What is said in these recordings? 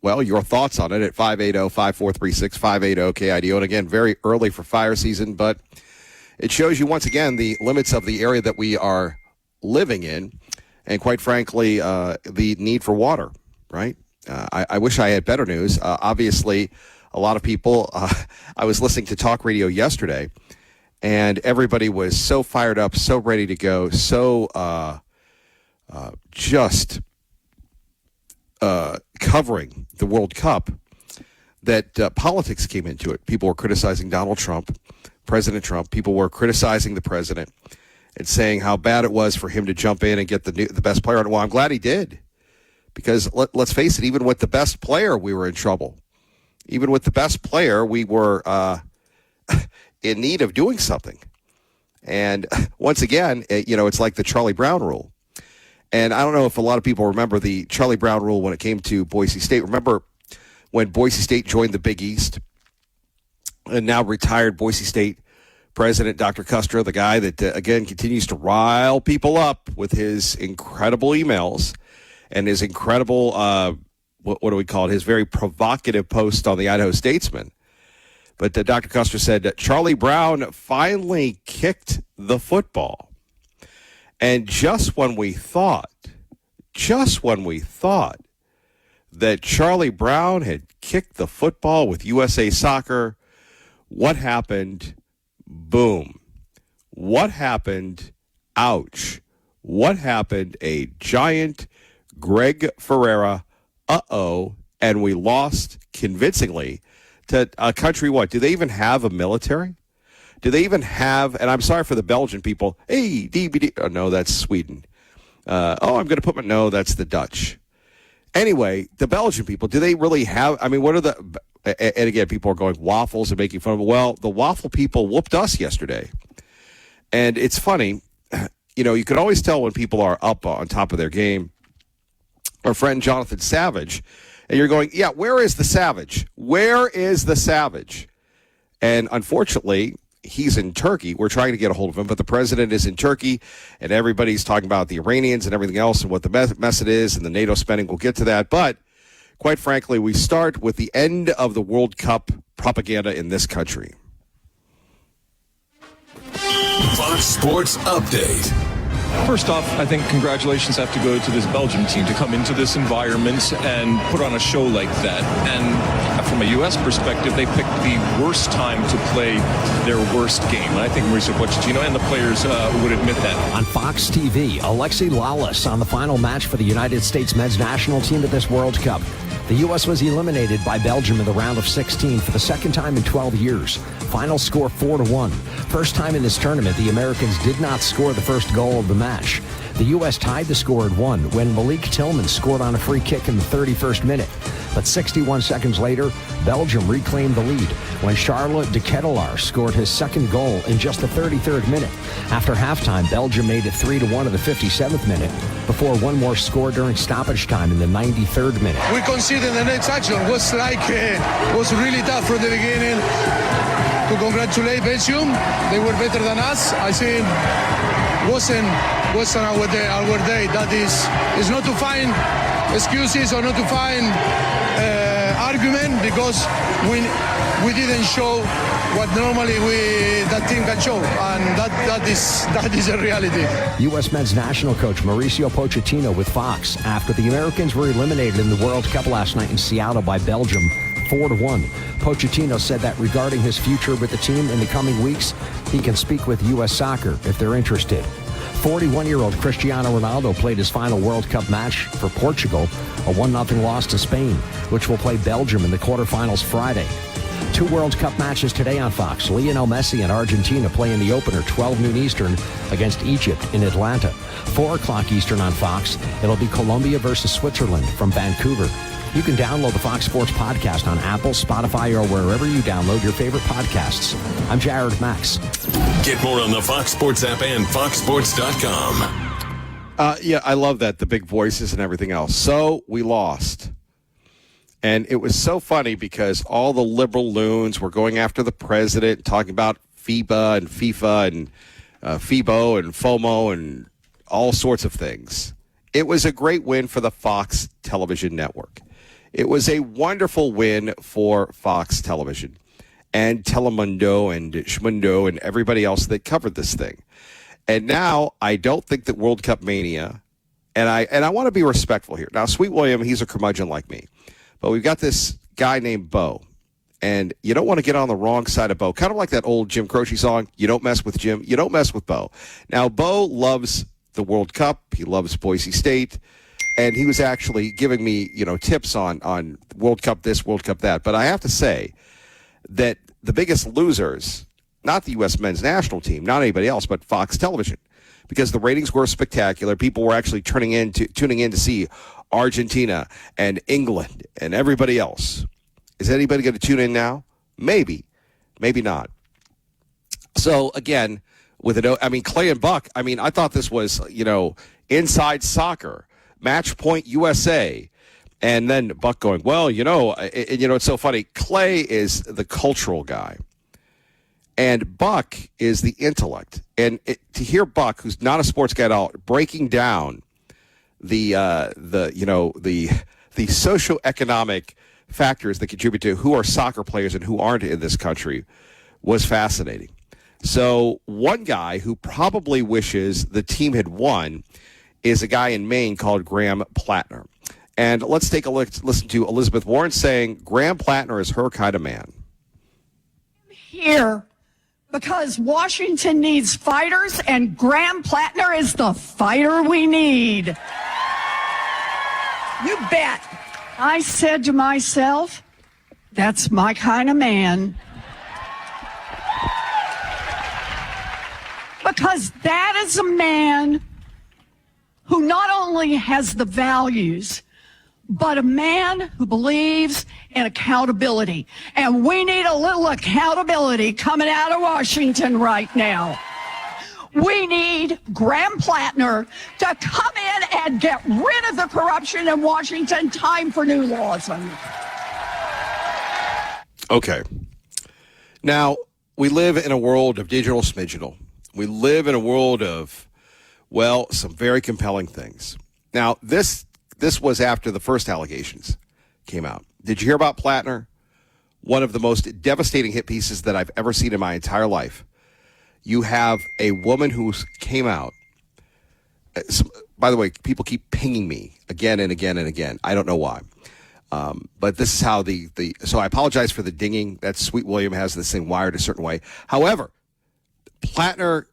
well, your thoughts on it at 580-5436, 580-KIDO. And again, very early for fire season, but it shows you once again the limits of the area that we are living in, and quite frankly, the need for water, right? I wish I had better news. Obviously, a lot of people, I was listening to talk radio yesterday, and everybody was so fired up, so ready to go, so just covering the World Cup that politics came into it. People were criticizing Donald Trump, President Trump. People were criticizing the president and saying how bad it was for him to jump in and get the best player. Well, I'm glad he did, because let's face it, even with the best player, we were in trouble. Even with the best player, we were in need of doing something. And once again, it's like the Charlie Brown rule. And I don't know if a lot of people remember the Charlie Brown rule when it came to Boise State. Remember when Boise State joined the Big East, and now retired Boise State President Dr. Custer, the guy that, again, continues to rile people up with his incredible emails and his incredible, what do we call it, his very provocative post on the Idaho Statesman. But Dr. Custer said that Charlie Brown finally kicked the football. And just when we thought that Charlie Brown had kicked the football with USA Soccer, what happened? Boom. What happened? Ouch. What happened? A giant Greg Ferreira, and we lost convincingly to a country, what? Do they even have a military? Do they even have, and I'm sorry for the Belgian people, hey, DVD, oh, no, that's Sweden. I'm going to put no, that's the Dutch. Anyway, the Belgian people, do they really have, I mean, what are the, and again, people are going waffles and making fun of them. Well, the waffle people whooped us yesterday. And it's funny, you can always tell when people are up on top of their game. Our friend Jonathan Savage, and you're going, yeah, where is the Savage? Where is the Savage? And unfortunately, he's in Turkey. We're trying to get a hold of him, but the president is in Turkey, and everybody's talking about the Iranians and everything else and what the mess it is and the NATO spending. We'll get to that. But quite frankly, we start with the end of the World Cup propaganda in this country. Fox Sports Update. First off, I think congratulations have to go to this Belgium team to come into this environment and put on a show like that. And from a U.S. perspective, they picked the worst time to play their worst game. And I think Mauricio Pochettino and the players would admit that. On Fox TV, Alexi Lalas on the final match for the United States men's national team at this World Cup. The U.S. was eliminated by Belgium in the round of 16 for the second time in 12 years. Final score 4-1. First time in this tournament, the Americans did not score the first goal of the match. The U.S. tied the score at 1 when Malik Tillman scored on a free kick in the 31st minute. But 61 seconds later, Belgium reclaimed the lead when Charlotte de Ketelaar scored his second goal in just the 33rd minute. After halftime, Belgium made it 3-1 in the 57th minute before one more score during stoppage time in the 93rd minute. We considered the next action was really tough from the beginning. To congratulate Belgium, they were better than us. I think wasn't our day. That is not to find excuses or not to find argument, because we didn't show what normally that team can show, and that is a reality. U.S. men's national coach Mauricio Pochettino with Fox after the Americans were eliminated in the World Cup last night in Seattle by Belgium 4-1. Pochettino said that regarding his future with the team in the coming weeks, he can speak with U.S. Soccer if they're interested. 41-year-old Cristiano Ronaldo played his final World Cup match for Portugal, a 1-0 loss to Spain, which will play Belgium in the quarterfinals Friday. 2 World Cup matches today on Fox. Lionel Messi and Argentina play in the opener 12 noon Eastern against Egypt in Atlanta. 4 o'clock Eastern on Fox. It'll be Colombia versus Switzerland from Vancouver. You can download the Fox Sports Podcast on Apple, Spotify, or wherever you download your favorite podcasts. I'm Jared Max. Get more on the Fox Sports app and foxsports.com. Yeah, I love that, the big voices and everything else. So we lost. And it was so funny because all the liberal loons were going after the president, talking about FIBA and FIFA and FIBO and FOMO and all sorts of things. It was a great win for the Fox television network. It was a wonderful win for Fox Television and Telemundo and Schmundo and everybody else that covered this thing. And now I don't think that World Cup mania, and I want to be respectful here. Now, Sweet William, he's a curmudgeon like me. But we've got this guy named Bo. And you don't want to get on the wrong side of Bo. Kind of like that old Jim Croce song, you don't mess with Jim, you don't mess with Bo. Now, Bo loves the World Cup. He loves Boise State. And he was actually giving me, tips on World Cup this, World Cup that. But I have to say that the biggest losers, not the U.S. men's national team, not anybody else, but Fox Television, because the ratings were spectacular. People were actually tuning in to see Argentina and England and everybody else. Is anybody going to tune in now? Maybe, maybe not. So again, Clay and Buck. I thought this was inside soccer, match point USA. And then Buck going, well, it's so funny. Clay is the cultural guy, and Buck is the intellect. And to hear Buck, who's not a sports guy at all, breaking down the socioeconomic factors that contribute to who are soccer players and who aren't in this country was fascinating. So one guy who probably wishes the team had won is a guy in Maine called Graham Plattner. And let's take a listen to Elizabeth Warren saying Graham Plattner is her kind of man. Here because Washington needs fighters, and Graham Plattner is the fighter we need. You bet. I said to myself, that's my kind of man. Because that is a man who not only has the values, but a man who believes in accountability. And we need a little accountability coming out of Washington right now. We need Graham Plattner to come in and get rid of the corruption in Washington. Time for new laws. Okay. Now, we live in a world of digital smidgenal. We live in a world of, some very compelling things. Now, this was after the first allegations came out. Did you hear about Plattner? One of the most devastating hit pieces that I've ever seen in my entire life. You have a woman who came out. By the way, people keep pinging me again and again and again. I don't know why. But this is how so I apologize for the dinging. That Sweet William has this thing wired a certain way. However, Plattner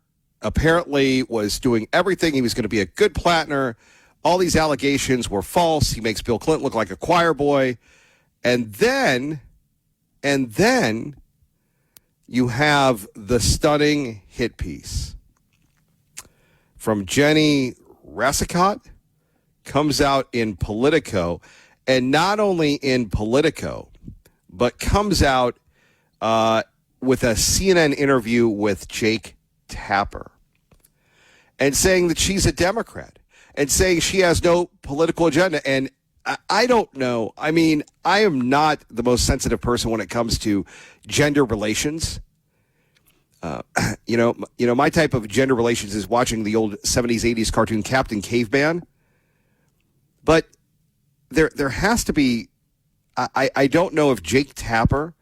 apparently was doing everything. He was going to be a good Plattner. All these allegations were false. He makes Bill Clinton look like a choir boy. And then you have the stunning hit piece from Jenny Rassicot, comes out in Politico, and not only in Politico, but comes out with a CNN interview with Jake Tapper and saying that she's a Democrat and saying she has no political agenda. And I don't know. I am not the most sensitive person when it comes to gender relations. My type of gender relations is watching the old 70s, 80s cartoon Captain Caveman. But there has to be, I don't know if Jake Tapper,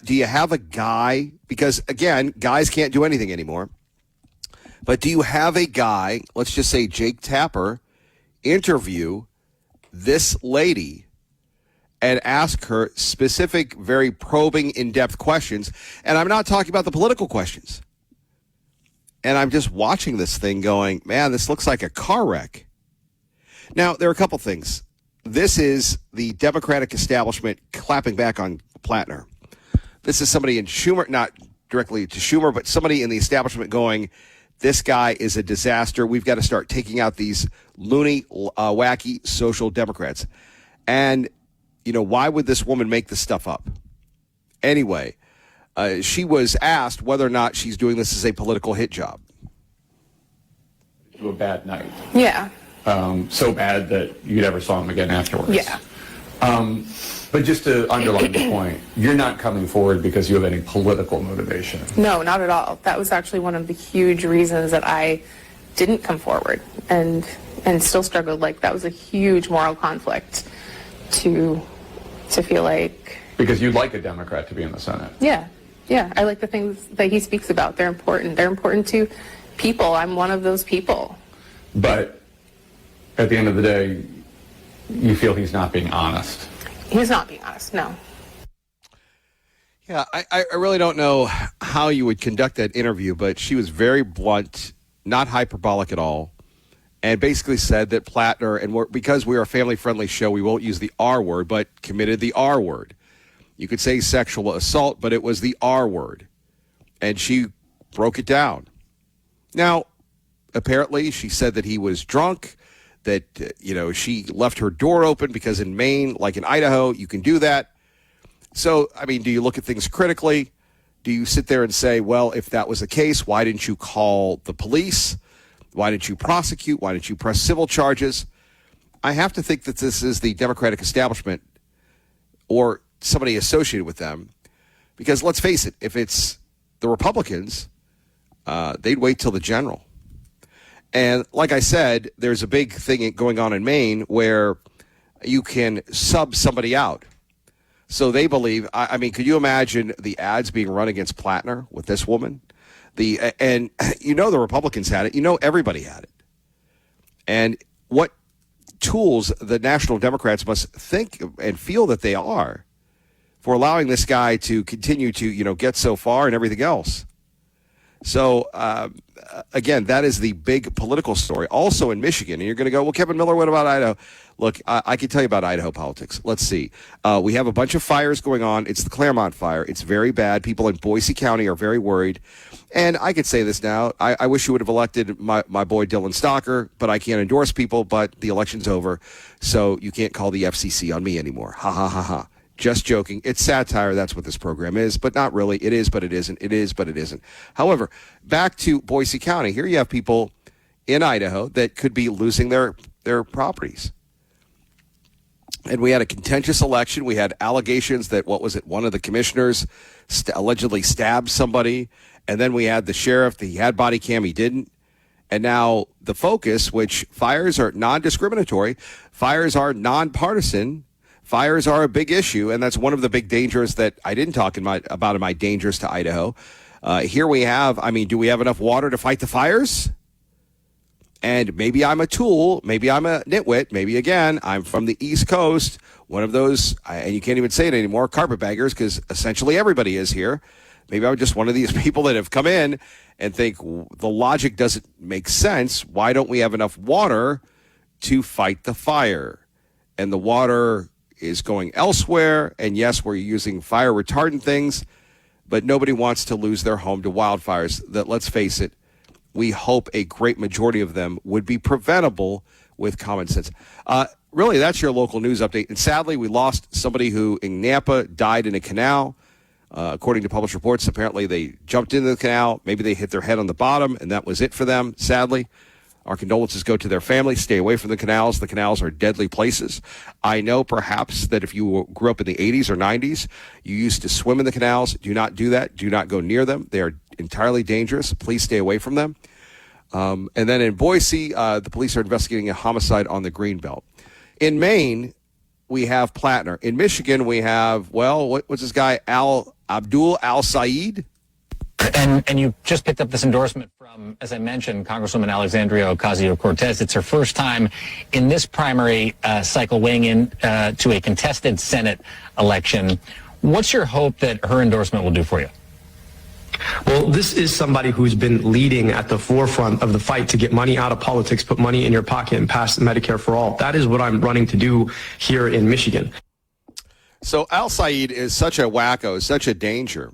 do you have a guy? Because, again, guys can't do anything anymore. But do you have a guy, let's just say Jake Tapper, interview this lady and ask her specific, very probing, in-depth questions? And I'm not talking about the political questions. And I'm just watching this thing going, man, this looks like a car wreck. Now, there are a couple things. This is the Democratic establishment clapping back on Plattner. This is somebody in Schumer, not directly to Schumer, but somebody in the establishment going, this guy is a disaster. We've got to start taking out these loony, wacky social Democrats. And, why would this woman make this stuff up? Anyway, she was asked whether or not she's doing this as a political hit job. To a bad night. Yeah. So bad that you never saw him again afterwards. Yeah. But just to underline the point, you're not coming forward because you have any political motivation. No, not at all. That was actually one of the huge reasons that I didn't come forward and still struggled. Like, that was a huge moral conflict. to feel like. Because you'd like a Democrat to be in the Senate. Yeah, I like the things that he speaks about. They're important. They're important to people. I'm one of those people. But at the end of the day, you feel he's not being honest. He's not being honest, no. Yeah, I really don't know how you would conduct that interview, but she was very blunt, not hyperbolic at all, and basically said that Plattner, and because we are a family-friendly show, we won't use the R word, but committed the R word. You could say sexual assault, but it was the R word, and she broke it down. Now, apparently, she said that he was drunk, that, she left her door open because in Maine, like in Idaho, you can do that. So, I mean, do you look at things critically? Do you sit there and say, well, if that was the case, why didn't you call the police? Why didn't you prosecute? Why didn't you press civil charges? I have to think that this is the Democratic establishment or somebody associated with them. Because let's face it, if it's the Republicans, they'd wait till the general. And like I said, there's a big thing going on in Maine where you can sub somebody out. So they believe, I mean, could you imagine the ads being run against Plattner with this woman? And the Republicans had it. Everybody had it. And what tools the National Democrats must think and feel that they are for allowing this guy to continue to, get so far and everything else. So, again, that is the big political story. Also in Michigan, and you're going to go, well, Kevin Miller, what about Idaho? Look, I can tell you about Idaho politics. Let's see. We have a bunch of fires going on. It's the Claremont fire. It's very bad. People in Boise County are very worried. And I could say this now. I wish you would have elected my boy Dylan Stocker, but I can't endorse people, but the election's over, so you can't call the FCC on me anymore. Ha, ha, ha, ha. Just joking. It's satire. That's what this program is, but not really. It is, but it isn't. It is, but it isn't. However, back to Boise County. Here you have people in Idaho that could be losing their properties. And we had a contentious election. We had allegations that, one of the commissioners allegedly stabbed somebody. And then we had the sheriff. He had body cam. He didn't. And now the focus, which fires are non-discriminatory, fires are nonpartisan, fires are a big issue, and that's one of the big dangers that I didn't talk about in my dangers to Idaho. Here we have, do we have enough water to fight the fires? And maybe I'm a tool, maybe I'm a nitwit, maybe, again, I'm from the East Coast, one of those, and you can't even say it anymore, carpetbaggers, because essentially everybody is here. Maybe I'm just one of these people that have come in and think the logic doesn't make sense. Why don't we have enough water to fight the fire? And the water is going elsewhere, and yes, we're using fire retardant things, but nobody wants to lose their home to wildfires that, let's face it, we hope a great majority of them would be preventable with common sense. Really, that's your local news update. And sadly, we lost somebody who in Nampa died in a canal. According to published reports, apparently they jumped into the canal. Maybe they hit their head on the bottom, and that was it for them, sadly. Our condolences go to their family. Stay away from the canals. The canals are deadly places. I know perhaps that if you grew up in the 80s or 90s, you used to swim in the canals. Do not do that. Do not go near them. They are entirely dangerous. Please stay away from them. And then in Boise, the police are investigating a homicide on the Greenbelt. In Maine, we have Plattner. In Michigan, we have, what's this guy, Abdul Al-Said? And you just picked up this endorsement from, as I mentioned, Congresswoman Alexandria Ocasio-Cortez. It's her first time in this primary cycle weighing in to a contested Senate election. What's your hope that her endorsement will do for you? Well, this is somebody who's been leading at the forefront of the fight to get money out of politics, put money in your pocket, and pass Medicare for all. That is what I'm running to do here in Michigan. So Al-Said is such a wacko, such a danger,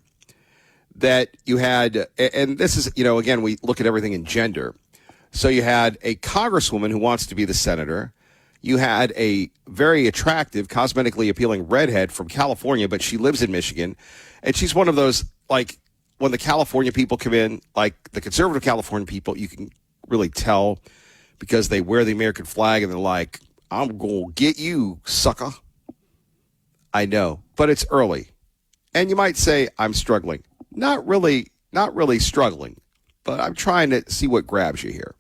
that you had, and this is, again, we look at everything in gender. So you had a congresswoman who wants to be the senator. You had a very attractive, cosmetically appealing redhead from California, but she lives in Michigan. And she's one of those, like, when the California people come in, like the conservative California people, you can really tell because they wear the American flag and they're like, I'm going to get you, sucker. I know, but it's early. And you might say, I'm struggling. Not really struggling, but I'm trying to see what grabs you here.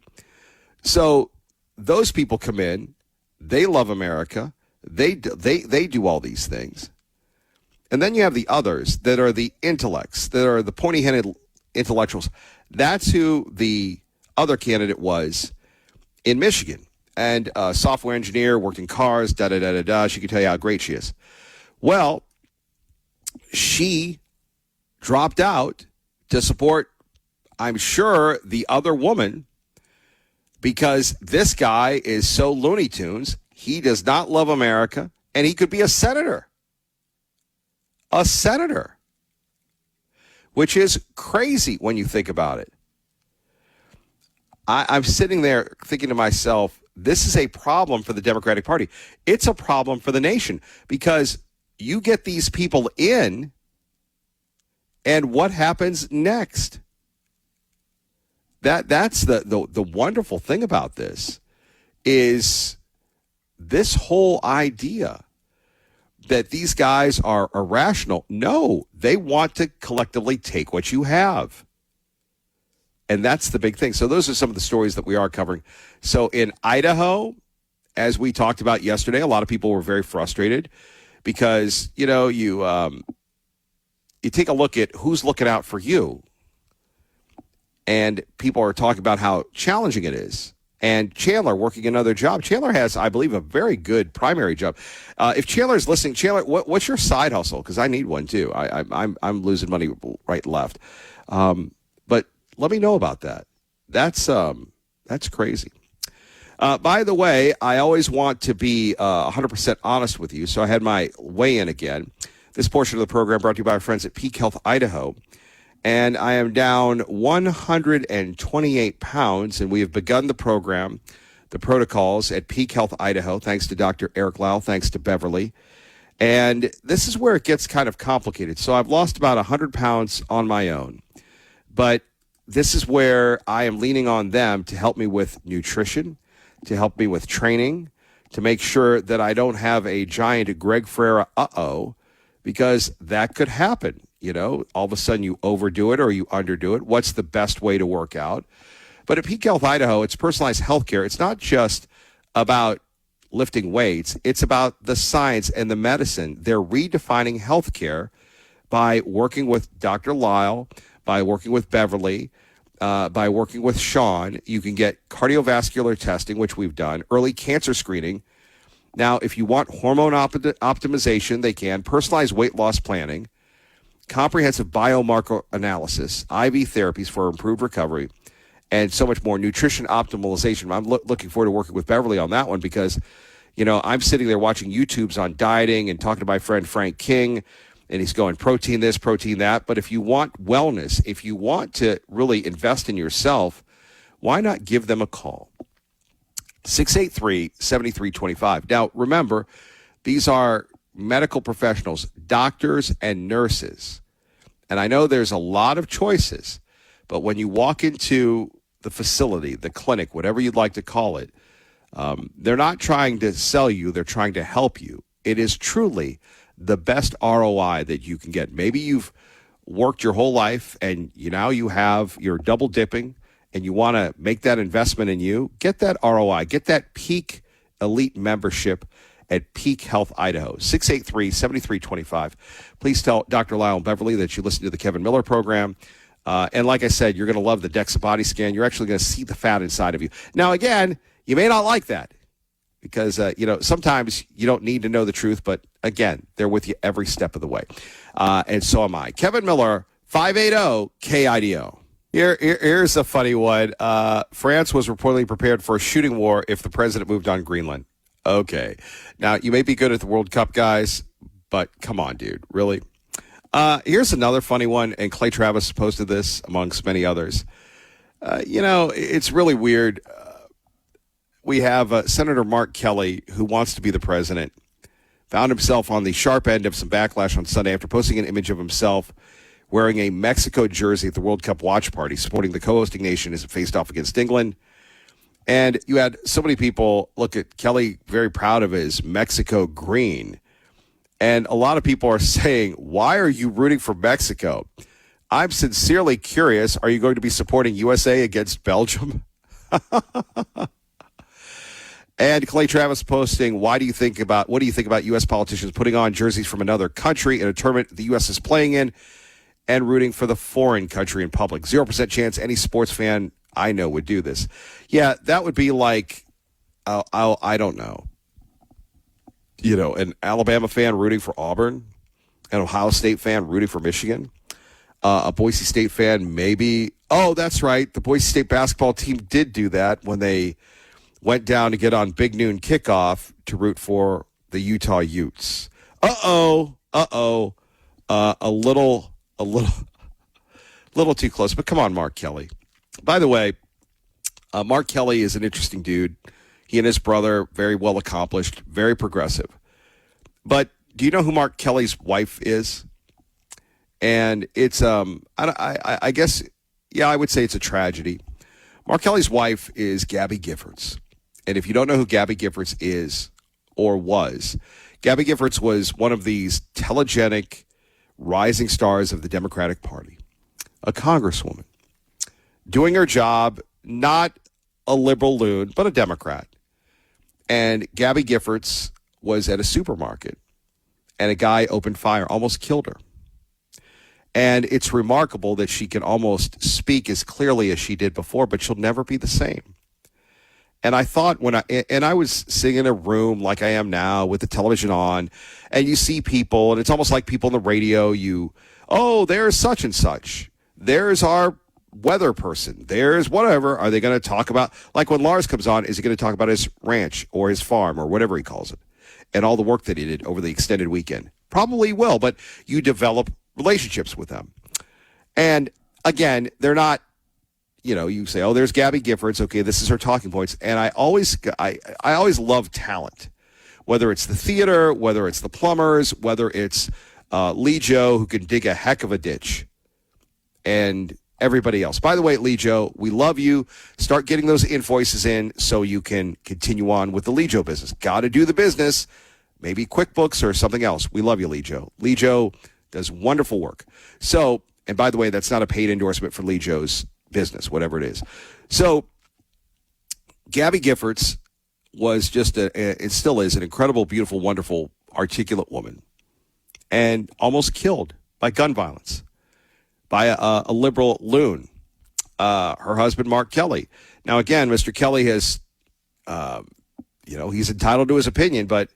So those people come in, they love America, They do all these things. And then you have the others that are the intellects, that are the pointy-headed intellectuals. That's who the other candidate was in Michigan. And a software engineer, worked in cars, da-da-da-da-da. She could tell you how great she is. Well, she dropped out to support, I'm sure, the other woman, because this guy is so Looney Tunes. He does not love America, and he could be a senator. A senator. Which is crazy when you think about it. I'm sitting there thinking to myself, this is a problem for the Democratic Party. It's a problem for the nation, because you get these people in, and what happens next? That's the wonderful thing about this, is this whole idea that these guys are irrational. No, they want to collectively take what you have. And that's the big thing. So those are some of the stories that we are covering. So in Idaho, as we talked about yesterday, a lot of people were very frustrated because, you take a look at who's looking out for you. And people are talking about how challenging it is. And Chandler working another job. Chandler has, I believe, a very good primary job. If Chandler's listening, Chandler, what's your side hustle? Because I need one too. I'm losing money right and left. But let me know about that. That's crazy. By the way, I always want to be 100% honest with you, so I had my weigh-in again. This portion of the program brought to you by our friends at Peak Health Idaho. And I am down 128 pounds, and we have begun the program, the protocols at Peak Health Idaho, thanks to Dr. Eric Lau, thanks to Beverly. And this is where it gets kind of complicated. So I've lost about 100 pounds on my own. But this is where I am leaning on them to help me with nutrition, to help me with training, to make sure that I don't have a giant Greg Ferreira because that could happen. All of a sudden you overdo it or you underdo it. What's the best way to work out? But at Peak Health Idaho, it's personalized healthcare. It's not just about lifting weights. It's about the science and the medicine. They're redefining healthcare by working with Dr. Lyle, by working with Beverly, by working with Sean. You can get cardiovascular testing, which we've done, early cancer screening. Now, if you want hormone optimization, they can. Personalized weight loss planning, comprehensive biomarker analysis, IV therapies for improved recovery, and so much more. Nutrition optimization. I'm looking forward to working with Beverly on that one because, I'm sitting there watching YouTubes on dieting and talking to my friend Frank King, and he's going protein this, protein that. But if you want wellness, if you want to really invest in yourself, why not give them a call? 683-7325. Now, remember, these are medical professionals, doctors and nurses. And I know there's a lot of choices, but when you walk into the facility, the clinic, whatever you'd like to call it, they're not trying to sell you, they're trying to help you. It is truly the best ROI that you can get. Maybe you've worked your whole life and you're double dipping and you want to make that investment in you. Get that ROI, get that Peak Elite membership at Peak Health Idaho, 683-7325. Please tell Dr. Lyle and Beverly that you listen to the Kevin Miller program. And like I said, you're going to love the DEXA body scan. You're actually going to see the fat inside of you. Now, again, you may not like that because, sometimes you don't need to know the truth. But, again, they're with you every step of the way. And so am I. Kevin Miller, 580-KIDO. Here's a funny one. France was reportedly prepared for a shooting war if the president moved on Greenland. Okay. Now, you may be good at the World Cup, guys, but come on, dude. Really? Here's another funny one, and Clay Travis posted this amongst many others. It's really weird. We have Senator Mark Kelly, who wants to be the president, found himself on the sharp end of some backlash on Sunday after posting an image of himself wearing a Mexico jersey at the World Cup watch party, supporting the co-hosting nation as it faced off against England. And you had so many people look at Kelly very proud of his Mexico green. And a lot of people are saying, why are you rooting for Mexico? I'm sincerely curious. Are you going to be supporting USA against Belgium? And Clay Travis posting, what do you think about U.S. politicians putting on jerseys from another country in a tournament the U.S. is playing in and rooting for the foreign country in public? 0% chance any sports fan I know would do this. Yeah, that would be like, I don't know, an Alabama fan rooting for Auburn, an Ohio State fan rooting for Michigan, a Boise State fan maybe. Oh, that's right. The Boise State basketball team did do that when they went down to get on Big Noon Kickoff to root for the Utah Utes. A little too close. But come on, Mark Kelly. By the way, Mark Kelly is an interesting dude. He and his brother, very well accomplished, very progressive. But do you know who Mark Kelly's wife is? And it's, I guess, yeah, I would say it's a tragedy. Mark Kelly's wife is Gabby Giffords. And if you don't know who Gabby Giffords is or was, Gabby Giffords was one of these telegenic rising stars of the Democratic Party, a congresswoman, doing her job, not a liberal loon, but a Democrat. And Gabby Giffords was at a supermarket, and a guy opened fire, almost killed her. And it's remarkable that she can almost speak as clearly as she did before, but she'll never be the same. And I thought I was sitting in a room like I am now with the television on, and you see people, and it's almost like people on the radio, there's such and such. There's our weather person. There's whatever. Are they going to talk about, like when Lars comes on, is he going to talk about his ranch or his farm or whatever he calls it and all the work that he did over the extended weekend? Probably will, but you develop relationships with them. And again, they're not, you say, there's Gabby Giffords. Okay, this is her talking points. And I always love talent, whether it's the theater, whether it's the plumbers, whether it's Lee Joe, who can dig a heck of a ditch, and everybody else. By the way, Lee Joe, we love you. Start getting those invoices in so you can continue on with the Lee Joe business. Got to do the business, maybe QuickBooks or something else. We love you, Lee Joe. Lee Joe does wonderful work. So, and by the way, that's not a paid endorsement for Lee Joe's business, whatever it is. So Gabby Giffords was just it still is an incredible, beautiful, wonderful, articulate woman, and almost killed by gun violence by a liberal loon, her husband, Mark Kelly. Now, again, Mr. Kelly has, he's entitled to his opinion, but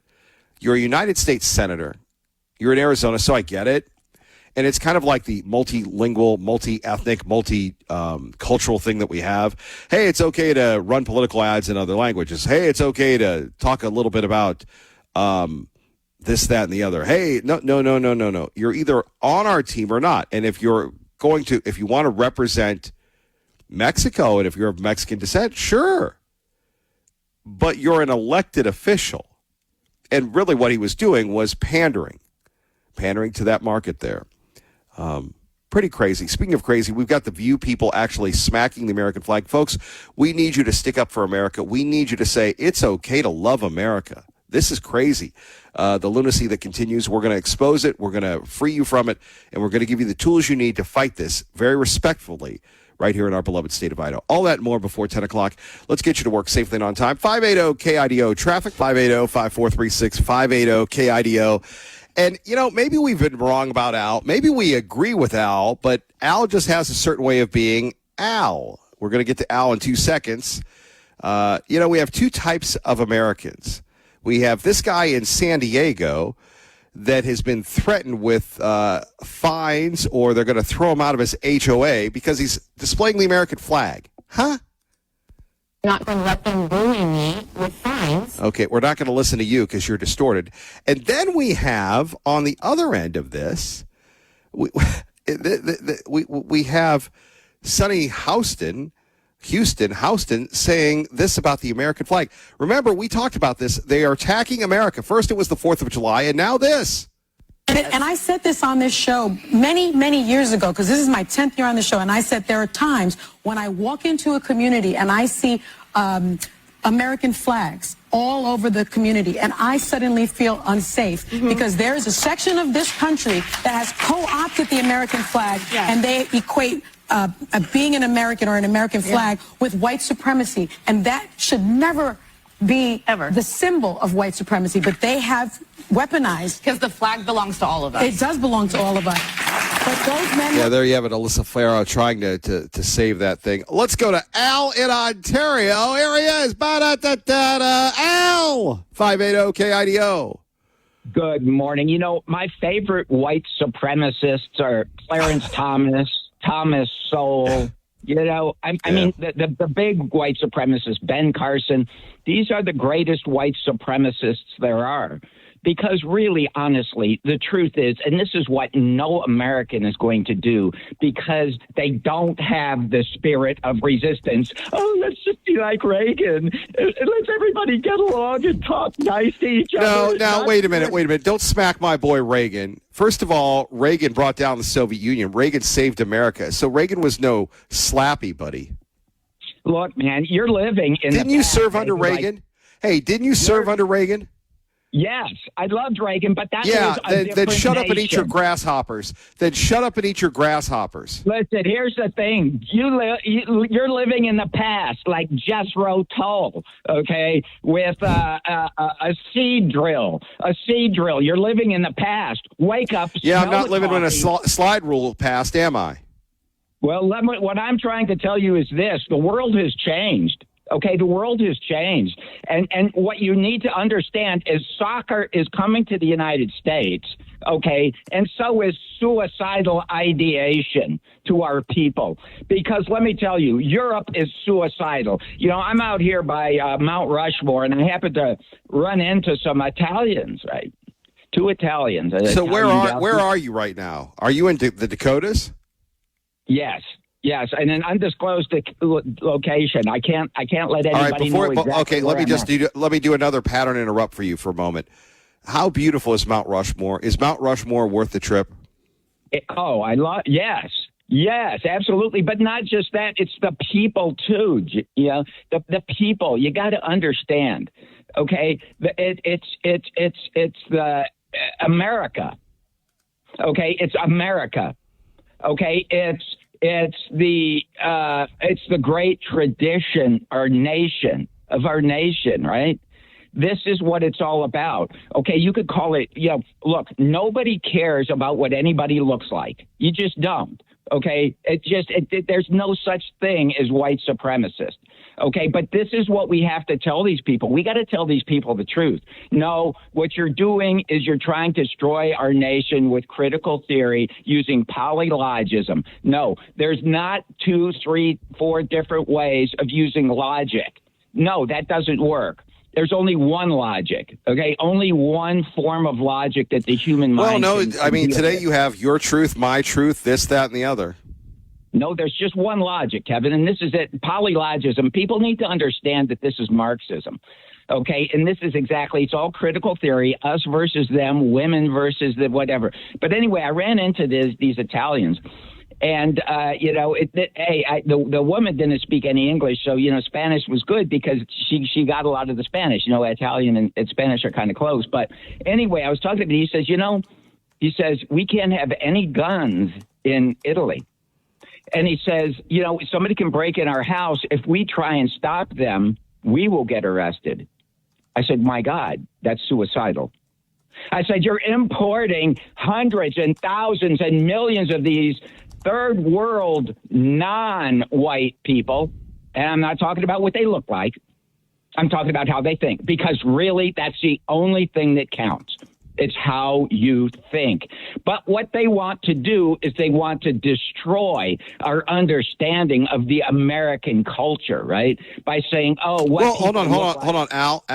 you're a United States senator. You're in Arizona, so I get it. And it's kind of like the multilingual, multi-ethnic, multi-cultural thing that we have. Hey, it's okay to run political ads in other languages. Hey, it's okay to talk a little bit about this, that, and the other. Hey, no. You're either on our team or not. And if you want to represent Mexico and if you're of Mexican descent, sure. But you're an elected official. And really what he was doing was pandering to that market there. Pretty crazy. Speaking of crazy, we've got the View people actually smacking the American flag. Folks, we need you to stick up for America. We need you to say it's okay to love America. This is crazy. The lunacy that continues, we're going to expose it. We're going to free you from it. And we're going to give you the tools you need to fight this very respectfully right here in our beloved state of Idaho. All that and more before 10 o'clock. Let's get you to work safely and on time. 580-KIDO traffic, 580-5436, 580-KIDO. And, maybe we've been wrong about Al. Maybe we agree with Al, but Al just has a certain way of being Al. We're going to get to Al in 2 seconds. We have two types of Americans. We have this guy in San Diego that has been threatened with fines, or they're going to throw him out of his HOA because he's displaying the American flag. Huh? Not going to let them bully me with fines. Okay, we're not going to listen to you because you're distorted. And then we have, on the other end of this, we have Sonny Houston saying this about the American flag. Remember, we talked about this. They are attacking America. First it was the 4th of July, and now this. And I said this on this show many, many years ago, because this is my 10th year on the show, and I said there are times when I walk into a community and I see American flags all over the community, and I suddenly feel unsafe because there is a section of this country that has co-opted the American flag, and they equate being an American or an American flag with white supremacy, and that should never be the symbol of white supremacy, but they have weaponized. Because the flag belongs to all of us. It does belong to all of us. But those men... Yeah, there you have it, Alyssa Farrow trying to save that thing. Let's go to Al in Ontario. Here he is. Al! 580-KIDO. Good morning. You know, my favorite white supremacists are Clarence Thomas Sowell. You know, I mean, the big white supremacists, Ben Carson, these are the greatest white supremacists there are. Because really, honestly, the truth is, and this is what no American is going to do, because they don't have the spirit of resistance. Oh, let's just be like Reagan. Let's everybody get along and talk nice to each other. No, wait a minute. Don't smack my boy Reagan. First of all, Reagan brought down the Soviet Union. Reagan saved America. So Reagan was no slappy, buddy. Look, man, you're living in Didn't you serve under Reagan? Hey, didn't you serve under Reagan? Yes, I loved Reagan, but that was a different then shut up and eat your nation. grasshoppers. Listen, here's the thing. You're living in the past, like Jethro Tull, okay, with a seed drill. You're living in the past. Wake up. Yeah, I'm not living coffee. when a slide rule passed, am I? Well, what I'm trying to tell you is this. The world has changed. Okay, the world has changed. And what you need to understand is soccer is coming to the United States, okay, and so is suicidal ideation to our people. Because let me tell you, Europe is suicidal. You know, I'm out here by Mount Rushmore, and I happen to run into some Italians, right? 2 Italians. So where are you right now? Are you in the Dakotas? Yes, in an undisclosed location. I can't let anybody All right, know exactly let me do another pattern interrupt for you for a moment. How beautiful is Mount Rushmore? Is Mount Rushmore worth the trip? Yes, absolutely. But not just that, it's the people too. You know, the people. You got to understand. Okay, it's the America. Okay, it's America. Okay, it's the great tradition, our nation, right? This is what it's all about. Okay, you could call it, look, nobody cares about what anybody looks like. You just don't. Okay, there's no such thing as white supremacist. Okay, but this is what we have to tell these people. We got to tell these people the truth. No, what you're doing is you're trying to destroy our nation with critical theory using polylogism. No, there's not 2, 3, 4 different ways of using logic. No, that doesn't work. There's only one logic, okay? Only one form of logic that the human mind today you have your truth, my truth, this, that, and the other. No, there's just one logic, Kevin, and this is it. Polylogism. People need to understand that this is Marxism, okay? And this is it's all critical theory, us versus them, women versus the whatever. But anyway, I ran into these Italians. And, the woman didn't speak any English. So, Spanish was good because she got a lot of the Spanish. Italian and Spanish are kind of close. But anyway, I was talking to him. He says, we can't have any guns in Italy. And he says, somebody can break in our house. If we try and stop them, we will get arrested. I said, my God, that's suicidal. I said, you're importing hundreds and thousands and millions of these third world non-white people. And I'm not talking about what they look like. I'm talking about how they think, because really that's the only thing that counts. It's how you think. But what they want to do is they want to destroy our understanding of the American culture, right? By saying, hold on, Al.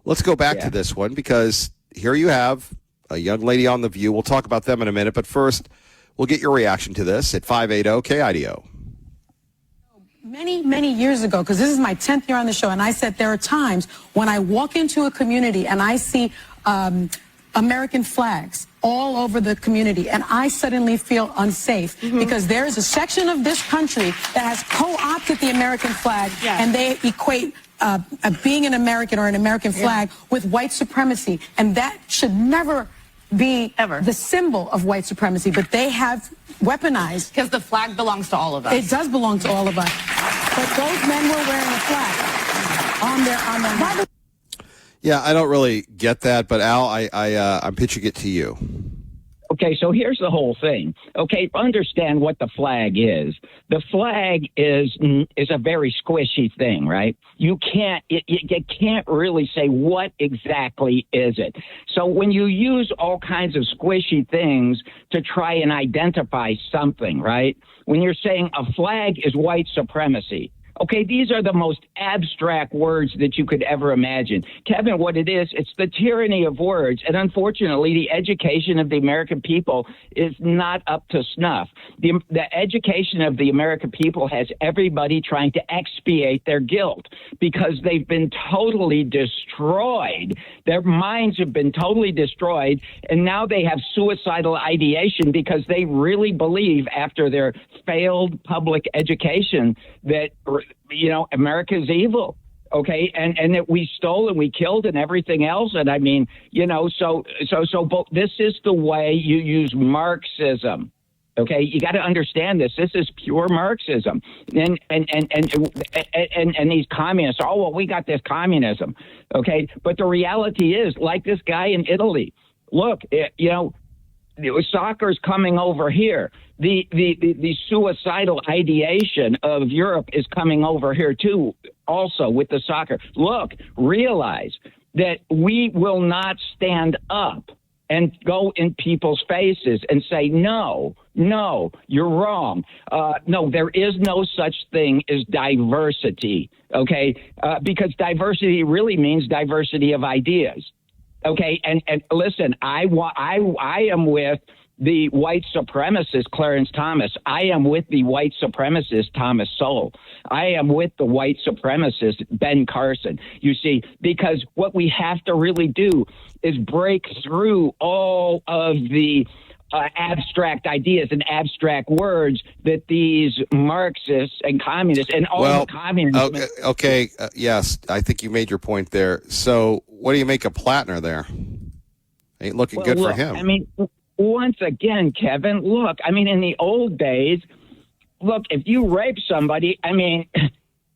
Let's go back to this one, because here you have a young lady on The View. We'll talk about them in a minute, but first, we'll get your reaction to this at 580-KIDO. Many, many years ago, because this is my 10th year on the show, and I said there are times when I walk into a community and I see American flags all over the community, and I suddenly feel unsafe because there is a section of this country that has co-opted the American flag, and they equate being an American or an American flag with white supremacy, and that should never be the symbol of white supremacy, but they have weaponized. Because the flag belongs to all of us. It does belong to all of us. But those men were wearing a flag. on their Yeah, I don't really get that, but Al, I'm pitching it to you. Okay, so here's the whole thing. Okay, understand what the flag is. The flag is a very squishy thing, right? You can't really say what exactly is it. So when you use all kinds of squishy things to try and identify something, right? When you're saying a flag is white supremacy, okay, these are the most abstract words that you could ever imagine. Kevin, what it is, it's the tyranny of words. And unfortunately, the education of the American people is not up to snuff. The education of the American people has everybody trying to expiate their guilt because they've been totally destroyed. Their minds have been totally destroyed. And now they have suicidal ideation because they really believe after their failed public education that, you know, America's evil, okay, and that we stole and we killed and everything else. And I mean, you know, so this is the way you use Marxism. Okay, you got to understand this. This is pure Marxism, and these communists. Oh well, we got this communism. Okay, but the reality is, like this guy in Italy. Look, you know, soccer's coming over here. The suicidal ideation of Europe is coming over here too, also with the soccer. Look, realize that we will not stand up and go in people's faces and say, no, you're wrong. No, there is no such thing as diversity, okay? Because diversity really means diversity of ideas. Okay, and listen, I am with the white supremacist Clarence Thomas. I am with the white supremacist Thomas Sowell. I am with the white supremacist Ben Carson. You see, because what we have to really do is break through all of the abstract ideas and abstract words that these Marxists and communists and all the communists. Okay, yes, I think you made your point there. So what do you make of Plattner there? Ain't looking good for him. I mean, once again, Kevin, look, I mean, in the old days, look, if you rape somebody, I mean,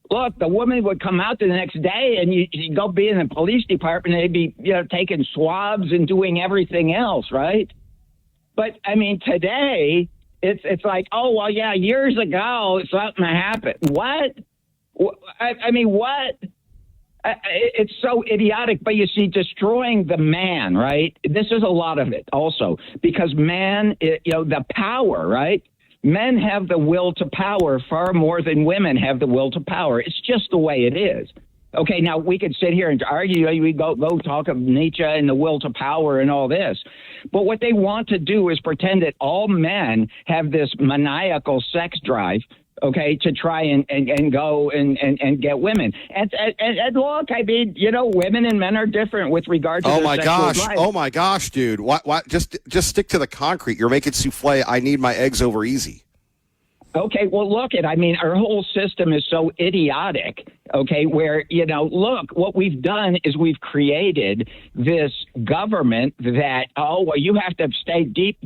look, the woman would come out the next day and you'd go be in the police department and they'd be, you know, taking swabs and doing everything else, right? But, I mean, today, it's like, oh, well, yeah, years ago, something happened. What? I mean, what? It's so idiotic. But you see, destroying the man, right? This is a lot of it also. Because man, you know, the power, right? Men have the will to power far more than women have the will to power. It's just the way it is. Okay, now we could sit here and argue, we go talk of Nietzsche and the will to power and all this. But what they want to do is pretend that all men have this maniacal sex drive, okay, to try and go and get women. And look, I mean, you know, women and men are different with regard to their sexual drive. Oh my gosh, dude. What just stick to the concrete. You're making souffle. I need my eggs over easy. Okay, well, look, I mean, our whole system is so idiotic, okay, where, you know, look, what we've done is we've created this government that, oh, well, you have to stay deep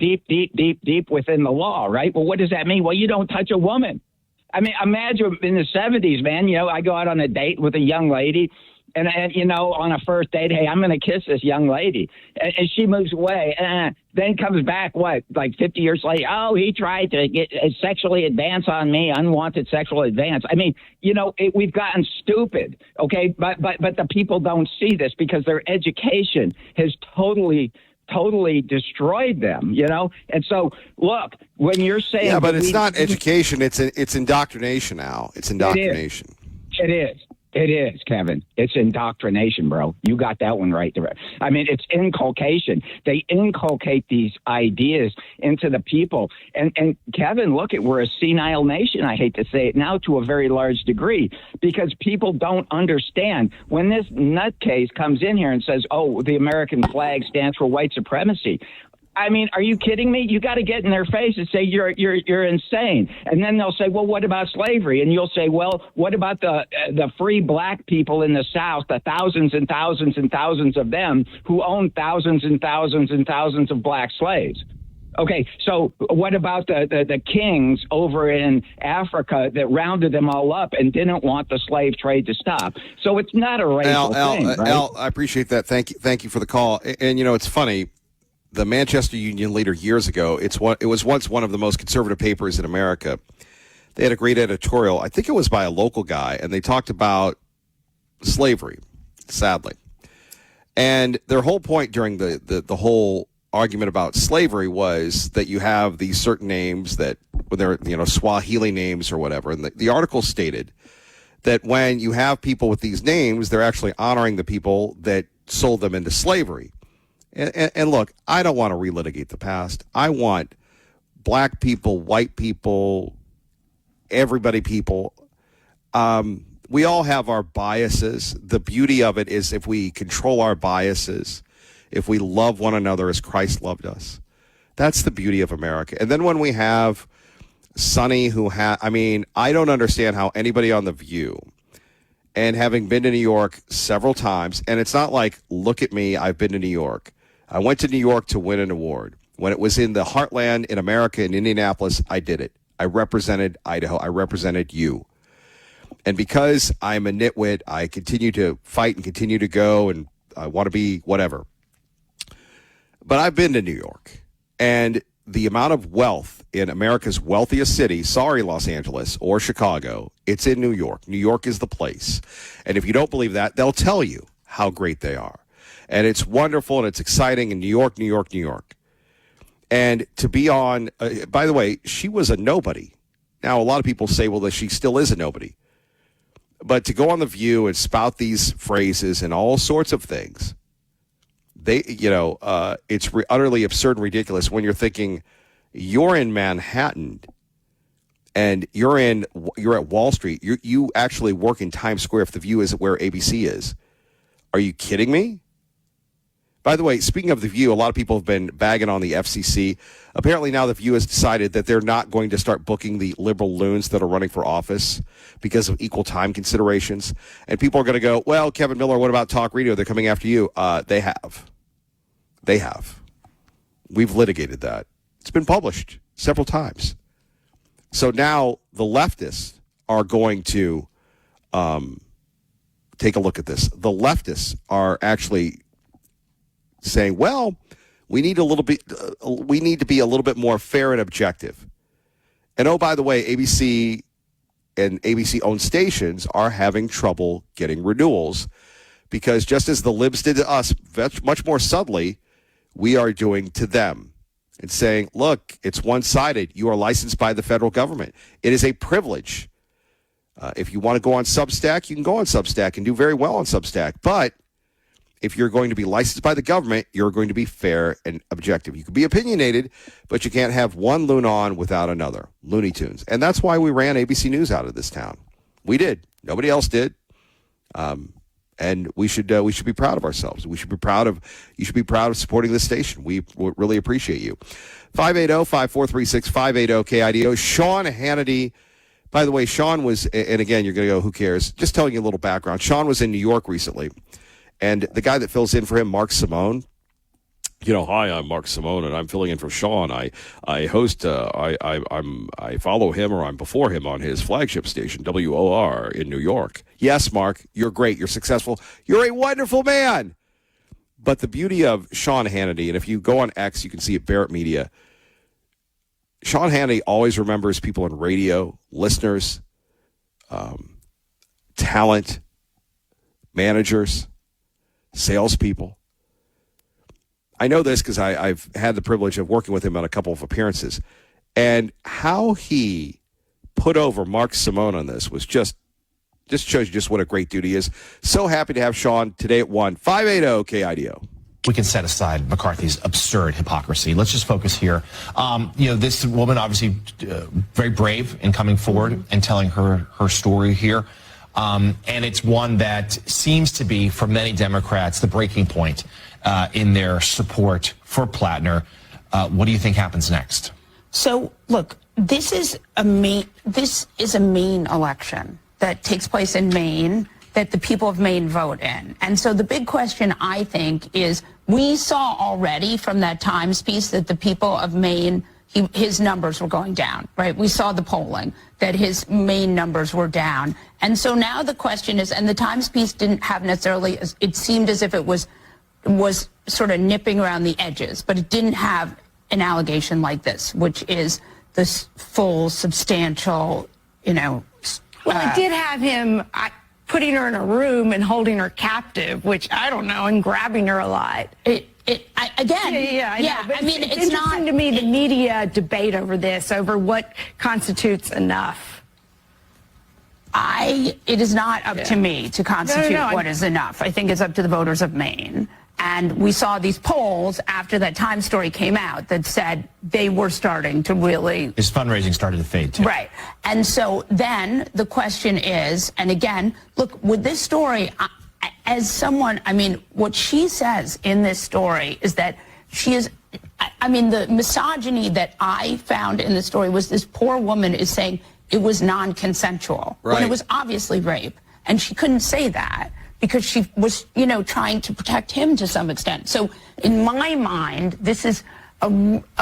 within the law, right? Well, what does that mean? Well, you don't touch a woman. I mean, imagine in the 70s, man, you know, I go out on a date with a young lady, and you know, on a first date, hey, I'm going to kiss this young lady. And she moves away. Then comes back, like 50 years later? Oh, he tried to get sexually advance on me, unwanted sexual advance. I mean, you know, we've gotten stupid, okay? But the people don't see this because their education has totally destroyed them, you know? And so, look, when you're saying... Yeah, but it's not education. It's indoctrination, Al. It's indoctrination. It is. It is, Kevin. It's indoctrination, bro. You got that one right there. I mean, it's inculcation. They inculcate these ideas into the people. And Kevin, look, we're a senile nation, I hate to say it now, to a very large degree, because people don't understand. When this nutcase comes in here and says, oh, the American flag stands for white supremacy, I mean, are you kidding me? You got to get in their face and say you're insane. And then they'll say, well, what about slavery? And you'll say, well, what about the free black people in the South, the thousands and thousands and thousands of them who own thousands and thousands and thousands of black slaves? Okay, so what about the kings over in Africa that rounded them all up and didn't want the slave trade to stop? So it's not a racial thing, right? Al, I appreciate that. Thank you for the call. And it's funny. The Manchester Union Leader years ago, it was once one of the most conservative papers in America. They had a great editorial. I think it was by a local guy, and they talked about slavery, sadly. And their whole point during the whole argument about slavery was that you have these certain names that, they're Swahili names or whatever. And the article stated that when you have people with these names, they're actually honoring the people that sold them into slavery. And look, I don't want to relitigate the past. I want black people, white people, everybody people. We all have our biases. The beauty of it is if we control our biases, if we love one another as Christ loved us. That's the beauty of America. And then when we have Sonny I don't understand how anybody on The View, and having been to New York several times, and it's not like, look at me, I've been to New York. I went to New York to win an award. When it was in the heartland in America, in Indianapolis, I did it. I represented Idaho. I represented you. And because I'm a nitwit, I continue to fight and continue to go, and I want to be whatever. But I've been to New York, and the amount of wealth in America's wealthiest city, sorry, Los Angeles or Chicago, it's in New York. New York is the place. And if you don't believe that, they'll tell you how great they are. And it's wonderful, and it's exciting in New York, New York, New York. And to be on, by the way, she was a nobody. Now, a lot of people say, well, that she still is a nobody. But to go on The View and spout these phrases and all sorts of things, it's utterly absurd and ridiculous when you're thinking you're in Manhattan and you're at Wall Street. You actually work in Times Square if The View isn't where ABC is. Are you kidding me? By the way, speaking of The View, a lot of people have been bagging on the FCC. Apparently now The View has decided that they're not going to start booking the liberal loons that are running for office because of equal time considerations. And people are going to go, well, Kevin Miller, what about talk radio? They're coming after you. They have. We've litigated that. It's been published several times. So now the leftists are going to take a look at this. The leftists are actually saying, well, we need to be a little bit more fair and objective. And oh, by the way, ABC and ABC-owned stations are having trouble getting renewals because just as the libs did to us much more subtly, we are doing to them and saying, look, it's one-sided. You are licensed by the federal government. It is a privilege. If you want to go on Substack, you can go on Substack and do very well on Substack. But if you're going to be licensed by the government, you're going to be fair and objective. You can be opinionated, but you can't have one loon on without another. Looney Tunes. And that's why we ran ABC News out of this town. We did. Nobody else did. And we should be proud of ourselves. You should be proud of supporting this station. We really appreciate you. 580-5436, 580-KIDO. Sean Hannity. By the way, Sean was, and again, you're going to go, who cares? Just telling you a little background. Sean was in New York recently. And the guy that fills in for him, Mark Simone, hi, I'm Mark Simone, and I'm filling in for Sean. I host, I follow him, or I'm before him on his flagship station, WOR in New York. Yes, Mark, you're great. You're successful. You're a wonderful man. But the beauty of Sean Hannity, and if you go on X, you can see it, Barrett Media. Sean Hannity always remembers people in radio, listeners, talent, managers, salespeople. I know this because I've had the privilege of working with him on a couple of appearances. And how he put over Mark Simone on this was just shows you just what a great dude he is. So happy to have Sean today at 1. 580-KIDO. We can set aside McCarthy's absurd hypocrisy. Let's just focus here. This woman obviously very brave in coming forward and telling her story here. And it's one that seems to be, for many Democrats, the breaking point in their support for Plattner. What do you think happens next? So, look, this is a Maine election that takes place in Maine that the people of Maine vote in. And so the big question, I think, is we saw already from that Times piece that the people of Maine, his numbers were going down, right? We saw the polling, that his Maine numbers were down. And so now the question is, and the Times piece didn't have necessarily, it seemed as if it was sort of nipping around the edges, but it didn't have an allegation like this, which is this full, substantial, Well, it did have him putting her in a room and holding her captive, which I don't know, and grabbing her a lot. I mean, it's it's not interesting to me, the media debate over this, over what constitutes enough. It is not up to me to constitute what is enough. I think it's up to the voters of Maine. And we saw these polls after that Times story came out that said they were starting to really... His fundraising started to fade, too. Right. And so then the question is, and again, look, with this story, as someone, I mean, what she says in this story is that she is... I mean, the misogyny that I found in the story was this poor woman is saying it was non-consensual. Right. When it was obviously rape. And she couldn't say that, because she was, trying to protect him to some extent. So in my mind, this is a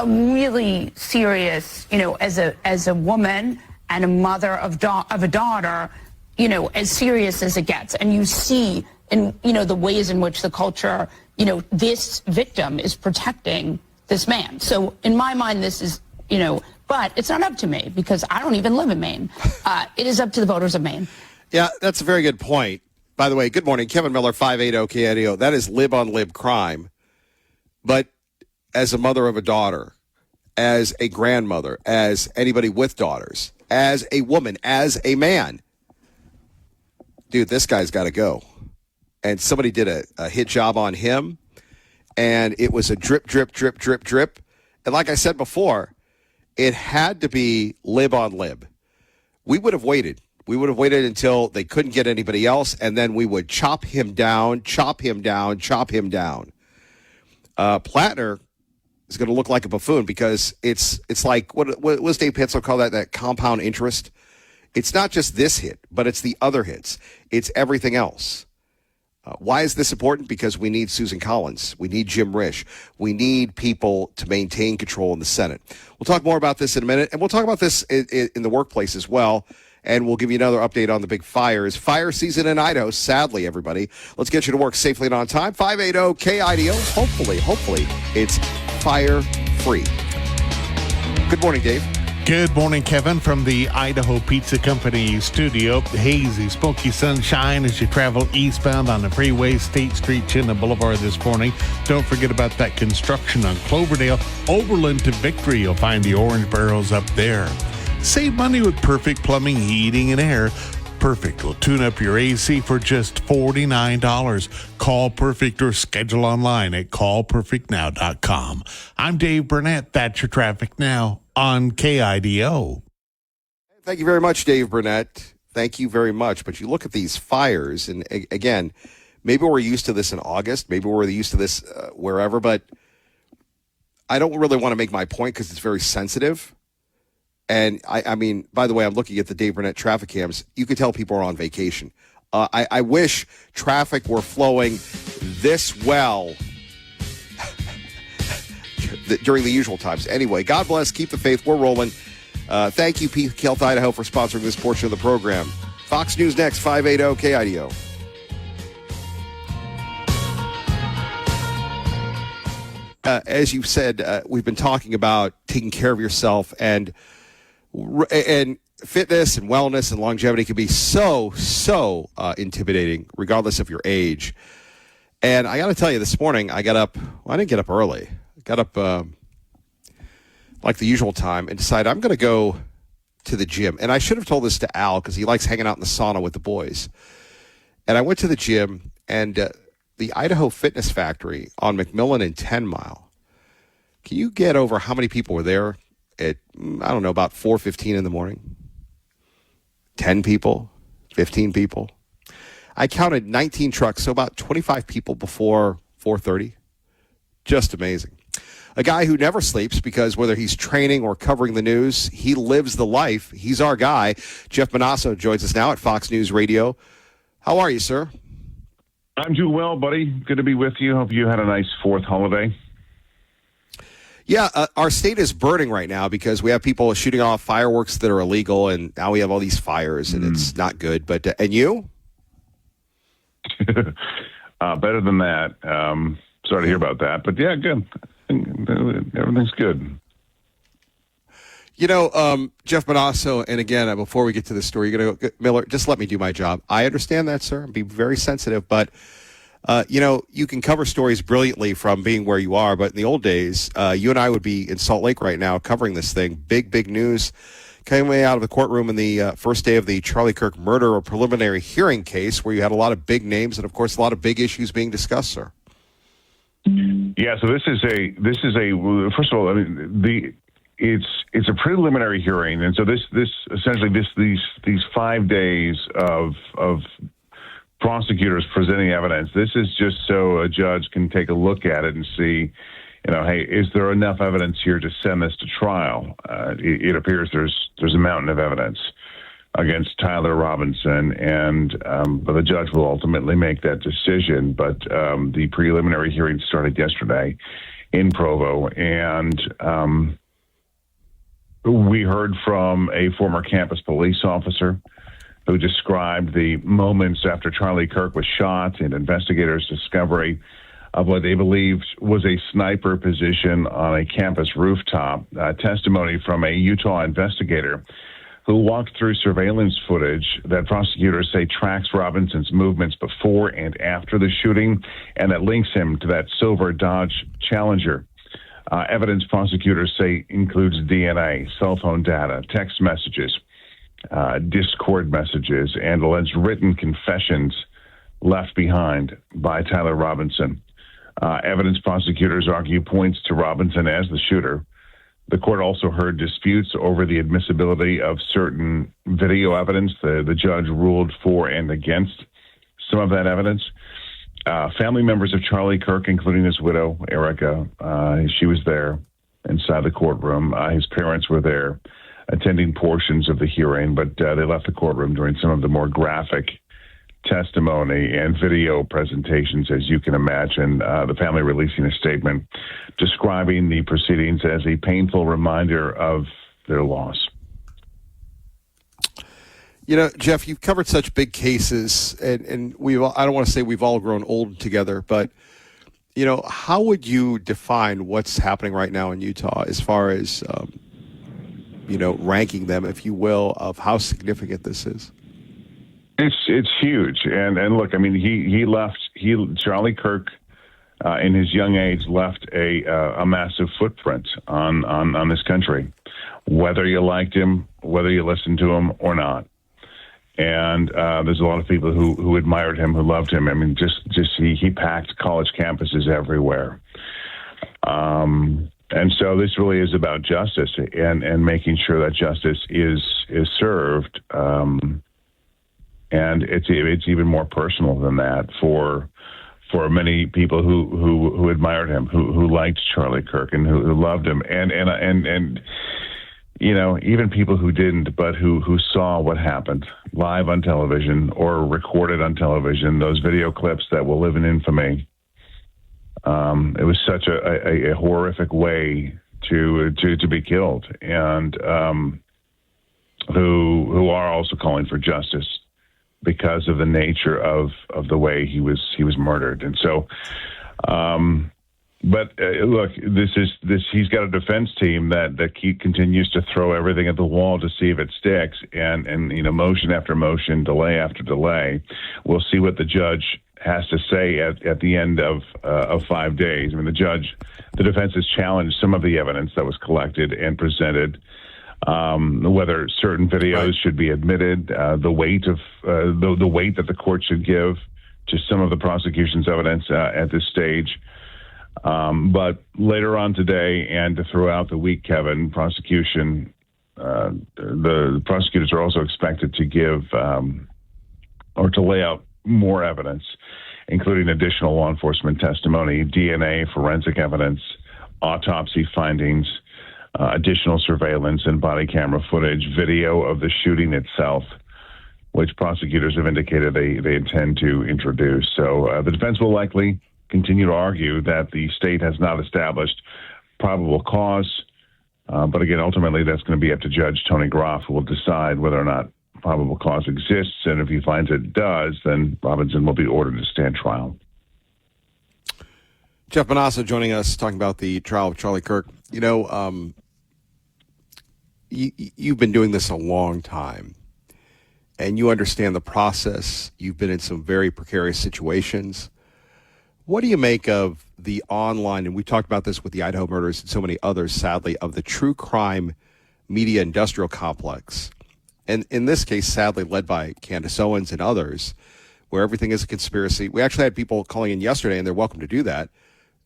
really serious, as a woman and a mother of a daughter, as serious as it gets. And you see in, the ways in which the culture, this victim is protecting this man. So in my mind, this is, but it's not up to me because I don't even live in Maine. It is up to the voters of Maine. Yeah, that's a very good point. By the way, good morning. Kevin Milelr, 580 KIDO. That is lib-on-lib crime. But as a mother of a daughter, as a grandmother, as anybody with daughters, as a woman, as a man, dude, this guy's got to go. And somebody did a hit job on him, and it was a drip, drip, drip, drip, drip. And like I said before, it had to be lib-on-lib. We would have waited. We would have waited until they couldn't get anybody else, and then we would chop him down, chop him down, chop him down. Plattner is going to look like a buffoon because it's like, what was Dave Pitzel call that compound interest? It's not just this hit, but it's the other hits. It's everything else. Why is this important? Because we need Susan Collins. We need Jim Risch. We need people to maintain control in the Senate. We'll talk more about this in a minute, and we'll talk about this in the workplace as well. And we'll give you another update on the big fires. Fire season in Idaho, sadly, everybody. Let's get you to work safely and on time. 580 KIDO. Hopefully, it's fire-free. Good morning, Dave. Good morning, Kevin, from the Idaho Pizza Company studio. Hazy, smoky sunshine as you travel eastbound on the freeway, State Street, Chinna Boulevard this morning. Don't forget about that construction on Cloverdale. Overland to Victory, you'll find the orange barrels up there. Save money with Perfect Plumbing, Heating, and Air. Perfect will tune up your AC for just $49. Call Perfect or schedule online at callperfectnow.com. I'm Dave Burnett. That's your traffic now on KIDO. Thank you very much, Dave Burnett. Thank you very much. But you look at these fires, and again, maybe we're used to this in August. Maybe we're used to this wherever, but I don't really want to make my point because it's very sensitive. And, I mean, by the way, I'm looking at the Dave Burnett traffic cams. You can tell people are on vacation. I wish traffic were flowing this well during the usual times. Anyway, God bless. Keep the faith. We're rolling. Thank you, Peak Health Idaho, for sponsoring this portion of the program. Fox News next, 580 KIDO. As you said, we've been talking about taking care of yourself, and fitness and wellness and longevity can be so intimidating, regardless of your age. And I got to tell you, this morning I got up. Well, I didn't get up early. I got up like the usual time and decided I'm going to go to the gym. And I should have told this to Al because he likes hanging out in the sauna with the boys. And I went to the gym, and the Idaho Fitness Factory on McMillan and 10 Mile. Can you get over how many people were there at, I don't know, about 4:15 in the morning? 10 people, 15 people. I counted 19 trucks, so about 25 people before 4:30. Just amazing. A guy who never sleeps because whether he's training or covering the news, he lives the life. He's our guy. Jeff Manasso joins us now at Fox News Radio. How are you, sir? I'm doing well, buddy. Good to be with you. Hope you had a nice 4th holiday. Yeah, our state is burning right now because we have people shooting off fireworks that are illegal, and now we have all these fires, and it's not good. But and you? Better than that. Sorry to hear about that, but yeah, good. Everything's good. You know, Jeff Manasso, and again, before we get to the story, you're going to go, Milelr, just let me do my job. I understand that, sir. Be very sensitive, but, you know, you can cover stories brilliantly from being where you are, but in the old days, you and I would be in Salt Lake right now covering this thing. Big news coming out of the courtroom in the first day of the Charlie Kirk murder or preliminary hearing case, where you had a lot of big names and, of course, a lot of big issues being discussed, sir. Yeah, so this is a first of all, I mean, it's a preliminary hearing, and so this essentially these 5 days of prosecutors presenting evidence. This is just so a judge can take a look at it and see, you know, hey, is there enough evidence here to send this to trial? It appears there's a mountain of evidence against Tyler Robinson, and but the judge will ultimately make that decision. But the preliminary hearing started yesterday in Provo, and we heard from a former campus police officer who described the moments after Charlie Kirk was shot and investigators' discovery of what they believed was a sniper position on a campus rooftop. Testimony from a Utah investigator who walked through surveillance footage that prosecutors say tracks Robinson's movements before and after the shooting, and that links him to that silver Dodge Challenger. Evidence prosecutors say includes DNA, cell phone data, text messages, Discord messages, and alleged written confessions left behind by Tyler Robinson. Evidence prosecutors argue points to Robinson as the shooter. The court also heard disputes over the admissibility of certain video evidence. The judge ruled for and against some of that evidence. Family members of Charlie Kirk, including his widow, Erica, she was there inside the courtroom. His parents were there attending portions of the hearing, but they left the courtroom during some of the more graphic testimony and video presentations, as you can imagine. The family releasing a statement describing the proceedings as a painful reminder of their loss. You know, Jeff, you've covered such big cases, and I don't want to say we've all grown old together, but, you know, how would you define what's happening right now in Utah as far as, you know, ranking them, if you will, of how significant this is? It's huge. And look, I mean, Charlie Kirk, in his young age, left a massive footprint on this country, whether you liked him, whether you listened to him or not. And there's a lot of people who admired him, who loved him. I mean, he packed college campuses everywhere. And so this really is about justice and making sure that justice is served. And it's even more personal than that for many people who admired him, who liked Charlie Kirk and who loved him, and you know, even people who didn't, but who saw what happened live on television or recorded on television, those video clips that will live in infamy. It was such a horrific way to be killed, and who are also calling for justice because of the nature of the way he was murdered. And so, but look, he's got a defense team that continues to throw everything at the wall to see if it sticks, and you know, motion after motion, delay after delay. We'll see what the judge has to say at the end of 5 days. I mean, the defense has challenged some of the evidence that was collected and presented. Whether certain videos should be admitted, the weight that the court should give to some of the prosecution's evidence at this stage. But later on today and throughout the week, Kevin, the prosecutors are also expected to give or to lay out more evidence, including additional law enforcement testimony, DNA, forensic evidence, autopsy findings, additional surveillance and body camera footage, video of the shooting itself, which prosecutors have indicated they intend to introduce. So the defense will likely continue to argue that the state has not established probable cause. But again, ultimately, that's going to be up to Judge Tony Groff, who will decide whether or not probable cause exists. And if he finds it does, then Robinson will be ordered to stand trial. Jeff Manasseh joining us, talking about the trial of Charlie Kirk. You know, you've been doing this a long time, and you understand the process. You've been in some very precarious situations. What do you make of the online, and we talked about this with the Idaho murders and so many others, sadly, of the true crime media industrial complex, and in this case, sadly, led by Candace Owens and others, where everything is a conspiracy? We actually had people calling in yesterday, and they're welcome to do that,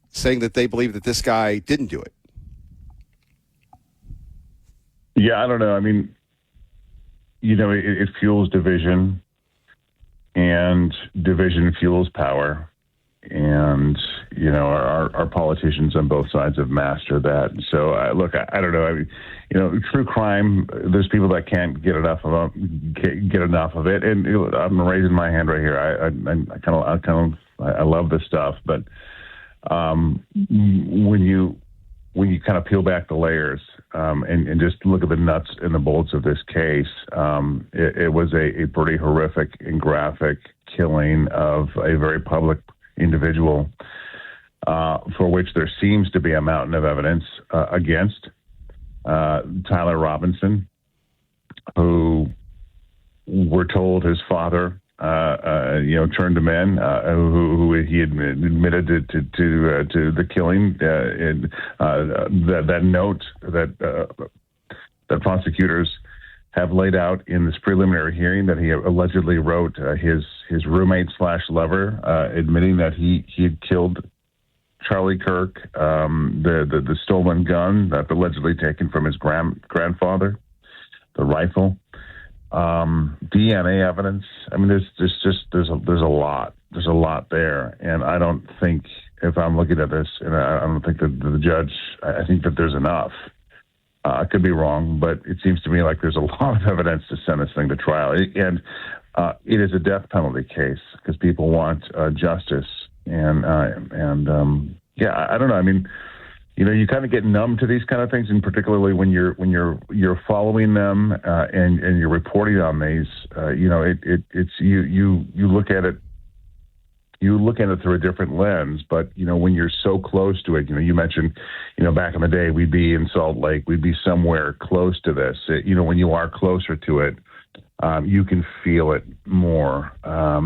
saying that they believe that this guy didn't do it. Yeah, I don't know. I mean, you know, it fuels division, and division fuels power. And, you know, our politicians on both sides have mastered that. So, look, I don't know. I mean, you know, true crime, there's people that can't get enough of it. And I'm raising my hand right here. I love this stuff. But when you kind of peel back the layers and just look at the nuts and the bolts of this case, it was a pretty horrific and graphic killing of a very public individual for which there seems to be a mountain of evidence against Tyler Robinson, who we're told his father, turned him in, who he admitted to the killing. That note that prosecutors have laid out in this preliminary hearing that he allegedly wrote his roommate / lover, admitting that he had killed Charlie Kirk, the stolen gun that allegedly taken from his grandfather, the rifle, DNA evidence. I mean, there's a lot there, and I don't think, if I'm looking at this, and I don't think that the judge, I think that there's enough. I could be wrong, but it seems to me like there's a lot of evidence to send this thing to trial. And it is a death penalty case because people want justice. And I don't know. I mean, you know, you kind of get numb to these kind of things, and particularly when you're following them and you're reporting on these. You look at it. You look at it through a different lens, but, you know, when you're so close to it, you know, you mentioned, you know, back in the day, we'd be in Salt Lake, we'd be somewhere close to this. When you are closer to it, you can feel it more. I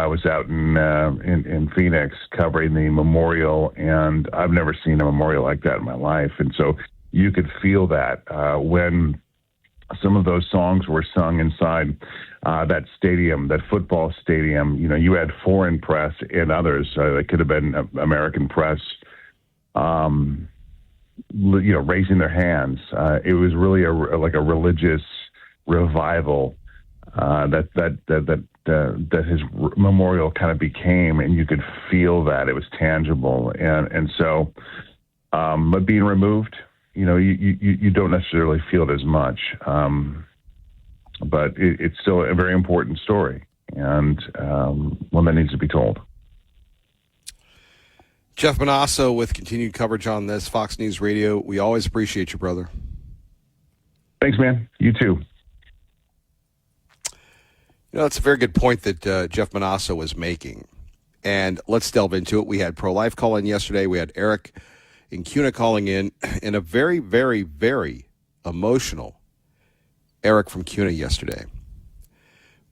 was out in Phoenix covering the memorial, and I've never seen a memorial like that in my life. And so you could feel that when some of those songs were sung inside that stadium, that football stadium. You know, you had foreign press and others. That could have been American press, raising their hands. It was really like a religious revival that his memorial kind of became, and you could feel that it was tangible. And so, but being removed, you know, you don't necessarily feel it as much. But it's still a very important story, and one that needs to be told. Jeff Manasseh with continued coverage on this, Fox News Radio. We always appreciate you, brother. Thanks, man. You too. You know, that's a very good point that Jeff Manasseh was making. And let's delve into it. We had Pro-Life call in yesterday. We had Eric in CUNA calling in a very, very, very emotional Eric from CUNA yesterday,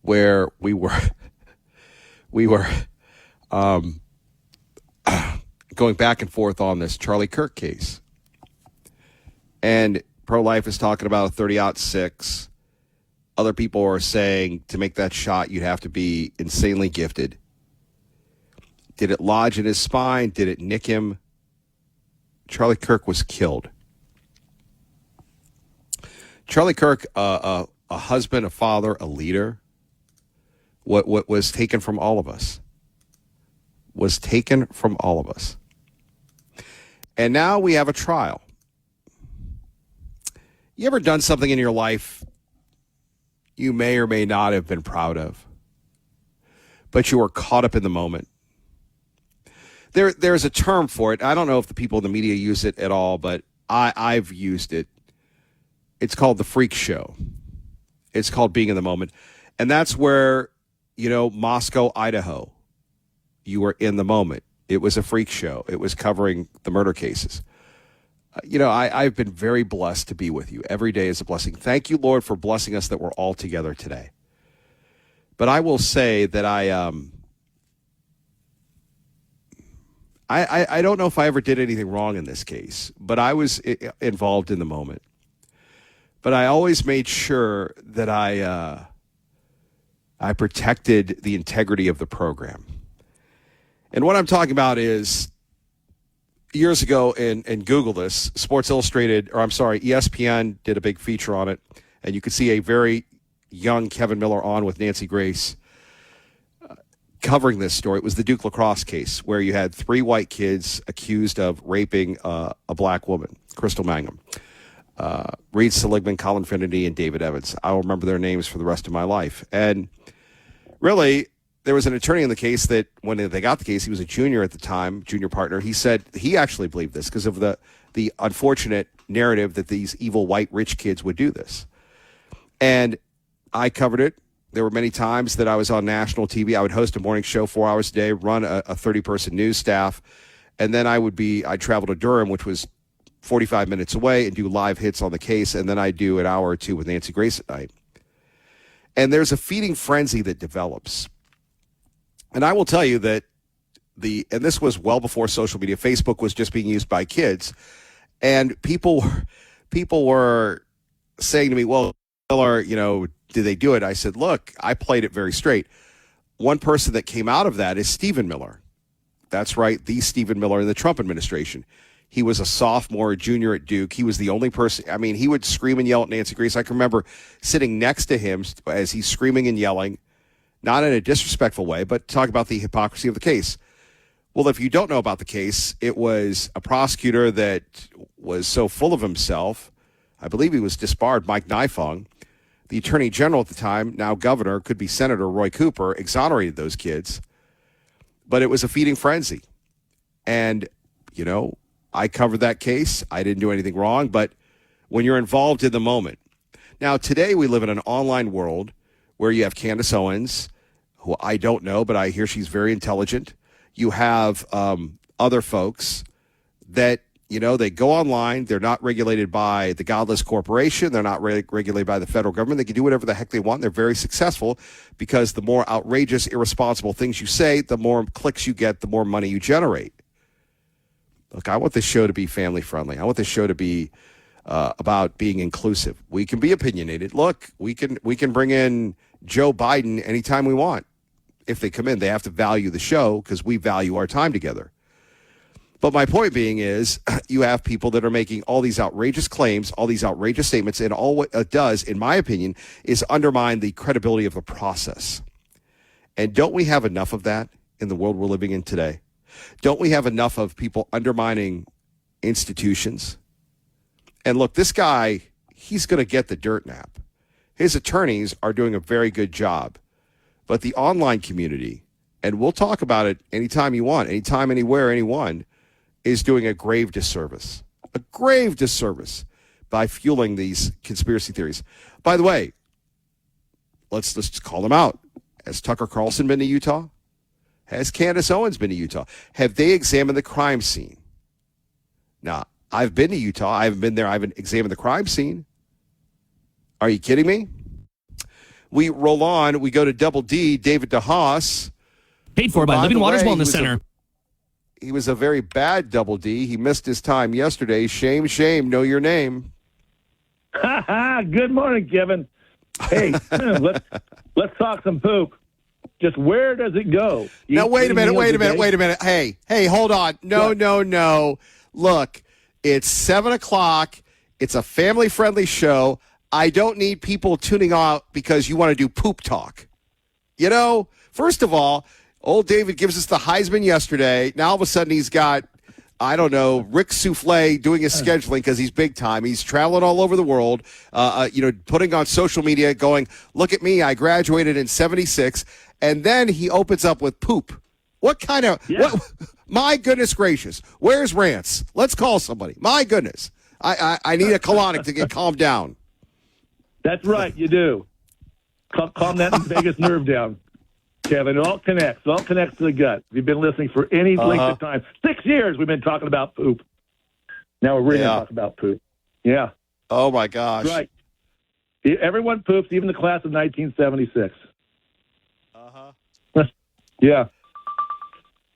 where we were going back and forth on this Charlie Kirk case. And Pro-Life is talking about a 30-06. Other people are saying to make that shot, you'd have to be insanely gifted. Did it lodge in his spine? Did it nick him? Charlie Kirk was killed. Charlie Kirk, a husband, a father, a leader, what was taken from all of us. Was taken from all of us. And now we have a trial. You ever done something in your life you may or may not have been proud of, but you were caught up in the moment. There's a term for it. I don't know if the people in the media use it at all, but I've used it. It's called the freak show. It's called being in the moment. And that's where, Moscow, Idaho, you were in the moment. It was a freak show. It was covering the murder cases. I've been very blessed to be with you. Every day is a blessing. Thank you, Lord, for blessing us that we're all together today. But I will say that I don't know if I ever did anything wrong in this case, but I was involved in the moment. But I always made sure that I protected the integrity of the program. And what I'm talking about is years ago, and Google this, ESPN did a big feature on it, and you could see a very young Kevin Milelr on with Nancy Grace covering this story. It was the Duke lacrosse case where you had 3 white kids accused of raping a black woman, Crystal Mangum, Reed Seligman, Colin Finnerty, and David Evans. I'll remember their names for the rest of my life. And really, there was an attorney in the case that when they got the case, he was a junior at the time, junior partner. He said he actually believed this because of the unfortunate narrative that these evil white rich kids would do this. And I covered it. There were many times that I was on national TV. I would host a morning show 4 hours a day, run a 30-person news staff, and then I'd travel to Durham, which was 45 minutes away, and do live hits on the case, and then I'd do an hour or two with Nancy Grace at night. And there's a feeding frenzy that develops. And I will tell you that and this was well before social media. Facebook was just being used by kids, and people were saying to me, "Well, Milelr, did they do it?" I said, "Look, I played it very straight." One person that came out of that is Stephen Milelr. That's right, the Stephen Milelr in the Trump administration. He was a sophomore, a junior at Duke. He was the only person. I mean, he would scream and yell at Nancy Grace. I can remember sitting next to him as he's screaming and yelling. Not in a disrespectful way, but talk about the hypocrisy of the case. Well, if you don't know about the case, it was a prosecutor that was so full of himself. I believe he was disbarred, Mike Nifong. The attorney general at the time, now governor, could be Senator Roy Cooper, exonerated those kids. But it was a feeding frenzy. And, I covered that case. I didn't do anything wrong. But when you're involved in the moment. Now, today we live in an online world where you have Candace Owens, who I don't know, but I hear she's very intelligent. You have other folks that, they go online. They're not regulated by the godless corporation. They're not regulated by the federal government. They can do whatever the heck they want. They're very successful because the more outrageous, irresponsible things you say, the more clicks you get, the more money you generate. Look, I want this show to be family friendly. I want this show to be about being inclusive. We can be opinionated. Look, we can bring in Joe Biden anytime we want. If they come in, they have to value the show because we value our time together. But my point being is you have people that are making all these outrageous claims, all these outrageous statements, and all what it does, in my opinion, is undermine the credibility of the process. And don't we have enough of that in the world we're living in today? Don't we have enough of people undermining institutions? And look, this guy, he's going to get the dirt nap. His attorneys are doing a very good job. But the online community, and we'll talk about it anytime you want, anytime, anywhere, anyone, is doing a grave disservice by fueling these conspiracy theories. By the way, let's just call them out. Has Tucker Carlson been to Utah? Has Candace Owens been to Utah? Have they examined the crime scene? Now, I've been to Utah. I haven't been there. I haven't examined the crime scene. Are you kidding me? We roll on. We go to Double D, David DeHaas. Paid for by Living Waters Wellness Center. He was a very bad Double D. He missed his time yesterday. Shame, shame. Know your name. Good morning, Kevin. Hey, let's talk some poop. Just where does it go? Now, wait a minute. Hey, hold on. No. Look, it's 7 o'clock. It's a family-friendly show. I don't need people tuning out because you want to do poop talk. First of all, old David gives us the Heisman yesterday. Now all of a sudden he's got I don't know, Rick Souffle doing his scheduling because he's big time. He's traveling all over the world, putting on social media, going, look at me, I graduated in 76. And then he opens up with poop. What kind of, my goodness gracious, where's Rance? Let's call somebody. My goodness. I need a colonic to get calmed down. That's right, you do. Calm that vagus nerve down, Kevin. It all connects. It all connects to the gut. If you've been listening for any length of time, 6 years we've been talking about poop. Now we're really going to talk about poop. Yeah. Oh, my gosh. That's right. Everyone poops, even the class of 1976. Yeah.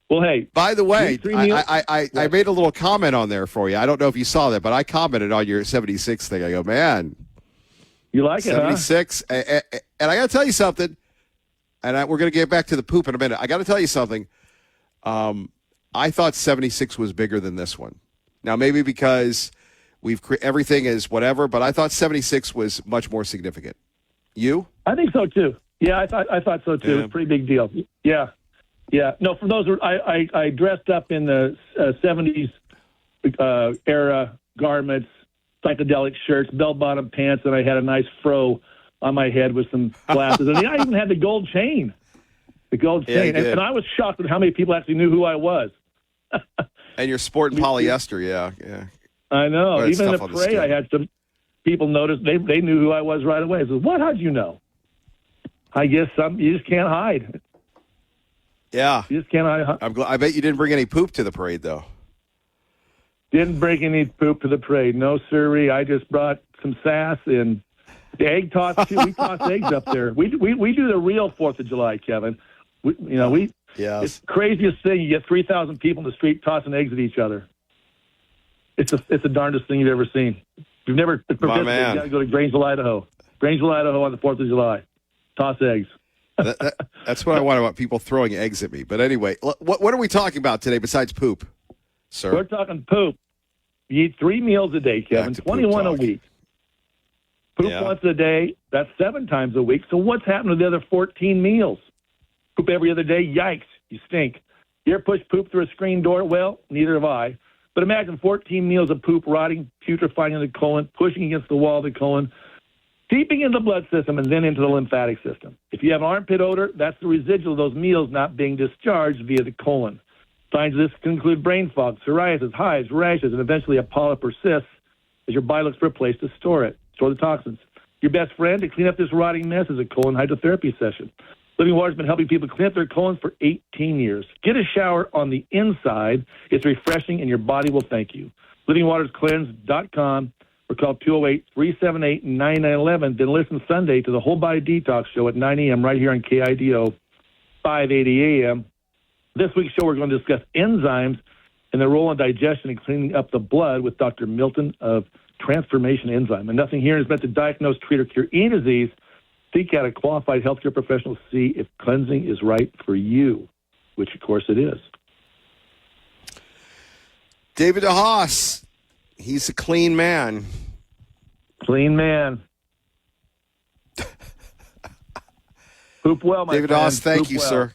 Well, hey. By the way, I made a little comment on there for you. I don't know if you saw that, but I commented on your 76 thing. I go, man. You like 76, it, huh? And I got to tell you something, and we're going to get back to the poop in a minute. I got to tell you something. I thought 76 was bigger than this one. Now, maybe because everything is whatever, but I thought 76 was much more significant. You? I think so, too. Yeah, I thought so, too. Yeah. It's a pretty big deal. Yeah. Yeah. No, for those, I dressed up in the 70s era garments, psychedelic shirts, bell-bottom pants, and I had a nice fro on my head with some glasses. And I even had the gold chain. The gold chain. Yeah, and I was shocked at how many people actually knew who I was. And you're sporting polyester, yeah. I know. Well, even in the tough on the parade, skin. I had some people notice. They knew who I was right away. I said, what? How'd you know? I guess you just can't hide. Yeah. You just can't hide. I bet you didn't bring any poop to the parade, though. Didn't bring any poop to the parade. No, sirree. I just brought some sass and the egg toss, too. We toss eggs up there. We do the real 4th of July, Kevin. It's the craziest thing. You get 3,000 people in the street tossing eggs at each other. It's the darndest thing you've ever seen. If you've never participated, you got to go to Grangeville, Idaho. Grangeville, Idaho on the 4th of July. Toss eggs. That's what I want about people throwing eggs at me. But anyway, what are we talking about today besides poop, sir? We're talking poop. You eat 3 meals a day, Kevin, 21 a week. Poop once a day, that's 7 times a week. So what's happened to the other 14 meals? Poop every other day, yikes, you stink. You ever push poop through a screen door? Well, neither have I. But imagine 14 meals of poop rotting, putrefying in the colon, pushing against the wall of the colon, seeping into the blood system, and then into the lymphatic system. If you have armpit odor, that's the residual of those meals not being discharged via the colon. Signs of this can include brain fog, psoriasis, hives, rashes, and eventually a polyp persists as your body looks for a place to store the toxins. Your best friend to clean up this rotting mess is a colon hydrotherapy session. Living Water's been helping people clean up their colons for 18 years. Get a shower on the inside. It's refreshing, and your body will thank you. LivingWatersCleanse.com or call 208-378-9911. Then listen Sunday to the Whole Body Detox Show at 9 a.m. right here on KIDO 580 a.m. This week's show, we're going to discuss enzymes and their role in digestion and cleaning up the blood with Dr. Milton of Transformation Enzyme. And nothing here is meant to diagnose, treat, or cure any disease. Seek out a qualified healthcare professional to see if cleansing is right for you, which, of course, it is. David DeHaas, he's a clean man. Clean man. Poop well, my David friend. DeHaas, thank Poop you, well. sir.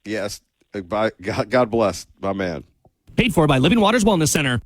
Yes. God bless, my man. Paid for by Living Waters Wellness Center.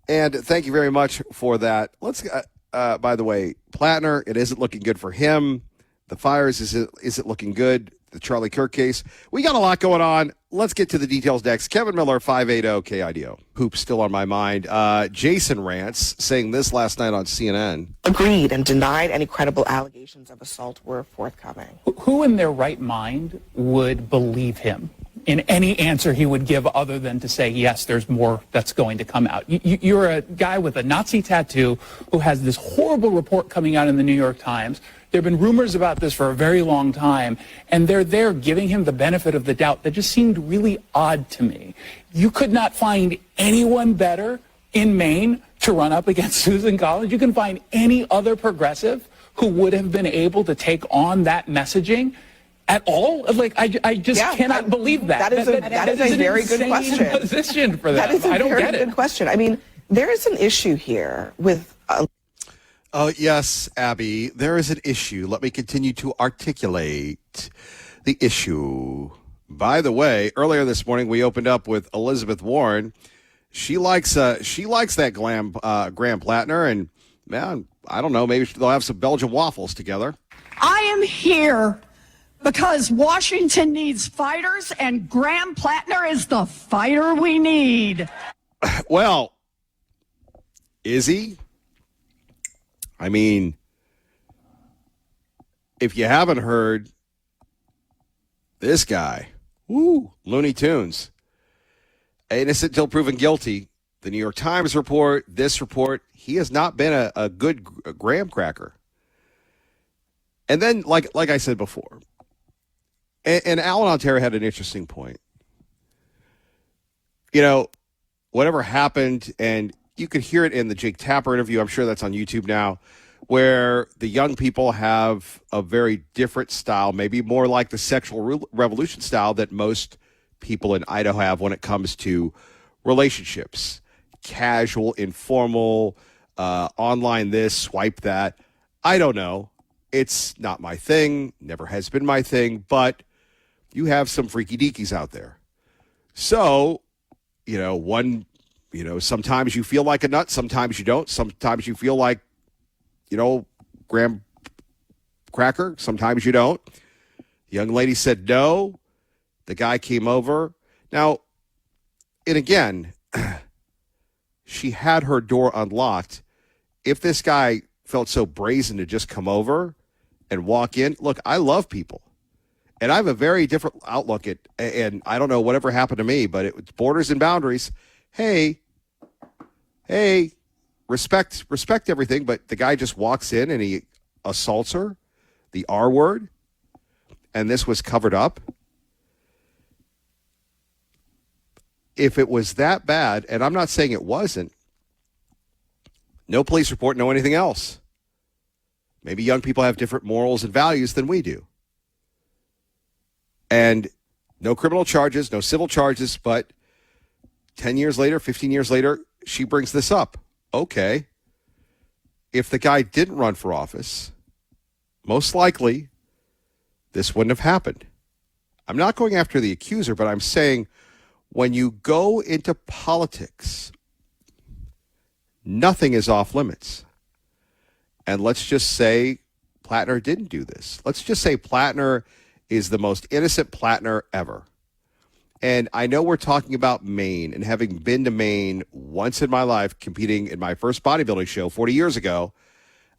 And thank you very much for that. Let's. By the way, Plattner, it isn't looking good for him. The fires isn't looking good. The Charlie Kirk case. We got a lot going on. Let's get to the details next. Kevin Milelr, 580 KIDO. Poop's still on my mind. Jason Rance saying this last night on CNN. Agreed and denied any credible allegations of assault were forthcoming. Who in their right mind would believe him in any answer he would give other than to say, yes, there's more that's going to come out? You're a guy with a Nazi tattoo who has this horrible report coming out in the New York Times. There have been rumors about this for a very long time, and they're there giving him the benefit of the doubt. That just seemed really odd to me. You could not find anyone better in Maine to run up against Susan Collins. You can find any other progressive who would have been able to take on that messaging at all? Like, I just cannot believe that. That is a very good question. Position for that. That is a I don't very get it. good question. I mean, there is an issue here with. Oh, yes, Abby, there is an issue. Let me continue to articulate the issue. By the way, earlier this morning we opened up with Elizabeth Warren. She likes that Graham Plattner, and man, I don't know, maybe they'll have some Belgian waffles together. I am here because Washington needs fighters, and Graham Plattner is the fighter we need. Well, is he? I mean, if you haven't heard, this guy, Looney Tunes, innocent till proven guilty. The New York Times report, this report, he has not been a good graham cracker. And then, like I said before, and Alan Ontario had an interesting point. You know, whatever happened, and you could hear it in the Jake Tapper interview, I'm sure that's on YouTube now, where the young people have a very different style, maybe more like the sexual revolution style that most people in Idaho have when it comes to relationships. Casual, informal, online this, swipe that. I don't know. It's not my thing, never has been my thing, but you have some freaky deakies out there. So, sometimes you feel like a nut, sometimes you don't. Sometimes you feel like, graham cracker, sometimes you don't. The young lady said no. The guy came over. Now, and again, she had her door unlocked. If this guy felt so brazen to just come over and walk in, look, I love people. And I have a very different outlook and I don't know whatever happened to me, but it's borders and boundaries. Hey, respect everything, but the guy just walks in and he assaults her, the R word, and this was covered up. If it was that bad, and I'm not saying it wasn't, no police report, no anything else. Maybe young people have different morals and values than we do. And no criminal charges, no civil charges, but 10 years later, 15 years later, she brings this up. Okay. If the guy didn't run for office, most likely this wouldn't have happened. I'm not going after the accuser, but I'm saying when you go into politics, nothing is off limits. And let's just say Plattner didn't do this. Let's just say Plattner is the most innocent Plattner ever. And I know we're talking about Maine, and having been to Maine once in my life, competing in my first bodybuilding show 40 years ago,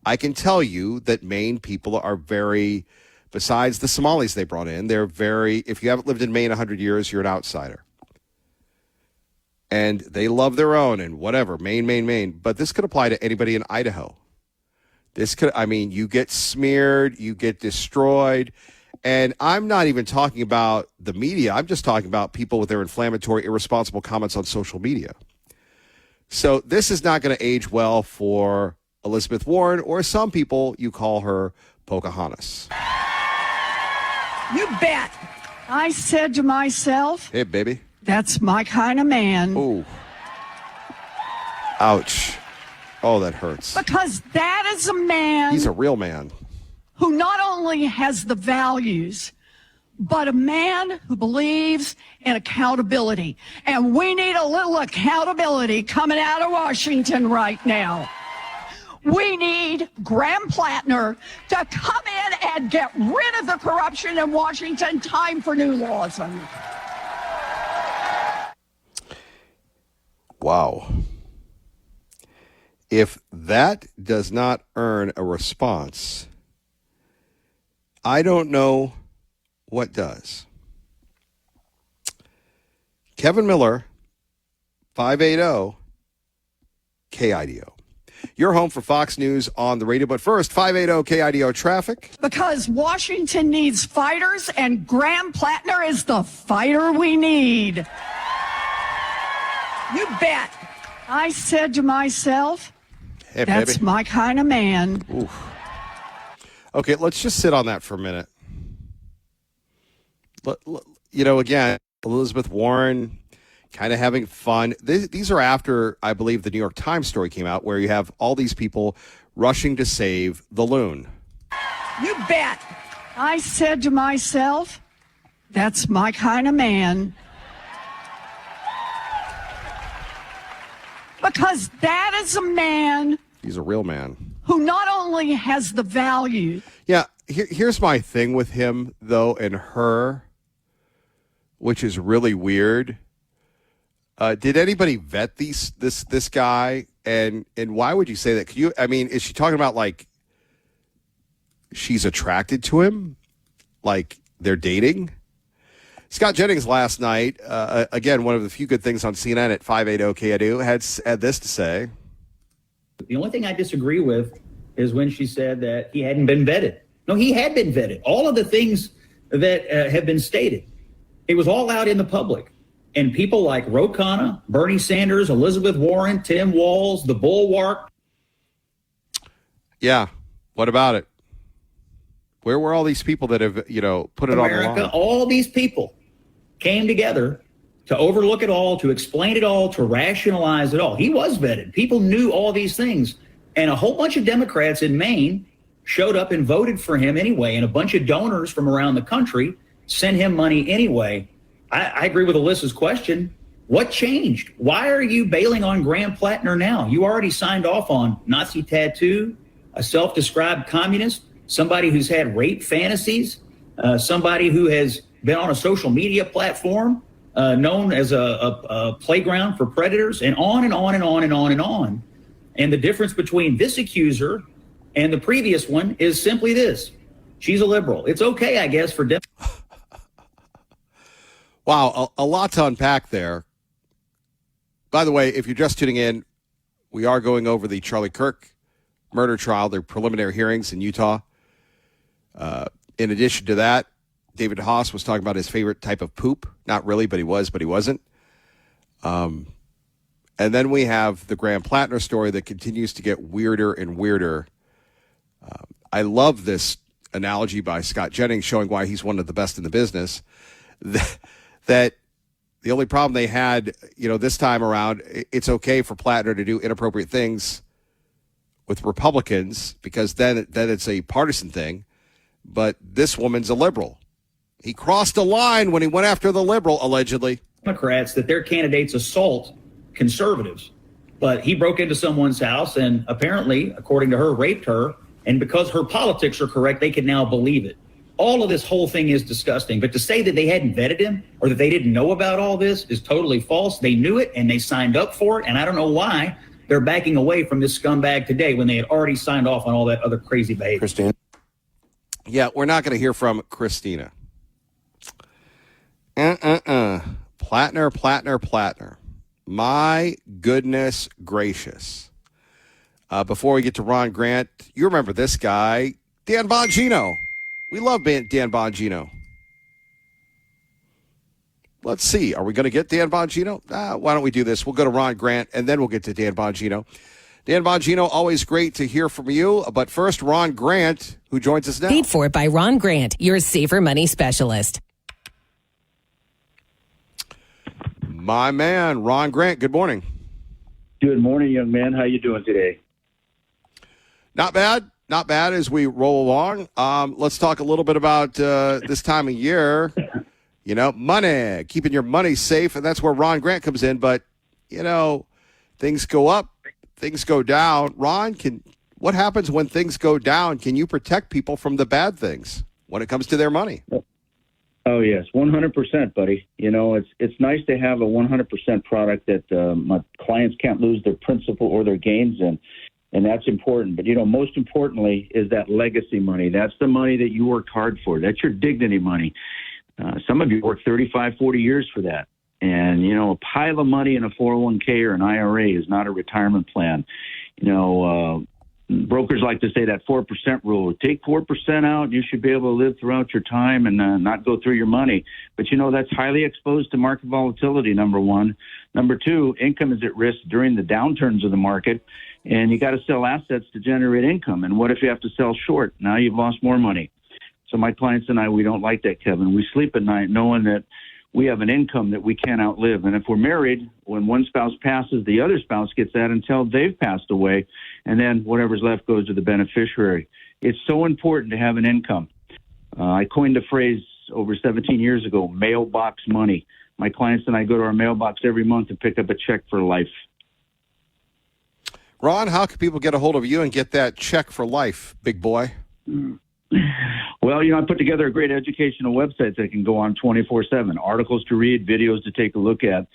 I can tell you that Maine people are very, besides the Somalis they brought in, they're very, if you haven't lived in Maine 100 years, you're an outsider. And they love their own and whatever, Maine. But this could apply to anybody in Idaho. You get smeared, you get destroyed. And I'm not even talking about the media. I'm just talking about people with their inflammatory, irresponsible comments on social media. So this is not going to age well for Elizabeth Warren, or some people, you call her Pocahontas. You bet. I said to myself, hey, baby. That's my kind of man. Ooh. Ouch. Oh, that hurts. Because that is a man. He's a real man. Who not only has the values, but a man who believes in accountability. And we need a little accountability coming out of Washington right now. We need Graham Plattner to come in and get rid of the corruption in Washington. Time for new laws. Wow. If that does not earn a response, I don't know what does. Kevin Milelr, 580 KIDO. Your home for Fox News on the radio. But first, 580 KIDO traffic. Because Washington needs fighters, and Graham Plattner is the fighter we need. You bet. I said to myself, hey, that's baby. my kind of man. Oof. Okay, let's just sit on that for a minute. Again, Elizabeth Warren kind of having fun. These are after, I believe, the New York Times story came out, where you have all these people rushing to save the loon. You bet. I said to myself, That's my kind of man. Because that is a man. He's a real man. Who not only has the value. Yeah, here's my thing with him, though, and her, which is really weird. Did anybody vet this guy? And why would you say that? Is she talking about, like, she's attracted to him? Like, they're dating? Scott Jennings last night, again, one of the few good things on CNN at 580 KIDO, had this to say. The only thing I disagree with is when she said that he hadn't been vetted. No, he had been vetted. All of the things that have been stated, it was all out in the public. And people like Ro Khanna, Bernie Sanders, Elizabeth Warren, Tim Walz, the Bulwark. Yeah. What about it? Where were all these people that have, put it on the line? All these people came together to overlook it all, to explain it all, to rationalize it all. He was vetted. People knew all these things. And a whole bunch of Democrats in Maine showed up and voted for him anyway. And a bunch of donors from around the country sent him money anyway. I agree with Alyssa's question. What changed? Why are you bailing on Graham Plattner now? You already signed off on Nazi tattoo, a self-described communist, somebody who's had rape fantasies, somebody who has been on a social media platform known as a playground for predators, and on and on and on and on and on. And the difference between this accuser and the previous one is simply this. She's a liberal. It's okay, I guess, for Wow, a lot to unpack there. By the way, if you're just tuning in, we are going over the Charlie Kirk murder trial, their preliminary hearings in Utah. In addition to that, David Haas was talking about his favorite type of poop. Not really, but he wasn't. And then we have the Graham Plattner story that continues to get weirder and weirder. I love this analogy by Scott Jennings showing why he's one of the best in the business. That the only problem they had, this time around, it's okay for Plattner to do inappropriate things with Republicans because then it's a partisan thing. But this woman's a liberal. He crossed a line when he went after the liberal, allegedly. Democrats that their candidates assault conservatives. But he broke into someone's house and apparently, according to her, raped her. And because her politics are correct, they can now believe it. All of this whole thing is disgusting. But to say that they hadn't vetted him or that they didn't know about all this is totally false. They knew it and they signed up for it. And I don't know why they're backing away from this scumbag today when they had already signed off on all that other crazy behavior. Christine. Yeah, we're not going to hear from Christina. Plattner. My goodness gracious. Before we get to Ron Grant, you remember this guy, Dan Bongino. We love Dan Bongino. Let's see. Are we going to get Dan Bongino? Why don't we do this? We'll go to Ron Grant, and then we'll get to Dan Bongino. Dan Bongino, always great to hear from you. But first, Ron Grant, who joins us now. Paid for by Ron Grant, your safer money specialist. My man, Ron Grant, good morning. Good morning, young man. How you doing today? Not bad as we roll along. Let's talk a little bit about this time of year. Money, keeping your money safe, and that's where Ron Grant comes in. But, things go up, things go down. Ron, what happens when things go down? Can you protect people from the bad things when it comes to their money? Oh, yes, 100%, buddy. It's nice to have a 100% product that my clients can't lose their principal or their gains in. And that's important. But, most importantly is that legacy money. That's the money that you worked hard for. That's your dignity money. Some of you worked 35, 40 years for that. And, a pile of money in a 401k or an IRA is not a retirement plan. Brokers like to say that 4% rule. Take 4% out. You should be able to live throughout your time and not go through your money. But, that's highly exposed to market volatility, number one. Number two, income is at risk during the downturns of the market. And you got to sell assets to generate income. And what if you have to sell short? Now you've lost more money. So my clients and I, we don't like that, Kevin. We sleep at night knowing that we have an income that we can't outlive. And if we're married, when one spouse passes, the other spouse gets that until they've passed away. And then whatever's left goes to the beneficiary. It's so important to have an income. I coined the phrase over 17 years ago, mailbox money. My clients and I go to our mailbox every month to pick up a check for life. Ron, how can people get a hold of you and get that check for life, big boy? Well, I put together a great educational website that can go on 24/7. Articles to read, videos to take a look at,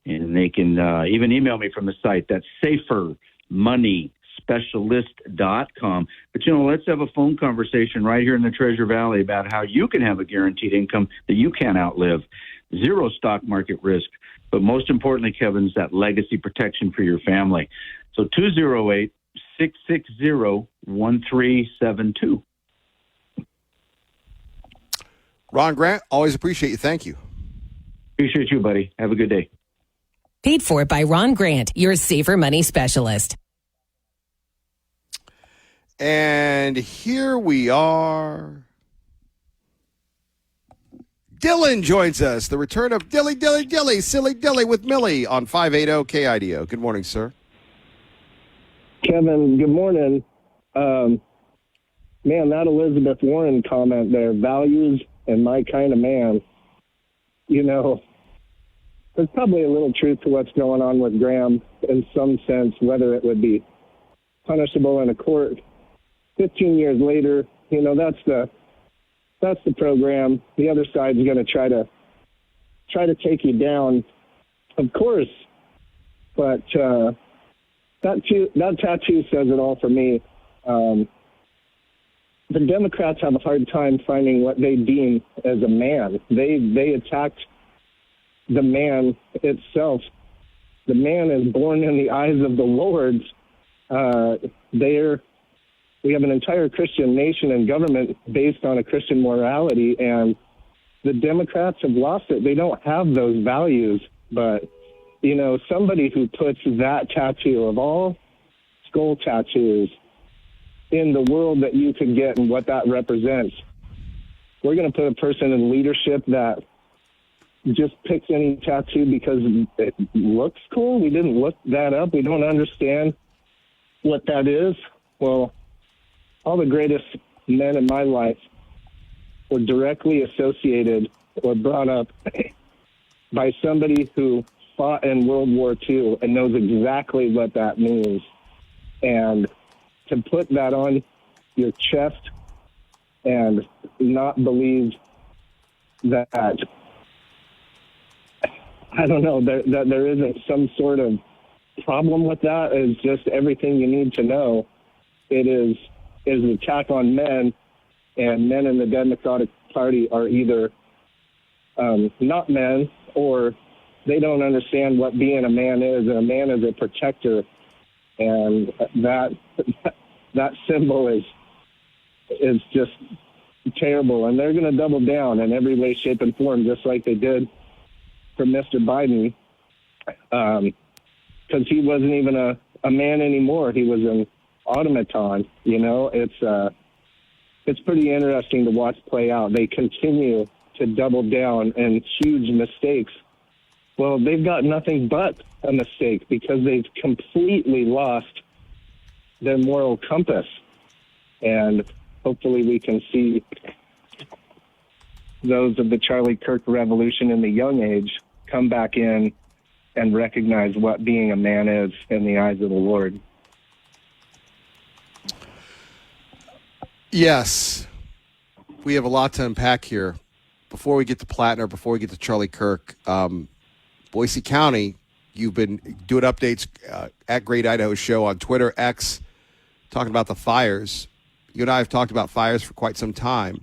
and they can even email me from the site. That's safermoneyspecialist.com. But, let's have a phone conversation right here in the Treasure Valley about how you can have a guaranteed income that you can't outlive. Zero stock market risk. But most importantly, Kevin, is that legacy protection for your family. So 208-660-1372. Ron Grant, always appreciate you. Thank you. Appreciate you, buddy. Have a good day. Paid for by Ron Grant, your safer money specialist. And here we are. Dylan joins us. The return of Dilly, Silly Dilly with Millie on 580 KIDO. Good morning, sir. Kevin, good morning. Man, that Elizabeth Warren comment there, values and my kind of man. There's probably a little truth to what's going on with Graham in some sense, whether it would be punishable in a court 15 years later. That's the program. The other side's going to try to take you down, of course. But that tattoo says it all for me. The Democrats have a hard time finding what they deem as a man. They attacked the man itself. The man is born in the eyes of the Lord. We have an entire Christian nation and government based on a Christian morality, and the Democrats have lost it. They don't have those values. But, somebody who puts that tattoo of all skull tattoos in the world that you could get and what that represents, we're going to put a person in leadership that just picks any tattoo because it looks cool. We didn't look that up. We don't understand what that is. Well, all the greatest men in my life were directly associated or brought up by somebody who fought in World War II and knows exactly what that means. And to put that on your chest and not believe that, I don't know, that there isn't some sort of problem with that is just everything you need to know. It is an attack on men, and men in the Democratic Party are either not men or they don't understand what being a man is, and a man is a protector, and that symbol is just terrible, and they're going to double down in every way, shape, and form, just like they did for Mr. Biden, because he wasn't even a man anymore. He was an automaton. It's pretty interesting to watch play out. They continue to double down in huge mistakes. Well, they've got nothing but a mistake because they've completely lost their moral compass. And hopefully we can see those of the Charlie Kirk revolution in the young age come back in and recognize what being a man is in the eyes of the Lord. Yes, we have a lot to unpack here. Before we get to Plattner, before we get to Charlie Kirk, Boise County, you've been doing updates at Great Idaho Show on Twitter, X, talking about the fires. You and I have talked about fires for quite some time.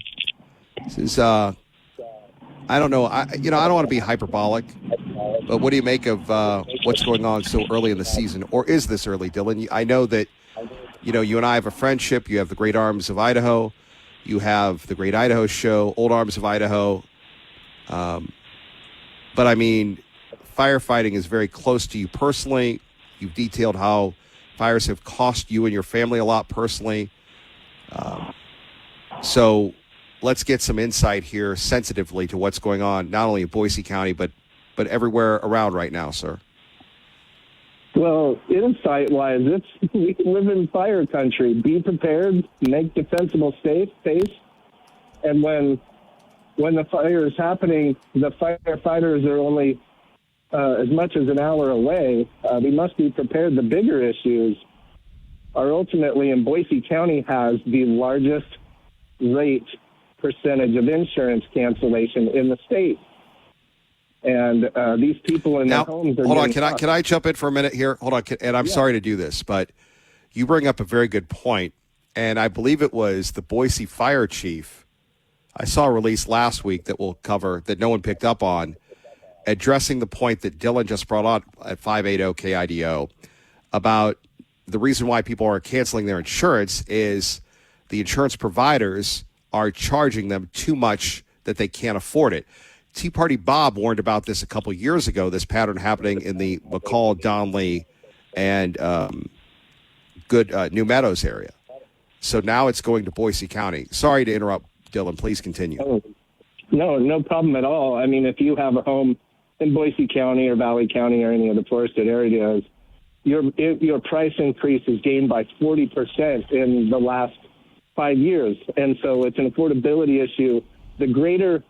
This is, I don't know, I don't want to be hyperbolic, but what do you make of what's going on so early in the season? Or is this early, Dylan? I know that, you and I have a friendship. You have the Great Arms of Idaho. You have the Great Idaho Show, Old Arms of Idaho. But, I mean, firefighting is very close to you personally. You've detailed how fires have cost you and your family a lot personally. So let's get some insight here sensitively to what's going on, not only in Boise County, but everywhere around right now, sir. Well, insight-wise, we live in fire country. Be prepared, make defensible space, and when when the fire is happening, the firefighters are only as much as an hour away. We must be prepared. The bigger issues are ultimately, and Boise County has the largest rate percentage of insurance cancellation in the state. And these people in their homes are hold on. Can I jump in for a minute here? Hold on. And I'm sorry to do this, but you bring up a very good point. And I believe it was the Boise fire chief. I saw a release last week that we'll cover that no one picked up on, addressing the point that Dylan just brought on at 580 KIDO about the reason why people are canceling their insurance is the insurance providers are charging them too much that they can't afford it. Tea Party Bob warned about this a couple years ago, this pattern happening in the McCall, Donley, and New Meadows area. So now it's going to Boise County. Sorry to interrupt, Dylan. Please continue. Oh, no problem at all. I mean, if you have a home in Boise County or Valley County or any of the forested areas, your price increase is gained by 40% in the last 5 years. And so it's an affordability issue. The greater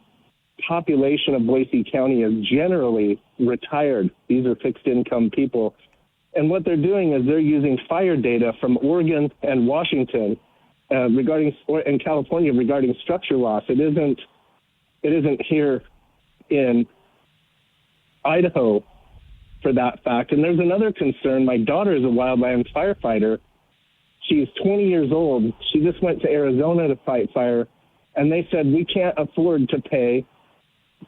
population of Boise County is generally retired. These are fixed income people. And what they're doing is they're using fire data from Oregon and Washington and California regarding structure loss. It isn't here in Idaho for that fact. And there's another concern. My daughter is a wildland firefighter. She's 20 years old. She just went to Arizona to fight fire, and they said, we can't afford to pay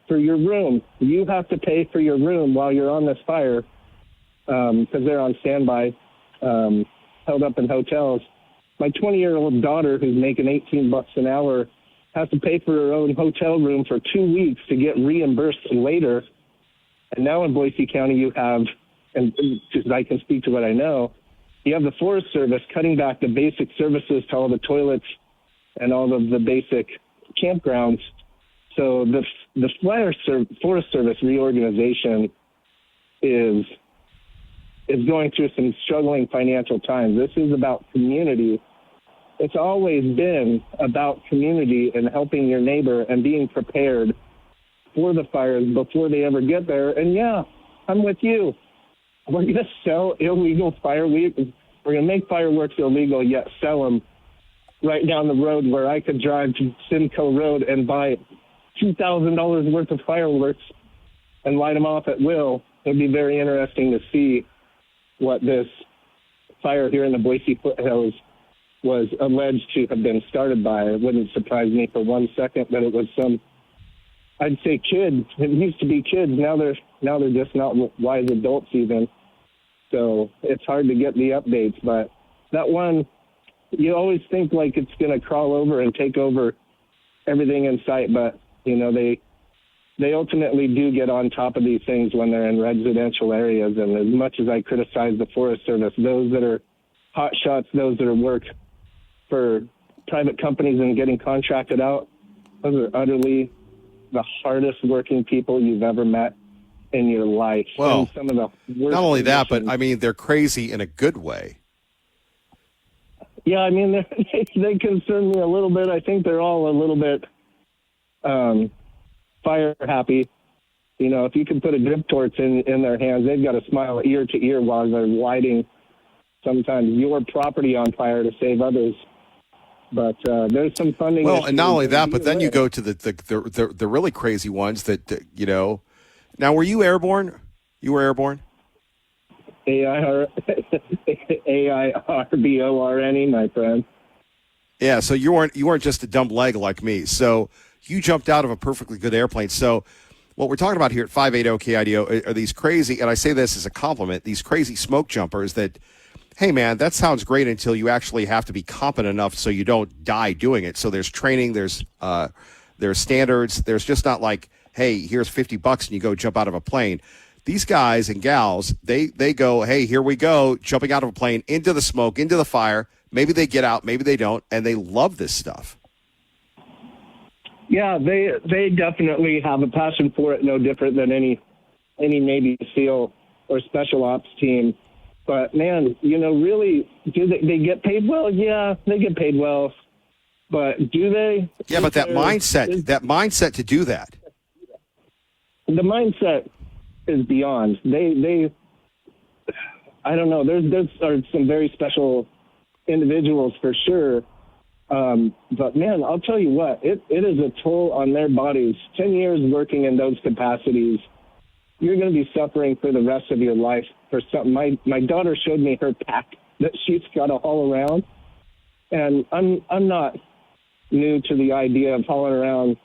for your room. You have to pay for your room while you're on this fire because they're on standby, held up in hotels. My 20-year-old daughter, who's making $18 an hour, has to pay for her own hotel room for 2 weeks to get reimbursed later. And now in Boise County, you have, and because I can speak to what I know, you have the Forest Service cutting back the basic services to all the toilets and all of the basic campgrounds. So the Forest Service reorganization is going through some struggling financial times. This is about community. It's always been about community and helping your neighbor and being prepared for the fires before they ever get there. And yeah, I'm with you. We're going to sell illegal fireworks. We're going to make fireworks illegal, yet sell them right down the road where I could drive to Simcoe Road and buy $2,000 worth of fireworks and light them off at will. It'd be very interesting to see what this fire here in the Boise foothills was alleged to have been started by. It wouldn't surprise me for 1 second that it was some, I'd say, kids. It used to be kids. Now they're just not wise adults even. So it's hard to get the updates. But that one, you always think like it's going to crawl over and take over everything in sight. But, you know, they ultimately do get on top of these things when they're in residential areas. And as much as I criticize the Forest Service, those that are hot shots, those that are work for private companies and getting contracted out, those are utterly the hardest working people you've ever met in your life. Well, and some of the worst not only that, but conditions. I mean, they're crazy in a good way. Yeah, I mean, they concern me a little bit. I think they're all a little bit fire happy. You know, if you can put a drip torch in their hands, they've got to smile ear to ear while they're lighting sometimes your property on fire to save others. But there's some funding. Well, and not only that, but then you go to the really crazy ones that, you know. Now, were you airborne? You were airborne? AIRBORNE, my friend. Yeah, so you weren't just a dumb leg like me. So you jumped out of a perfectly good airplane. So what we're talking about here at 580 KIDO are these crazy, and I say this as a compliment, these crazy smoke jumpers that, hey, man, that sounds great until you actually have to be competent enough so you don't die doing it. So there's training, there's standards. There's just not like, hey, here's $50 and you go jump out of a plane. These guys and gals, they go, hey, here we go, jumping out of a plane into the smoke, into the fire. Maybe they get out, maybe they don't, and they love this stuff. Yeah, they definitely have a passion for it, no different than any Navy SEAL or special ops team. But, man, you know, really, do they get paid well? Yeah, they get paid well. But do they? Yeah, but that mindset to do that. The mindset is beyond. They I don't know. There's are some very special individuals for sure. But man, I'll tell you what, it is a toll on their bodies. 10 years working in those capacities, you're going to be suffering for the rest of your life for something. My daughter showed me her pack that she's got to haul around, and I'm not new to the idea of hauling around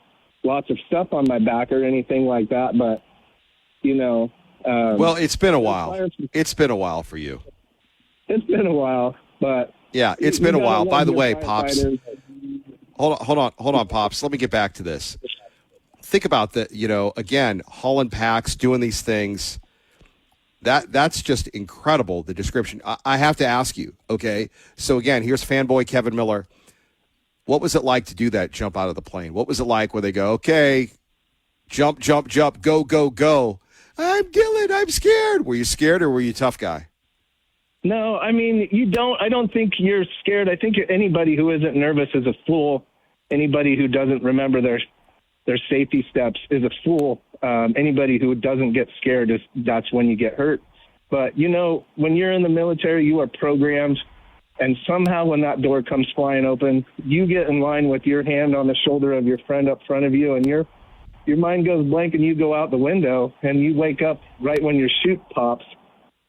lots of stuff on my back or anything like that, but you know. Well, it's been a while. It's been a while for you. It's been a while, but yeah, it's been a while. By the way, Pops, hold on, Pops. Let me get back to this. Think about that. You know, again, hauling packs, doing these things. That's just incredible. The description. I have to ask you. Okay, so again, here's fanboy Kevin Milelr. What was it like to do that jump out of the plane? What was it like where they go, okay, jump, jump, jump, go, go, go? I'm Dylan. I'm scared. Were you scared or were you a tough guy? No, I mean, I don't think you're scared. I think anybody who isn't nervous is a fool. Anybody who doesn't remember their safety steps is a fool. Anybody who doesn't get scared, that's when you get hurt. But, you know, when you're in the military, you are programmed. And somehow when that door comes flying open, you get in line with your hand on the shoulder of your friend up front of you, and your mind goes blank and you go out the window, and you wake up right when your chute pops,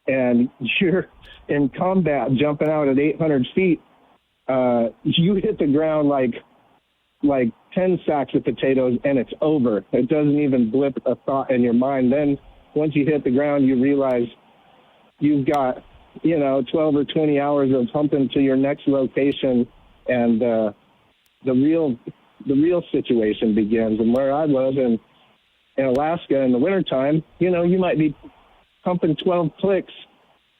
and you're in combat jumping out at 800 feet. You hit the ground like 10 sacks of potatoes, and it's over. It doesn't even blip a thought in your mind. Then once you hit the ground, you realize you've got 12 or 20 hours of humping to your next location, and the real situation begins. And where I was in Alaska in the wintertime, you might be humping 12 clicks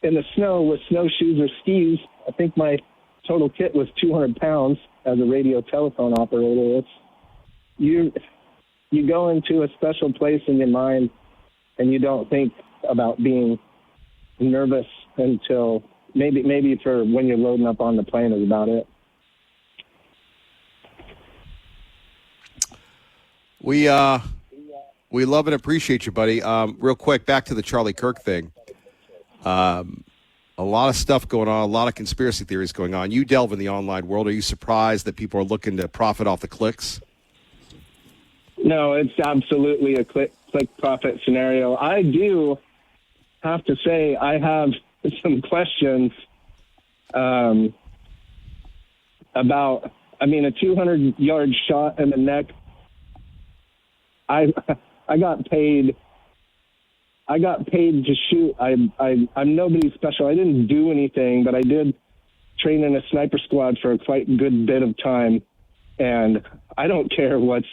in the snow with snowshoes or skis. I think my total kit was 200 pounds as a radio telephone operator. You go into a special place in your mind, and you don't think about being nervous until maybe for when you're loading up on the plane is about it. We love and appreciate you, buddy. Real quick, back to the Charlie Kirk thing. A lot of stuff going on, a lot of conspiracy theories going on. You delve in the online world. Are you surprised that people are looking to profit off the clicks? No, it's absolutely a click profit scenario. I do have to say I have some questions about, a 200-yard shot in the neck. I got paid to shoot. I'm nobody special. I didn't do anything, but I did train in a sniper squad for a quite good bit of time. And I don't care what's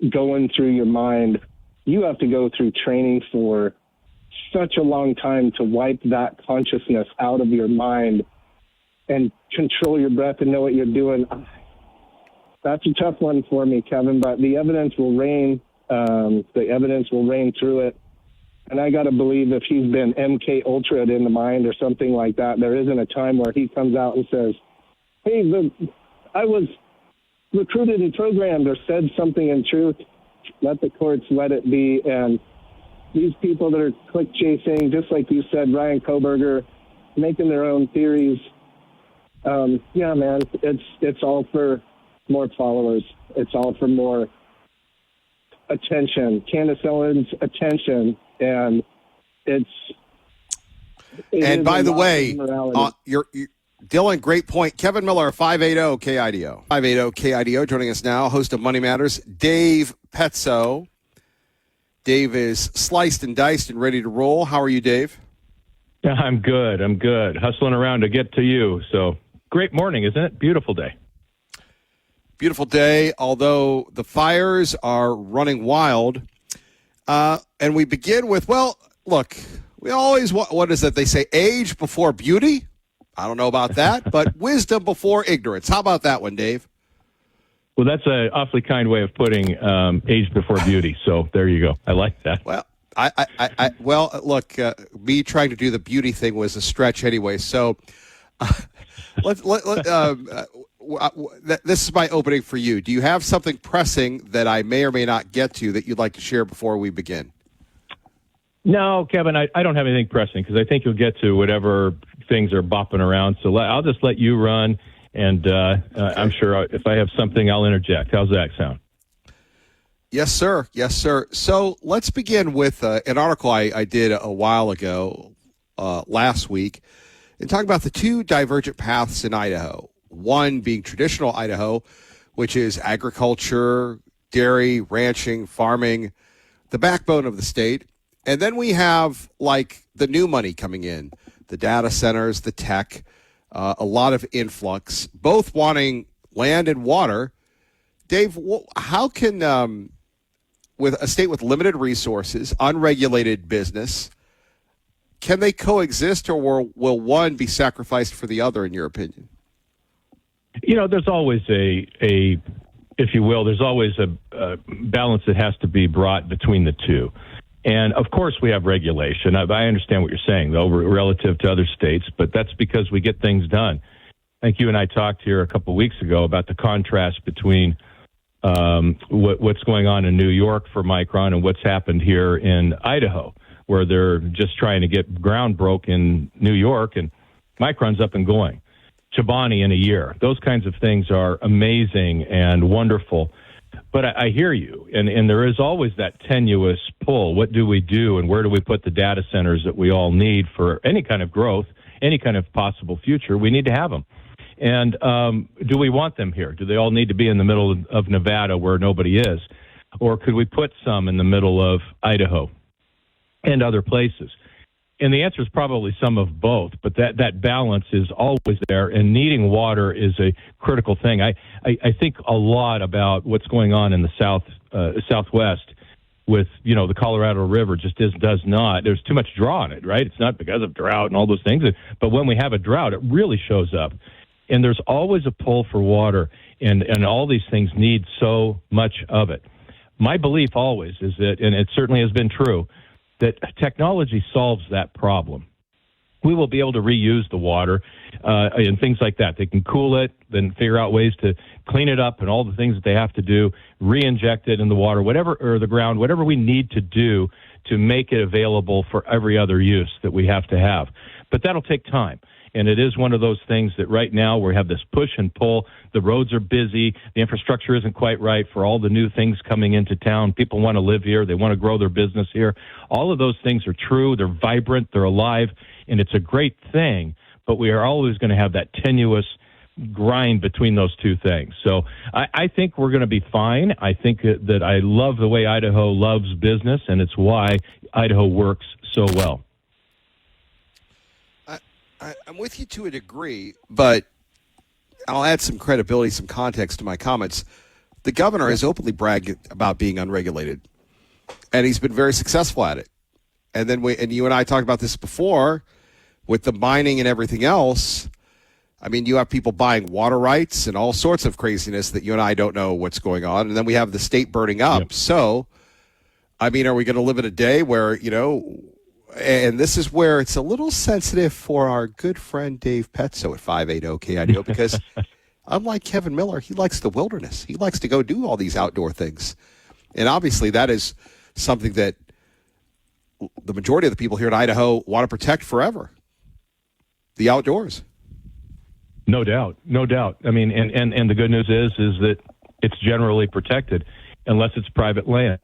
going through your mind. You have to go through training for such a long time to wipe that consciousness out of your mind and control your breath and know what you're doing. That's a tough one for me, Kevin, but the evidence will reign. The evidence will reign through it. And I got to believe if he's been MK Ultra'd in the mind or something like that, there isn't a time where he comes out and says, hey, I was recruited and programmed, or said something in truth. Let the courts let it be. And these people that are click chasing, just like you said, Ryan Koberger, making their own theories. Yeah, man, it's all for more followers. It's all for more attention, Candace Owens attention, and and by the way, you're Dylan, great point. Kevin Milelr, 580 KIDO. 580 KIDO joining us now, host of Money Matters, Dave Petzo. Dave is sliced and diced and ready to roll. How are you, Dave? I'm good. Hustling around to get to you. So great morning, isn't it? Beautiful day. Beautiful day, although the fires are running wild. And we begin with, well, look, we always, what is it? They say age before beauty. I don't know about that, but wisdom before ignorance. How about that one, Dave? Well, that's an awfully kind way of putting age before beauty. So there you go. I like that. Well, look, me trying to do the beauty thing was a stretch anyway. So this is my opening for you. Do you have something pressing that I may or may not get to that you'd like to share before we begin? No, Kevin, I don't have anything pressing because I think you'll get to whatever things are bopping around. So I'll just let you run, and I'm sure if I have something, I'll interject. How's that sound? Yes, sir. Yes, sir. So let's begin with an article I did a while ago, last week, and talk about the two divergent paths in Idaho. One being traditional Idaho, which is agriculture, dairy, ranching, farming, the backbone of the state. And then we have like the new money coming in, the data centers, the tech, a lot of influx, both wanting land and water. Dave, how can, with a state with limited resources, unregulated business, can they coexist, or will one be sacrificed for the other, in your opinion? There's always if you will, there's always a balance that has to be brought between the two. And, of course, we have regulation. I understand what you're saying, though, relative to other states, but that's because we get things done. I think you and I talked here a couple of weeks ago about the contrast between what's going on in New York for Micron and what's happened here in Idaho, where they're just trying to get ground broke in New York, and Micron's up and going. Chobani in a year. Those kinds of things are amazing and wonderful. But I hear you, and there is always that tenuous pull. What do we do, and where do we put the data centers that we all need for any kind of growth, any kind of possible future? We need to have them. And do we want them here? Do they all need to be in the middle of Nevada where nobody is? Or could we put some in the middle of Idaho and other places? And the answer is probably some of both, but that balance is always there, and needing water is a critical thing. I think a lot about what's going on in the Southwest with, the Colorado River just does not. There's too much draw on it, right? It's not because of drought and all those things, but when we have a drought, it really shows up. And there's always a pull for water, and all these things need so much of it. My belief always is that, and it certainly has been true, that technology solves that problem. We will be able to reuse the water and things like that. They can cool it, then figure out ways to clean it up and all the things that they have to do, re-inject it in the water, or the ground, whatever we need to do to make it available for every other use that we have to have. But that'll take time. And it is one of those things that right now we have this push and pull. The roads are busy. The infrastructure isn't quite right for all the new things coming into town. People want to live here. They want to grow their business here. All of those things are true. They're vibrant. They're alive. And it's a great thing. But we are always going to have that tenuous grind between those two things. So I think we're going to be fine. I think that I love the way Idaho loves business, and it's why Idaho works so well. I'm with you to a degree, but I'll add some credibility, some context to my comments. The governor has openly bragged about being unregulated, and he's been very successful at it. And then you and I talked about this before with the mining and everything else. I mean, you have people buying water rights and all sorts of craziness that you and I don't know what's going on. And then we have the state burning up. Yep. So, I mean, are we going to live in a day where, and this is where it's a little sensitive for our good friend Dave Petzo at 580 KIDO, because unlike Kevin Milelr, he likes the wilderness. He likes to go do all these outdoor things. And obviously that is something that the majority of the people here in Idaho want to protect forever. The outdoors. No doubt. No doubt. I mean, and the good news is that it's generally protected unless it's private land.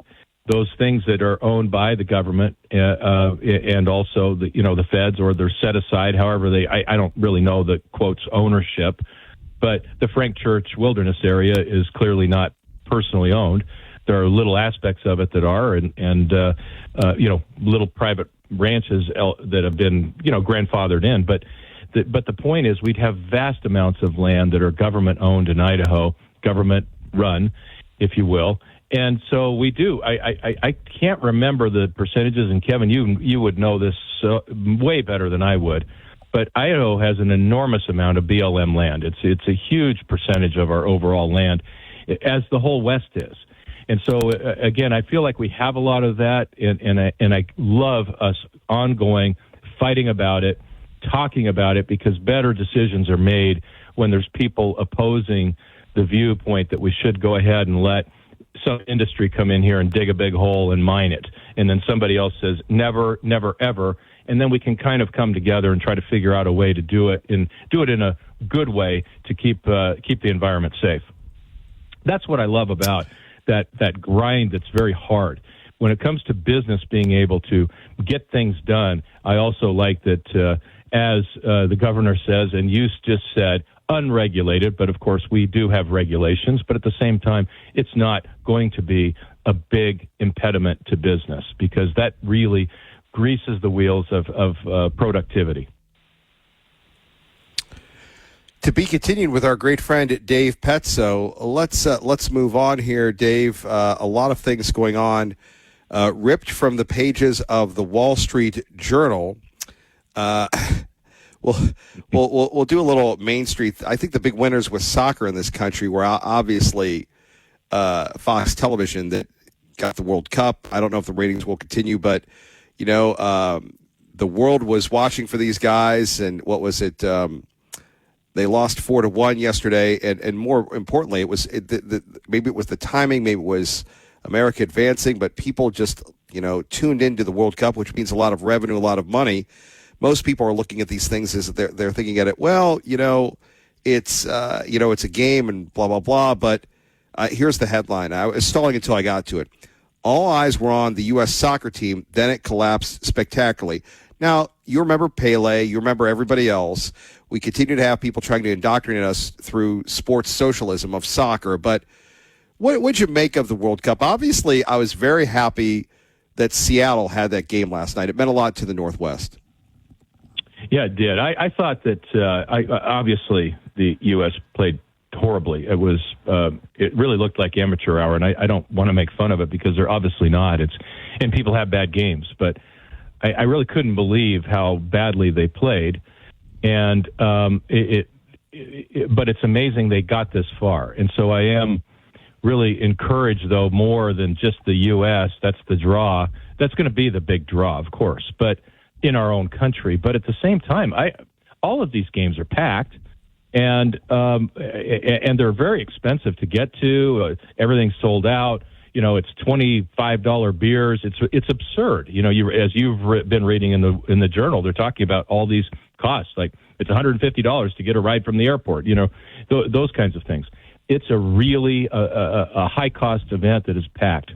Those things that are owned by the government and also the feds, or they're set aside, however I don't really know the quotes ownership, but the Frank Church Wilderness area is clearly not personally owned. There are little aspects of it that are, and little private ranches that have been grandfathered in, but the point is we'd have vast amounts of land that are government owned in Idaho, government run, if you will. And so we do. I can't remember the percentages, and Kevin, you would know this way better than I would. But Idaho has an enormous amount of BLM land. It's a huge percentage of our overall land, as the whole West is. And so again, I feel like we have a lot of that, and I love us ongoing fighting about it, talking about it, because better decisions are made when there's people opposing the viewpoint that we should go ahead and let some industry come in here and dig a big hole and mine it. And then somebody else says, never, never, ever. And then we can kind of come together and try to figure out a way to do it in a good way to keep the environment safe. That's what I love about that grind that's very hard. When it comes to business being able to get things done, I also like that, as the governor says, and you just said, unregulated, but of course we do have regulations, but at the same time, it's not going to be a big impediment to business because that really greases the wheels of productivity. To be continued with our great friend Dave Petso. Let's move on here, Dave. A lot of things going on, ripped from the pages of the Wall Street Journal. We'll do a little Main Street. I think the big winners with soccer in this country were obviously Fox Television that got the World Cup. I don't know if the ratings will continue, but the world was watching for these guys. And what was it? They lost 4-1 yesterday, and more importantly, maybe it was the timing, maybe it was America advancing, but people just tuned into the World Cup, which means a lot of revenue, a lot of money. Most people are looking at these things as they're thinking at it. Well, it's a game and blah blah blah. But here's the headline. I was stalling until I got to it. All eyes were on the U.S. soccer team. Then it collapsed spectacularly. Now you remember Pele. You remember everybody else. We continue to have people trying to indoctrinate us through sports socialism of soccer. But what'd you make of the World Cup? Obviously, I was very happy that Seattle had that game last night. It meant a lot to the Northwest. Yeah, it did. I thought that obviously the U.S. played horribly. It was it really looked like amateur hour, and I don't want to make fun of it because they're obviously not. And people have bad games, but I really couldn't believe how badly they played. And but it's amazing they got this far. And so I am really encouraged, though, more than just the U.S. That's the draw. That's going to be the big draw, of course, but in our own country. But at the same time, all of these games are packed, and they're very expensive to get to. Everything's sold out. It's $25 beers. It's absurd. As you've been reading in the journal, they're talking about all these costs. Like it's $150 to get a ride from the airport. Those kinds of things. It's a really a high cost event that is packed.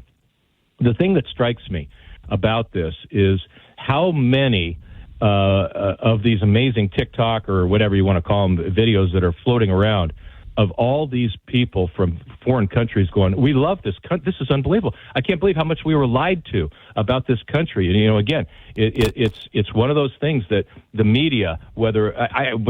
The thing that strikes me about this is how many of these amazing TikTok or whatever you want to call them videos that are floating around of all these people from foreign countries going, we love this country. This is unbelievable. I can't believe how much we were lied to about this country. And, again, it's one of those things that the media, which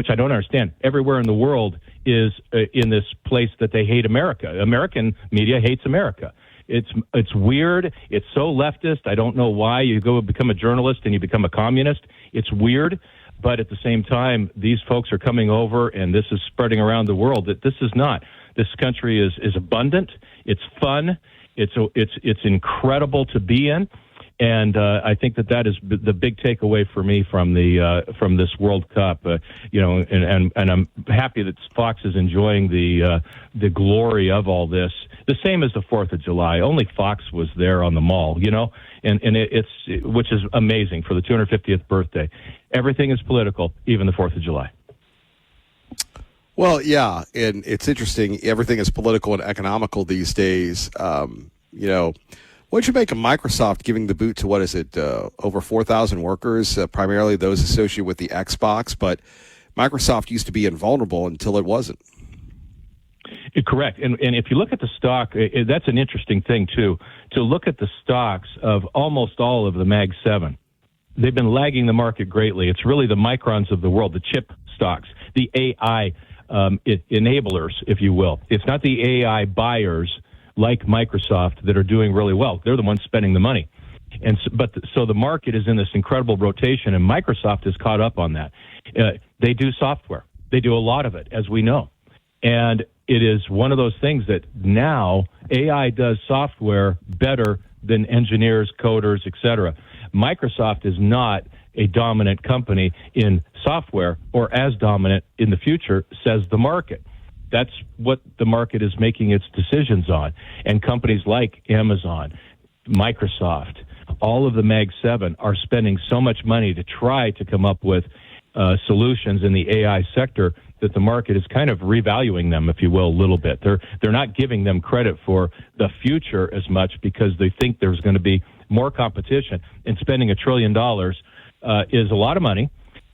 I don't understand, everywhere in the world is in this place that they hate America. American media hates America. It's weird. It's so leftist. I don't know why you go become a journalist and you become a communist. It's weird. But at the same time, these folks are coming over, and this is spreading around the world that this is not. This country is abundant. It's fun. It's incredible to be in, and I think that is the big takeaway for me from this World Cup. And I'm happy that Fox is enjoying the glory of all this. The same as the 4th of July. Only Fox was there on the mall, which is amazing for the 250th birthday. Everything is political, even the 4th of July. Well, yeah, and it's interesting. Everything is political and economical these days. What'd you make of Microsoft giving the boot to, over 4,000 workers, primarily those associated with the Xbox? But Microsoft used to be invulnerable until it wasn't. Correct. And if you look at the stock, that's an interesting thing, too, to look at the stocks of almost all of the Mag 7. They've been lagging the market greatly. It's really the Microns of the world, the chip stocks, the AI enablers, if you will. It's not the AI buyers like Microsoft that are doing really well. They're the ones spending the money. So the market is in this incredible rotation, and Microsoft is caught up on that. They do software. They do a lot of it, as we know. And it is one of those things that now AI does software better than engineers, coders, et cetera. Microsoft is not a dominant company in software, or as dominant in the future, says the market. That's what the market is making its decisions on. And companies like Amazon, Microsoft, all of the Mag 7 are spending so much money to try to come up with solutions in the AI sector that the market is kind of revaluing them, if you will, a little bit. They're not giving them credit for the future as much because they think there's going to be more competition. And spending $1 trillion is a lot of money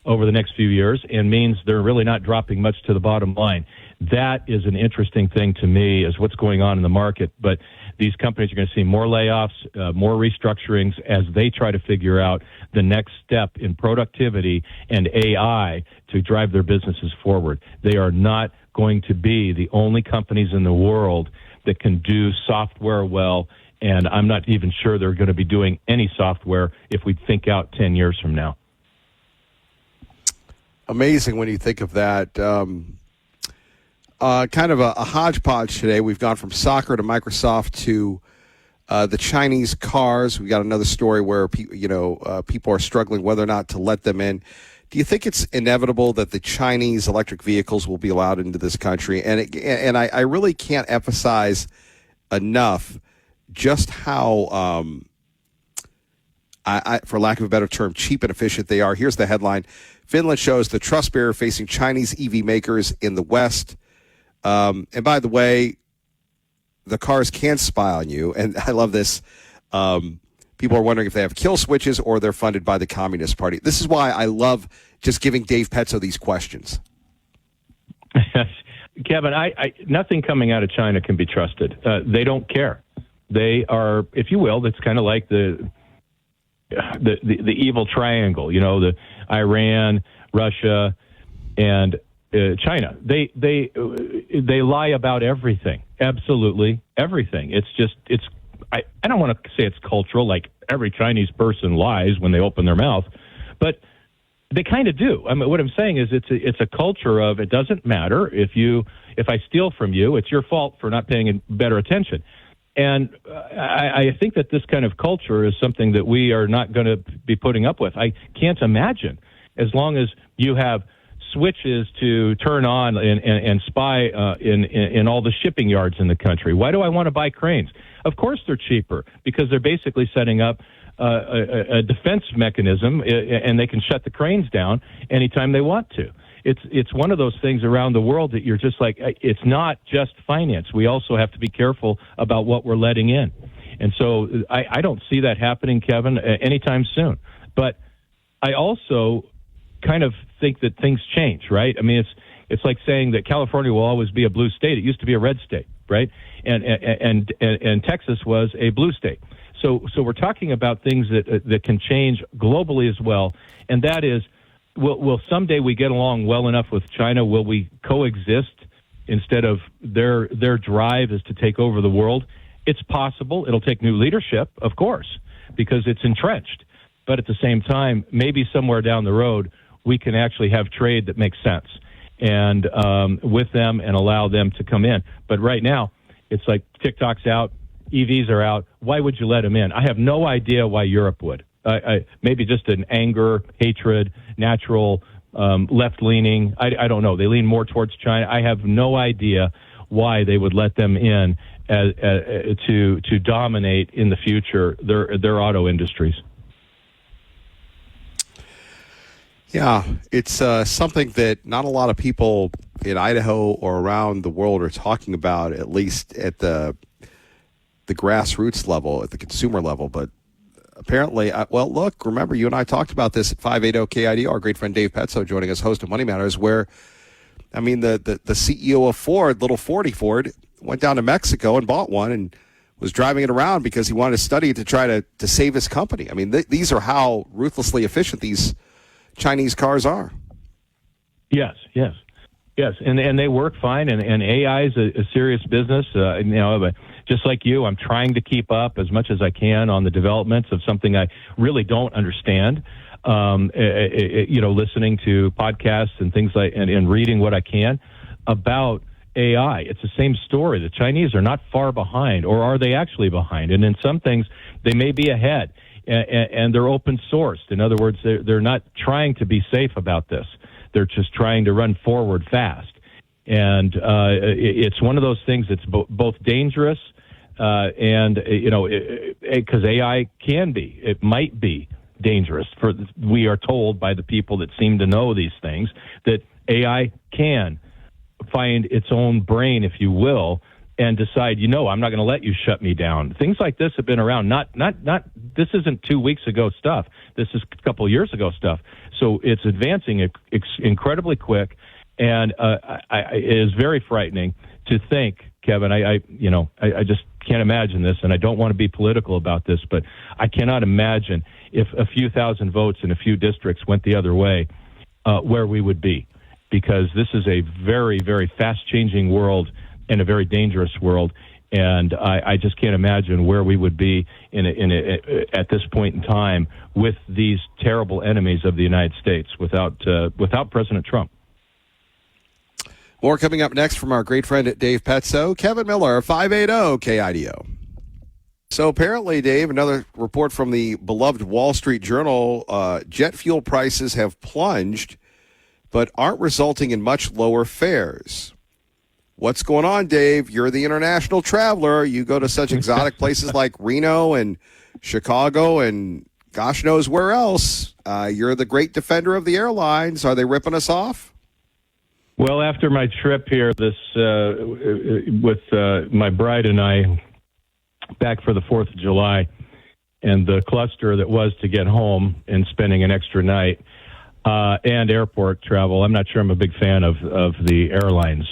over the next few years and means they're really not dropping much to the bottom line. That is an interesting thing to me, is what's going on in the market. But these companies are going to see more layoffs, more restructurings as they try to figure out the next step in productivity and AI to drive their businesses forward. They are not going to be the only companies in the world that can do software well, and I'm not even sure they're going to be doing any software if we think out 10 years from now. Amazing when you think of that. Kind of a hodgepodge today. We've gone from soccer to Microsoft to the Chinese cars. We got another story where people are struggling whether or not to let them in. Do you think it's inevitable that the Chinese electric vehicles will be allowed into this country? And I really can't emphasize enough just how, for lack of a better term, cheap and efficient they are. Here's the headline. Finland shows the trust barrier facing Chinese EV makers in the West. And by the way, the cars can spy on you. And I love this. People are wondering if they have kill switches or they're funded by the Communist Party. This is why I love just giving Dave Petzo these questions. Kevin, nothing coming out of China can be trusted. They don't care. They are, if you will, that's kind of like the evil triangle, the Iran, Russia, and China. They lie about everything, absolutely everything. I don't want to say it's cultural, like every Chinese person lies when they open their mouth, but they kind of do. I mean, what I'm saying is it's a culture of it doesn't matter if I steal from you, it's your fault for not paying better attention. And I think that this kind of culture is something that we are not going to be putting up with. I can't imagine, as long as you have switches to turn on and spy in all the shipping yards in the country. Why do I want to buy cranes? Of course they're cheaper, because they're basically setting up a defense mechanism, and they can shut the cranes down anytime they want to. It's one of those things around the world that you're just like, it's not just finance. We also have to be careful about what we're letting in. And so I don't see that happening, Kevin, anytime soon. But I also kind of think that things change, right? I mean, it's like saying that California will always be a blue state. It used to be a red state, right? And Texas was a blue state. So we're talking about things that can change globally as well. And that is, will someday we get along well enough with China? Will we coexist instead of their drive is to take over the world? It's possible. It'll take new leadership, of course, because it's entrenched. But at the same time, maybe somewhere down the road, we can actually have trade that makes sense and with them and allow them to come in. But right now, it's like TikTok's out, EVs are out. Why would you let them in? I have no idea why Europe would. Maybe just an anger, hatred, natural left-leaning. I don't know. They lean more towards China. I have no idea why they would let them in to dominate in the future their auto industries. Yeah, it's something that not a lot of people in Idaho or around the world are talking about, at least at the grassroots level, at the consumer level. But apparently, look, remember, you and I talked about this at 580 KIDO, our great friend Dave Petzo joining us, host of Money Matters, where, I mean, the CEO of Ford, little Ford, went down to Mexico and bought one and was driving it around because he wanted to study it to try to save his company. I mean, these are how ruthlessly efficient these Chinese cars are. Yes, and they work fine, and AI is a serious business. But just like you, I'm trying to keep up as much as I can on the developments of something I really don't understand. Listening to podcasts and things like, and reading what I can about AI. It's the same story. The Chinese are not far behind, or are they actually behind? And in some things, they may be ahead. and they're open sourced. In other words, they're not trying to be safe about this. They're just trying to run forward fast. And it's one of those things that's both dangerous and, because AI it might be dangerous. We are told by the people that seem to know these things that AI can find its own brain, if you will, and decide, I'm not going to let you shut me down. Things like this have been around. Not. This isn't 2 weeks ago stuff. This is a couple of years ago stuff. So it's advancing incredibly quick. And it is very frightening to think, Kevin, I just can't imagine this, and I don't want to be political about this, but I cannot imagine if a few thousand votes in a few districts went the other way, where we would be, because this is a very, very fast-changing world and a very dangerous world, and I just can't imagine where we would be at this point in time with these terrible enemies of the United States without President Trump. More coming up next from our great friend Dave Petso. Kevin Milelr, 580 KIDO. So apparently, Dave, another report from the beloved Wall Street Journal, jet fuel prices have plunged, but aren't resulting in much lower fares. What's going on, Dave? You're the international traveler. You go to such exotic places like Reno and Chicago and gosh knows where else. You're the great defender of the airlines. Are they ripping us off? Well, after my trip here, with my bride and I, back for the 4th of July, and the cluster that was to get home and spending an extra night, and airport travel, I'm not sure I'm a big fan of the airlines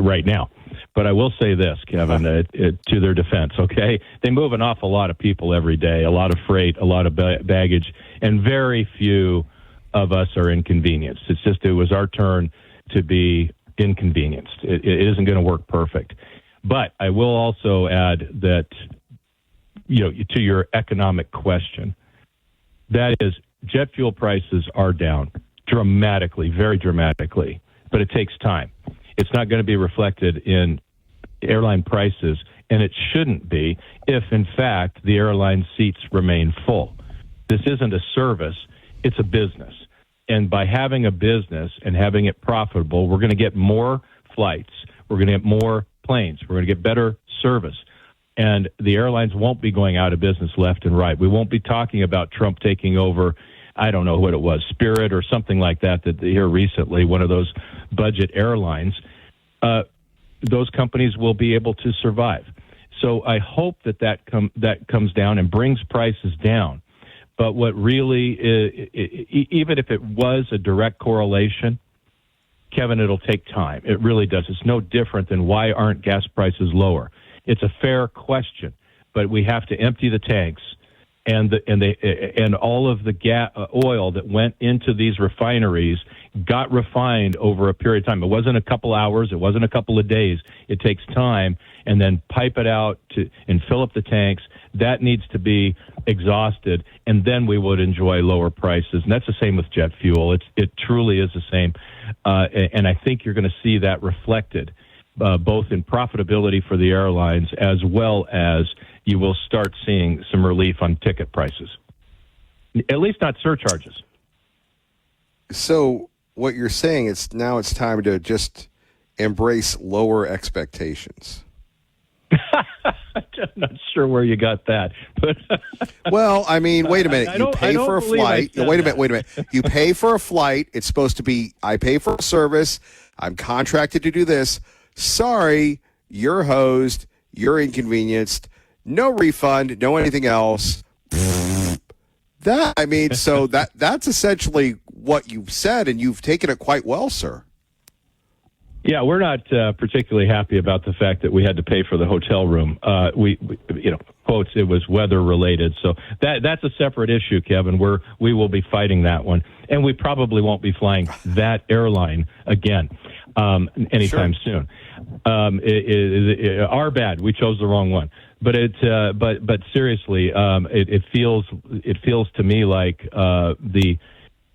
right now. But I will say this, Kevin, to their defense, okay? They move an awful lot of people every day, a lot of freight, a lot of baggage, and very few of us are inconvenienced. It's just it was our turn to be inconvenienced. It isn't going to work perfect. But I will also add that, to your economic question, that is, jet fuel prices are down dramatically, very dramatically, but it takes time. It's not going to be reflected in airline prices, and it shouldn't be if, in fact, the airline seats remain full. This isn't a service, it's a business. And by having a business and having it profitable, we're going to get more flights. We're going to get more planes. We're going to get better service. And the airlines won't be going out of business left and right. We won't be talking about Trump taking over, I don't know what it was, Spirit or something like that here recently, one of those budget airlines. Those companies will be able to survive. So I hope that comes down and brings prices down. But what really, even if it was a direct correlation, Kevin, it'll take time. It really does. It's no different than why aren't gas prices lower. It's a fair question, but we have to empty the tanks, and all of the oil that went into these refineries got refined over a period of time. It wasn't a couple hours. It wasn't a couple of days. It takes time, and then pipe it out and fill up the tanks. That needs to be exhausted, and then we would enjoy lower prices. And that's the same with jet fuel. It truly is the same. And I think you're going to see that reflected both in profitability for the airlines as well as you will start seeing some relief on ticket prices. At least not surcharges. So what you're saying is now it's time to just embrace lower expectations. I'm not sure where you got that. But well, I mean, wait a minute. You pay for a flight. Wait a minute. You pay for a flight. It's supposed to be, I pay for a service. I'm contracted to do this. Sorry, you're hosed. You're inconvenienced. No refund. No anything else. So that's essentially what you've said, and you've taken it quite well, sir. Yeah, we're not particularly happy about the fact that we had to pay for the hotel room. We quotes, it was weather related. So that's a separate issue, Kevin. We will be fighting that one, and we probably won't be flying that airline again anytime soon. Our bad. We chose the wrong one. But but seriously, it feels to me like the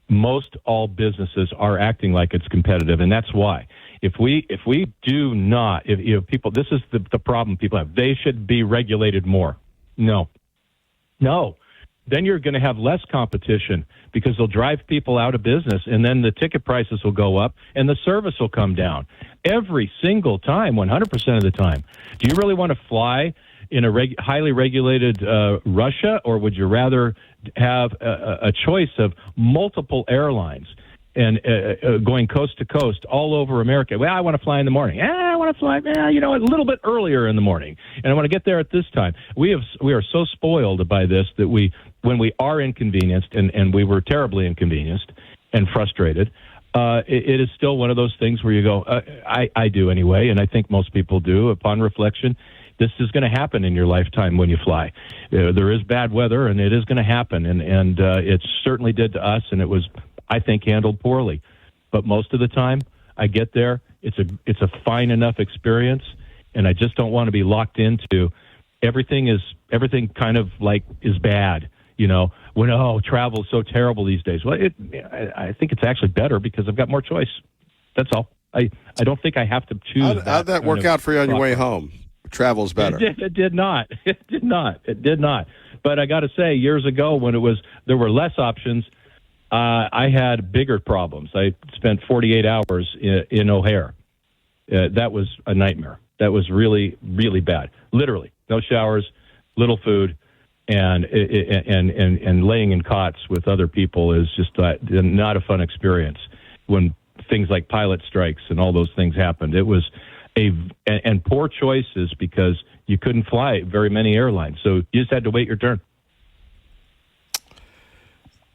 most all businesses are acting like it's competitive, and that's why. If we do not, people, this is the problem people have. They should be regulated more. No. then you're going to have less competition because they'll drive people out of business, and then the ticket prices will go up and the service will come down every single time, 100% of the time. Do you really want to fly in a highly regulated Russia, or would you rather have a choice of multiple airlines and going coast to coast all over America? Well, I want to fly in the morning. I want to fly, a little bit earlier in the morning, and I want to get there at this time. We are so spoiled by this that when we are inconvenienced, and we were terribly inconvenienced and frustrated, it is still one of those things where you go, I do anyway, and I think most people do upon reflection. This is going to happen in your lifetime when you fly. There is bad weather, and it is going to happen, and it certainly did to us, and it was, I think, handled poorly. But most of the time, I get there, it's a fine enough experience, and I just don't want to be locked into everything kind of like is bad. When travel is so terrible these days. Well, I think it's actually better because I've got more choice. That's all. I don't think I have to choose. How'd that work out for you on your way home? Travel's better. It did not. It did not. But I got to say, years ago when there were less options, I had bigger problems. I spent 48 hours in O'Hare. That was a nightmare. That was really, really bad. Literally, no showers, little food, and laying in cots with other people is just not a fun experience. When things like pilot strikes and all those things happened, it was and poor choices because you couldn't fly very many airlines, so you just had to wait your turn.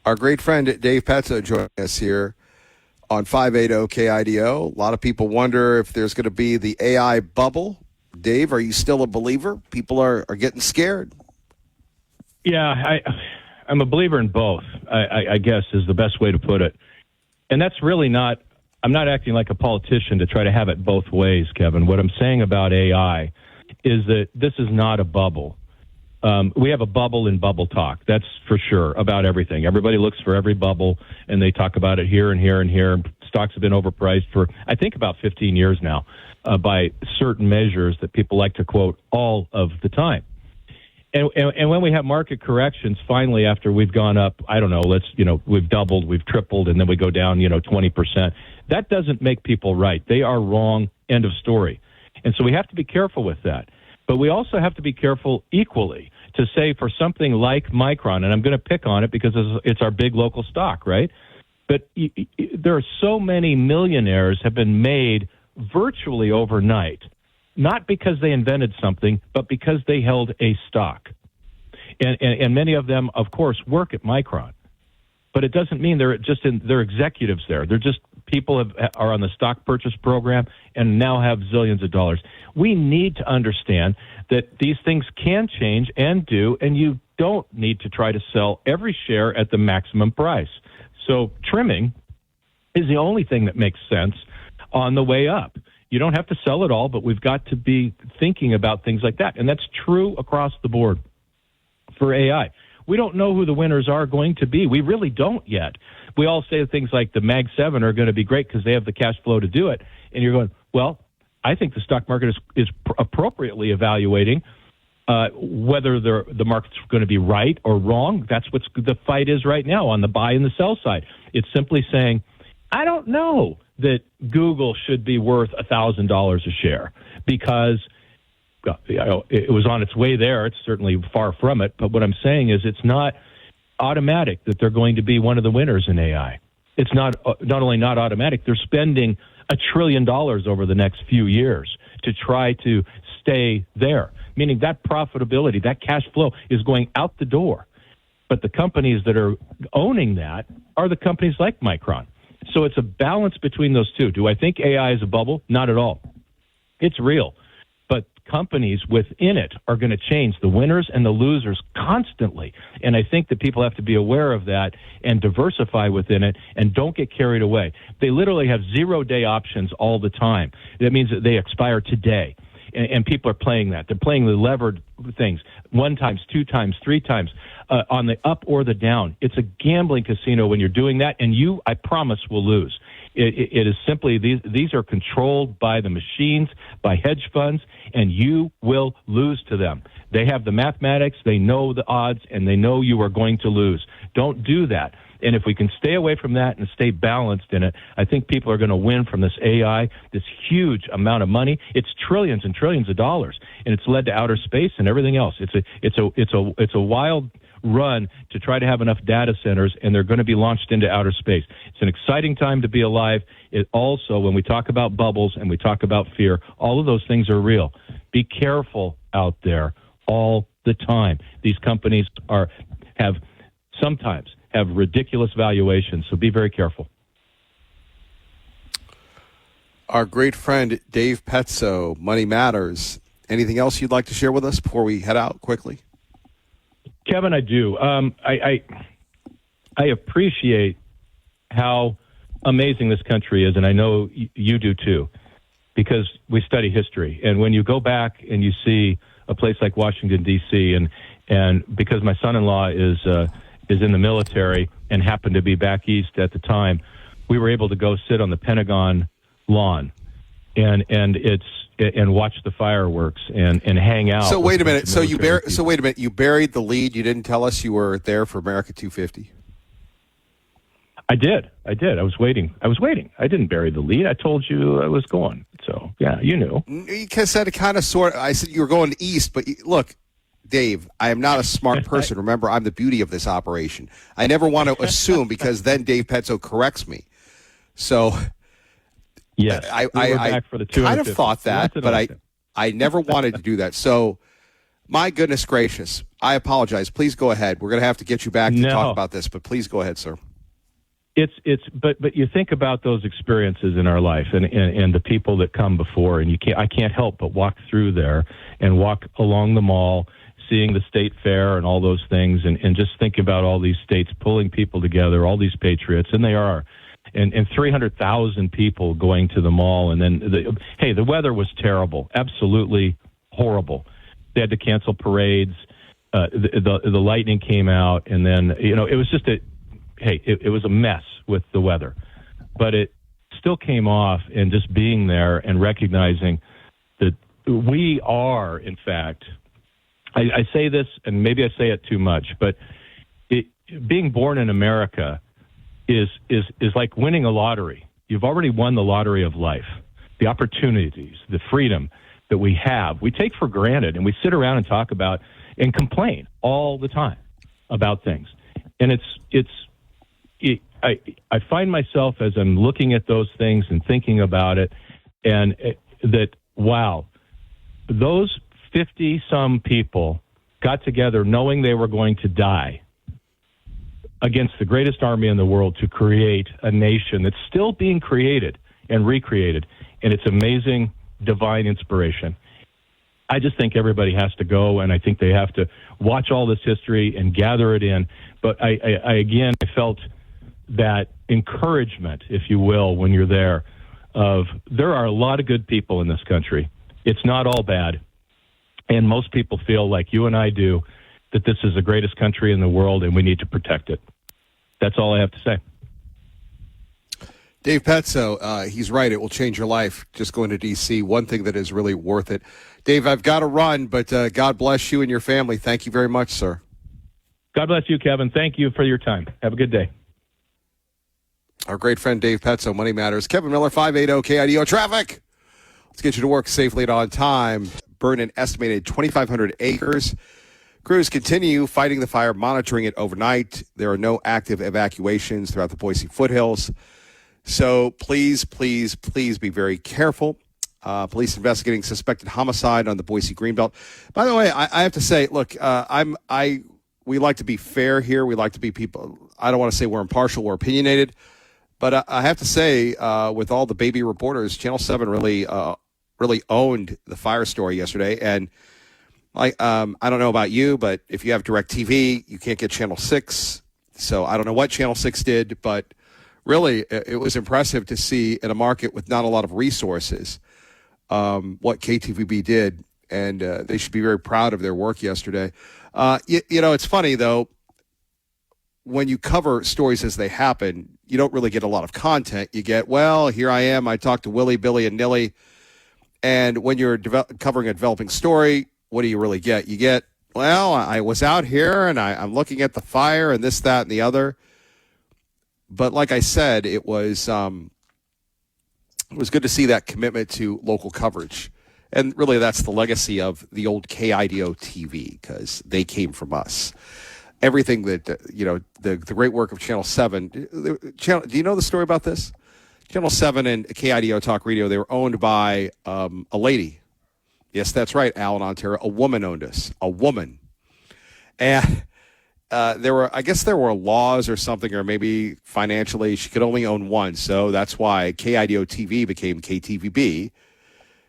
Our great friend Dave Petzo joining us here on 580 KIDO. A lot of people wonder if there's going to be the AI bubble. Dave, are you still a believer? People are getting scared. Yeah, I'm a believer in both, I guess is the best way to put it. And that's really not, I'm not acting like a politician to try to have it both ways, Kevin. What I'm saying about AI is that this is not a bubble. We have a bubble in bubble talk, that's for sure, about everything. Everybody looks for every bubble, and they talk about it here and here and here. Stocks have been overpriced for, I think, about 15 years now by certain measures that people like to quote all of the time. And when we have market corrections, finally, after we've gone up, I don't know, we've doubled, we've tripled, and then we go down, 20%. That doesn't make people right. They are wrong, end of story. And so we have to be careful with that. But we also have to be careful equally to say for something like Micron, and I'm going to pick on it because it's our big local stock, right? But there are so many millionaires have been made virtually overnight, not because they invented something, but because they held a stock. And many of them, of course, work at Micron. But it doesn't mean they're executives there. They're just people are on the stock purchase program and now have zillions of dollars. We need to understand that these things can change and do, and you don't need to try to sell every share at the maximum price. So trimming is the only thing that makes sense on the way up. You don't have to sell it all, but we've got to be thinking about things like that. And that's true across the board for AI. We don't know who the winners are going to be. We really don't yet. We all say things like the Mag 7 are going to be great because they have the cash flow to do it. And you're going, well, I think the stock market is appropriately evaluating whether the market's going to be right or wrong. That's what the fight is right now on the buy and the sell side. It's simply saying, I don't know that Google should be worth $1,000 a share because it was on its way there. It's certainly far from it. But what I'm saying is it's not automatic that they're going to be one of the winners in AI. It's not only not automatic, they're spending $1 trillion over the next few years to try to stay there, meaning that profitability, that cash flow is going out the door. But the companies that are owning that are the companies like Micron. So it's a balance between those two. Do I think AI is a bubble? Not at all. It's real. But companies within it are going to change, the winners and the losers constantly. And I think that people have to be aware of that and diversify within it and don't get carried away. They literally have 0-day options all the time. That means that they expire today. And people are playing that. They're playing the levered things 1 times, 2 times, 3 times on the up or the down. It's a gambling casino when you're doing that, and you, I promise, will lose. It is simply these are controlled by the machines, by hedge funds, and you will lose to them. They have the mathematics, they know the odds, and they know you are going to lose. Don't do that. And if we can stay away from that and stay balanced in it, I think people are going to win from this AI, this huge amount of money. It's trillions and trillions of dollars, and it's led to outer space and everything else. It's a wild run to try to have enough data centers, and they're going to be launched into outer space. It's an exciting time to be alive. It also, when we talk about bubbles and we talk about fear, all of those things are real. Be careful out there all the time. These companies sometimes have ridiculous valuations, so be very careful. Our great friend Dave Petzo, Money Matters. Anything else you'd like to share with us before we head out quickly? Kevin, I do. I appreciate how amazing this country is, and I know you do too, because we study history. And when you go back and you see a place like Washington, D.C., and because my son-in-law is in the military and happened to be back east at the time, we were able to go sit on the Pentagon lawn and watch the fireworks and hang out. So wait a minute. You buried the lead. You didn't tell us you were there for America 250. I did. I was waiting. I didn't bury the lead. I told you I was going. So yeah, you knew. You said it kind of sort. I said you were going east, but look, Dave, I am not a smart person. Remember, I'm the beauty of this operation. I never want to assume because then Dave Petzo corrects me. So, yes, I back for the kind of thought that, but I never wanted to do that. So, my goodness gracious, I apologize. Please go ahead. We're going to have to get you back to talk about this, but please go ahead, sir. But you think about those experiences in our life and the people that come before, and I can't help but walk through there and walk along the mall, seeing the state fair and all those things, and just think about all these states pulling people together, all these patriots, and they are. And 300,000 people going to the mall, and then the weather was terrible, absolutely horrible. They had to cancel parades. The lightning came out, and then it was just it was a mess with the weather, but it still came off. And just being there and recognizing that we are, in fact, I say this, and maybe I say it too much, but being born in America is like winning a lottery. You've already won the lottery of life. The opportunities, the freedom that we have, we take for granted, and we sit around and talk about and complain all the time about things. And I find myself, as I'm looking at those things and thinking about it, and that, wow, those 50-some people got together knowing they were going to die against the greatest army in the world to create a nation that's still being created and recreated. And it's amazing, divine inspiration. I just think everybody has to go, and I think they have to watch all this history and gather it in. But I felt that encouragement, if you will, when you're there, of there are a lot of good people in this country. It's not all bad. And most people feel like you and I do, that this is the greatest country in the world and we need to protect it. That's all I have to say. Dave Petzo, he's right. It will change your life just going to D.C. One thing that is really worth it. Dave, I've got to run, but God bless you and your family. Thank you very much, sir. God bless you, Kevin. Thank you for your time. Have a good day. Our great friend Dave Petzo, Money Matters. Kevin Milelr, 580 KIDO Traffic. Let's get you to work safely and on time. Burn an estimated 2,500 acres. Crews continue fighting the fire, monitoring it overnight. There are no active evacuations throughout the Boise foothills. So please, please, please be very careful. Police investigating suspected homicide on the Boise Greenbelt. By the way, I have to say, look, we like to be fair here. We like to be people. I don't want to say we're impartial or opinionated, but I have to say, with all the baby reporters, Channel 7 really owned the fire story yesterday. And I don't know about you, but if you have DirecTV, you can't get Channel 6. So I don't know what Channel 6 did, but really it was impressive to see in a market with not a lot of resources what KTVB did. And they should be very proud of their work yesterday. It's funny, though, when you cover stories as they happen, you don't really get a lot of content. You get, well, here I am. I talked to Willie, Billy, and Nilly. And when you're covering a developing story, what do you really get? You get, well, I was out here and I'm looking at the fire and this, that, and the other. But like I said, it was good to see that commitment to local coverage. And really, that's the legacy of the old KIDO TV, because they came from us. Everything that, the great work of Channel 7. Do you know the story about this? Channel 7 and KIDO Talk Radio, they were owned by a lady. Yes, that's right, Alan Ontario. A woman owned us. A woman. And there were laws or something, or maybe financially she could only own one. So that's why KIDO TV became KTVB.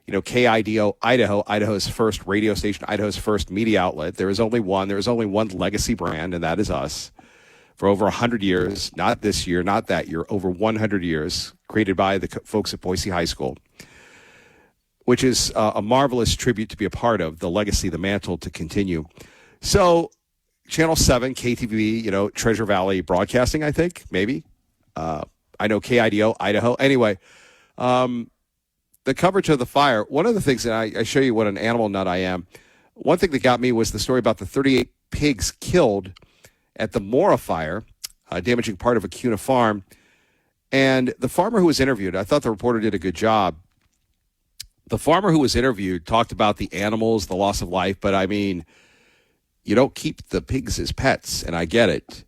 KIDO Idaho, Idaho's first radio station, Idaho's first media outlet. There is only one. There is only one legacy brand, and that is us. For over 100 years, not this year, not that year, over 100 years, created by the folks at Boise High School, which is a marvelous tribute to be a part of, the legacy, the mantle to continue. So Channel 7, KTVB, Treasure Valley Broadcasting, I think, maybe. I know KIDO, Idaho. Anyway, the coverage of the fire, one of the things that I show you what an animal nut I am. One thing that got me was the story about the 38 pigs killed at the Mora fire, damaging part of a Kuna farm. And the farmer who was interviewed, I thought the reporter did a good job. The farmer who was interviewed talked about the animals, the loss of life, but I mean, you don't keep the pigs as pets, and I get it.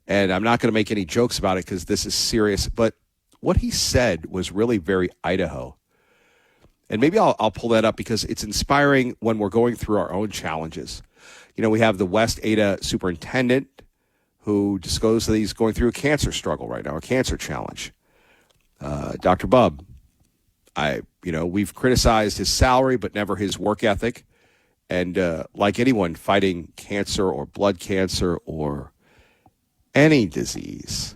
And I'm not going to make any jokes about it because this is serious, but what he said was really very Idaho. And maybe I'll pull that up because it's inspiring when we're going through our own challenges. We have the West Ada superintendent who disclosed that he's going through a cancer struggle right now, a cancer challenge. Dr. Bub, we've criticized his salary, but never his work ethic. And like anyone fighting cancer or blood cancer or any disease,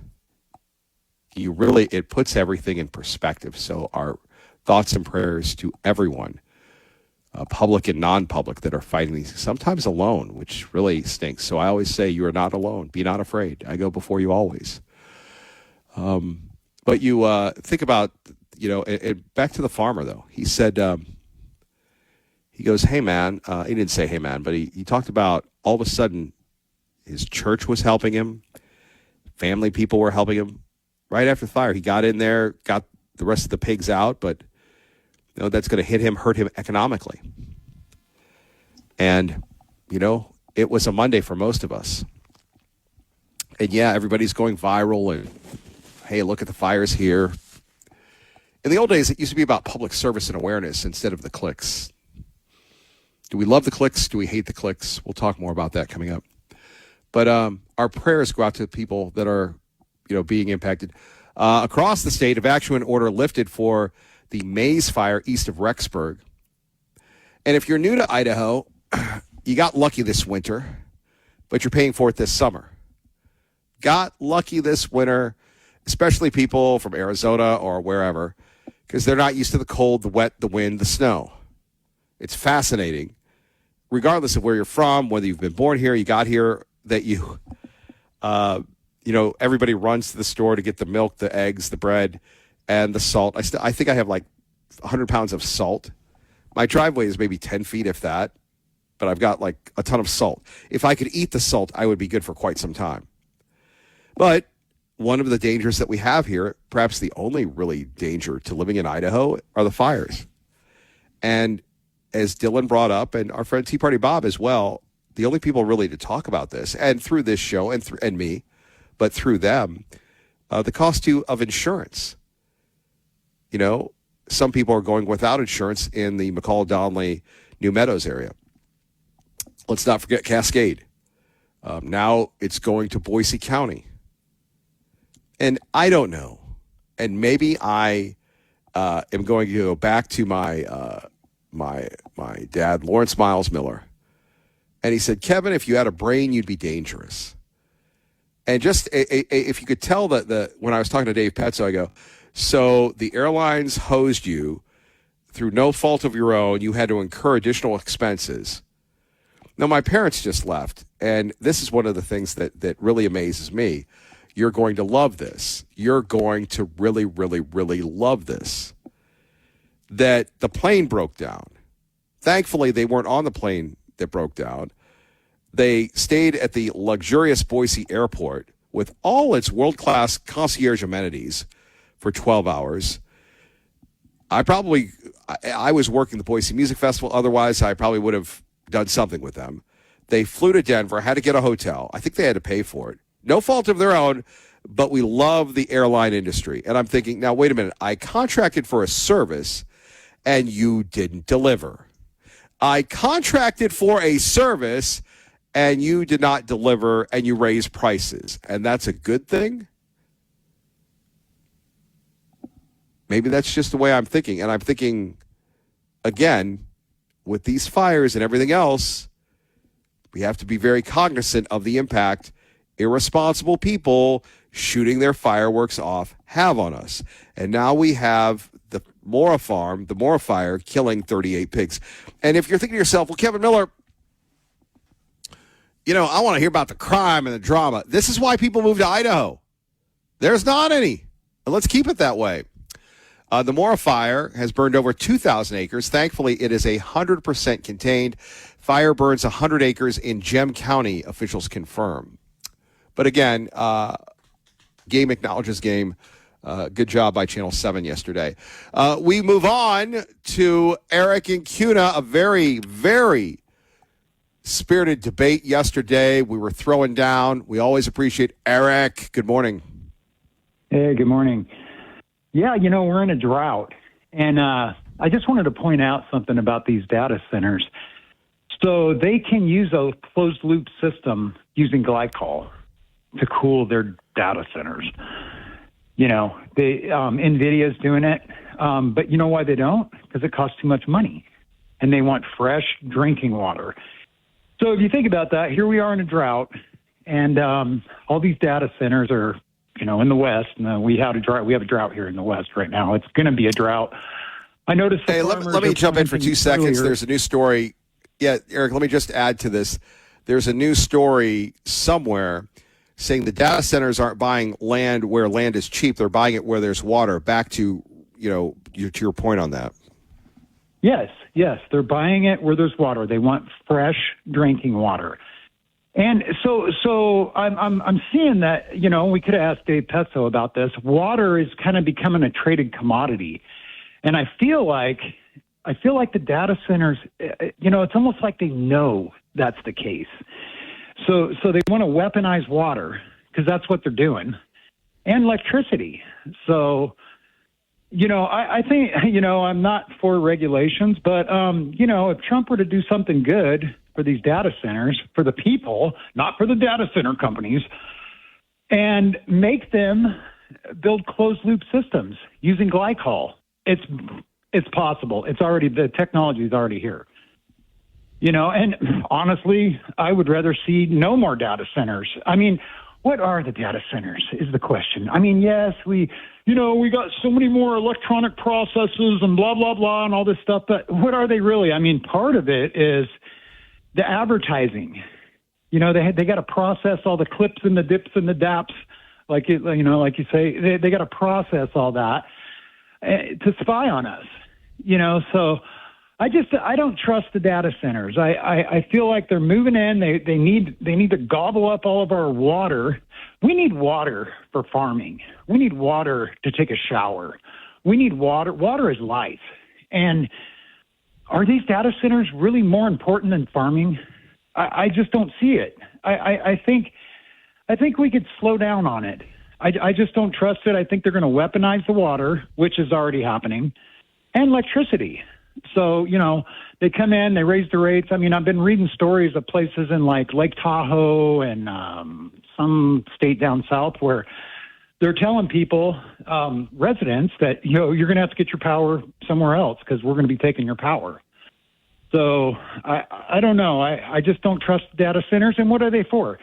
it puts everything in perspective. So our thoughts and prayers to everyone, public and non-public, that are fighting these, sometimes alone, which really stinks. So I always say, you are not alone. Be not afraid. I go before you always. But you think about, back to the farmer, though. He said, he goes, hey, man. He didn't say, hey, man, but he talked about all of a sudden his church was helping him. Family people were helping him. Right after the fire, he got in there, got the rest of the pigs out, but that's going to hurt him economically. And, it was a Monday for most of us. And yeah, everybody's going viral and, hey, look at the fires here. In the old days, it used to be about public service and awareness instead of the clicks. Do we love the clicks? Do we hate the clicks? We'll talk more about that coming up. But our prayers go out to people that are, being impacted. Across the state, evacuation order lifted for the Maze fire east of Rexburg. And if you're new to Idaho, you got lucky this winter, but you're paying for it this summer. Got lucky this winter, especially people from Arizona or wherever, because they're not used to the cold, the wet, the wind, the snow. It's fascinating, regardless of where you're from, whether you've been born here, you got here, that everybody runs to the store to get the milk, the eggs, the bread, and the salt. I think I have like 100 pounds of salt. My driveway is maybe 10 feet, if that, but I've got like a ton of salt. If I could eat the salt, I would be good for quite some time. But one of the dangers that we have here, perhaps the only really danger to living in Idaho, are the fires. And as Dylan brought up, and our friend Tea Party Bob as well, the only people really to talk about this, and through this show and me, but through them, the cost of insurance. Some people are going without insurance in the McCall, Donley, New Meadows area. Let's not forget Cascade. Now it's going to Boise County. And I don't know. And maybe I am going to go back to my dad, Lawrence Miles Miller. And he said, Kevin, if you had a brain, you'd be dangerous. And just if you could tell that when I was talking to Dave Petzo, I go, so the airlines hosed you through no fault of your own. You had to incur additional expenses. Now, my parents just left, and this is one of the things that really amazes me. You're going to love this. You're going to really, really, really love this. That the plane broke down. Thankfully, they weren't on the plane that broke down. They stayed at the luxurious Boise airport with all its world-class concierge amenities for 12 hours. I was working the Boise Music Festival. Otherwise, I probably would have done something with them. They flew to Denver, had to get a hotel. I think they had to pay for it. No fault of their own, but we love the airline industry. And I'm thinking, now, wait a minute. I contracted for a service, and you didn't deliver. I contracted for a service, and you did not deliver, and you raised prices. And that's a good thing? Maybe that's just the way I'm thinking. And I'm thinking, again, with these fires and everything else, we have to be very cognizant of the impact irresponsible people shooting their fireworks off have on us. And now we have the Mora farm, the Mora fire, killing 38 pigs. And if you're thinking to yourself, well, Kevin Miller, I want to hear about the crime and the drama. This is why people move to Idaho. There's not any. And let's keep it that way. The Mora fire has burned over 2,000 acres. Thankfully, it is 100% contained. Fire burns 100 acres in Gem County, officials confirm. But again, game acknowledges game. Good job by Channel 7 yesterday. We move on to Eric and Kuna, a very, very spirited debate yesterday. We were throwing down. We always appreciate Eric. Good morning. Hey, good morning. Yeah, we're in a drought. And I just wanted to point out something about these data centers. So they can use a closed-loop system using glycol to cool their data centers. NVIDIA's doing it. But you know why they don't? Because it costs too much money. And they want fresh drinking water. So if you think about that, here we are in a drought. And all these data centers are in the West. We have a drought. We have a drought here in the West right now. It's going to be a drought. I noticed. Hey, let me jump in for 2 seconds. There's a new story. Yeah, Eric, let me just add to this. There's a new story somewhere saying the data centers aren't buying land where land is cheap. They're buying it where there's water. Back to, to your point on that. Yes. They're buying it where there's water. They want fresh drinking water. And so I'm seeing that, we could have asked Dave Petso about this. Water is kind of becoming a traded commodity. And I feel like the data centers, it's almost like they know that's the case. So they want to weaponize water because that's what they're doing, and electricity. So, I think, I'm not for regulations, but, if Trump were to do something good for these data centers, for the people, not for the data center companies, and make them build closed-loop systems using glycol, it's possible. The technology is already here. And honestly, I would rather see no more data centers. I mean, what are the data centers is the question. I mean, yes, we got so many more electronic processes and blah, blah, blah, and all this stuff, but what are they really? I mean, part of it is the advertising. They got to process all the clips and the dips and the daps, like you say. They got to process all that to spy on us. So I don't trust the data centers. I feel like they're moving in. They need to gobble up all of our water. We need water for farming. We need water to take a shower. We need water. Water is life. And are these data centers really more important than farming? I just don't see it. I think we could slow down on it. I just don't trust it. I think they're going to weaponize the water, which is already happening, and electricity. So, they come in, they raise the rates. I mean, I've been reading stories of places in like Lake Tahoe and some state down south where they're telling people, residents, that, you're going to have to get your power somewhere else because we're going to be taking your power. So I don't know. I just don't trust data centers. And what are they for?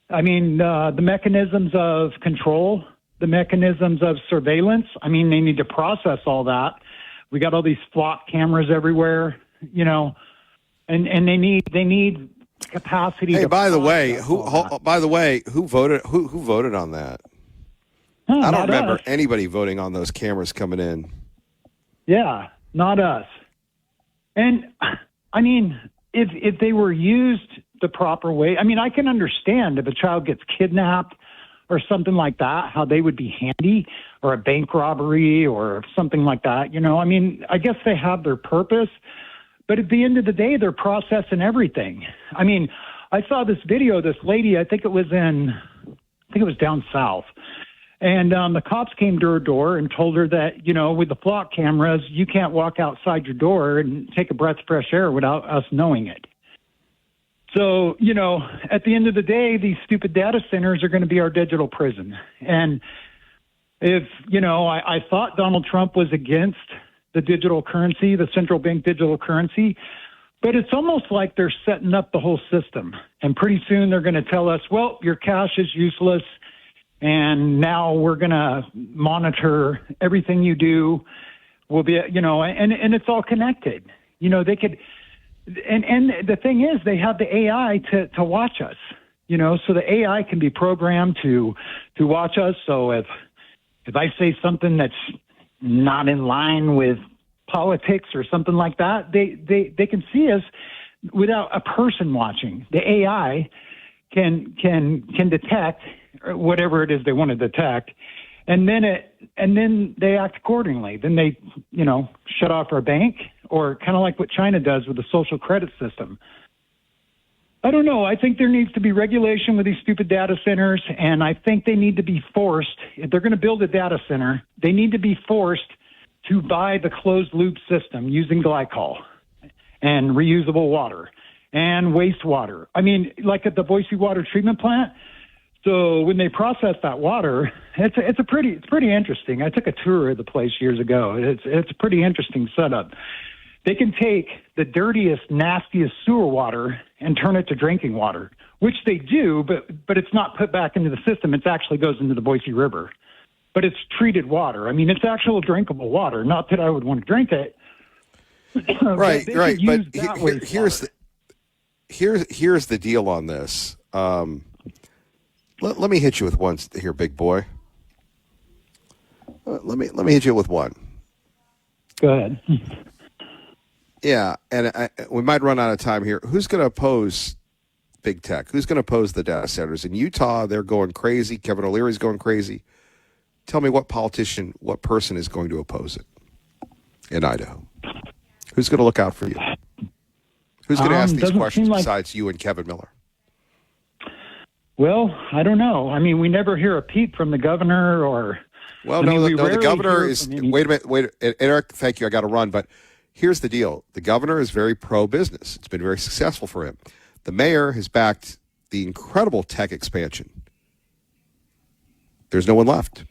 I mean, the mechanisms of control, the mechanisms of surveillance. I mean, they need to process all that. We got all these flock cameras everywhere, and they need capacity. Hey, by the way, who voted on that? I don't not remember us. anybody voting on those cameras coming in. Yeah, not us. And I mean, if they were used the proper way, I mean, I can understand if a child gets kidnapped or something like that, how they would be handy, or a bank robbery or something like that. You know, I mean, I guess they have their purpose, but at the end of the day, they're processing everything. I mean, I saw this video, this lady, I think it was down south. And the cops came to her door and told her that, you know, with the flock cameras, you can't walk outside your door and take a breath of fresh air without us knowing it. So, you know, at the end of the day, these stupid data centers are going to be our digital prison. And if, you know, I thought Donald Trump was against the digital currency, the central bank digital currency, but it's almost like they're setting up the whole system. And pretty soon they're going to tell us, well, your cash is useless. And now we're going to monitor everything you do. Will be, you know, and it's all connected. You know, they could, and the thing is, they have the AI to watch us. You know, so the AI can be programmed to watch us. So if I say something that's not in line with politics or something like that, they can see us without a person watching. The AI can detect whatever it is they want to detect, and then they act accordingly. Then they, you know, shut off our bank, or kind of like what China does with the social credit system. I don't know. I think there needs to be regulation with these stupid data centers, and I think they need to be forced. If they're going to build a data center, they need to be forced to buy the closed loop system using glycol and reusable water and wastewater. I mean, like at the Boise Water Treatment Plant. So when they process that water, it's pretty interesting. I took a tour of the place years ago. It's a pretty interesting setup. They can take the dirtiest, nastiest sewer water and turn it to drinking water, which they do, but it's not put back into the system. It actually goes into the Boise River. But it's treated water. I mean, it's actual drinkable water. Not that I would want to drink it. Right. But here's here's the deal on this. Let me hit you with one here, big boy. Let me hit you with one. Go ahead. Yeah, and we might run out of time here. Who's going to oppose big tech? Who's going to oppose the data centers? In Utah, they're going crazy. Kevin O'Leary's going crazy. Tell me what politician, what person is going to oppose it in Idaho? Who's going to look out for you? Who's going to ask these questions besides you and Kevin Milelr? Well, I don't know. I mean, we never hear a peep from the governor or... Well, the governor is... Wait a minute. Eric, thank you. I got to run. But here's the deal. The governor is very pro-business. It's been very successful for him. The mayor has backed the incredible tech expansion. There's no one left.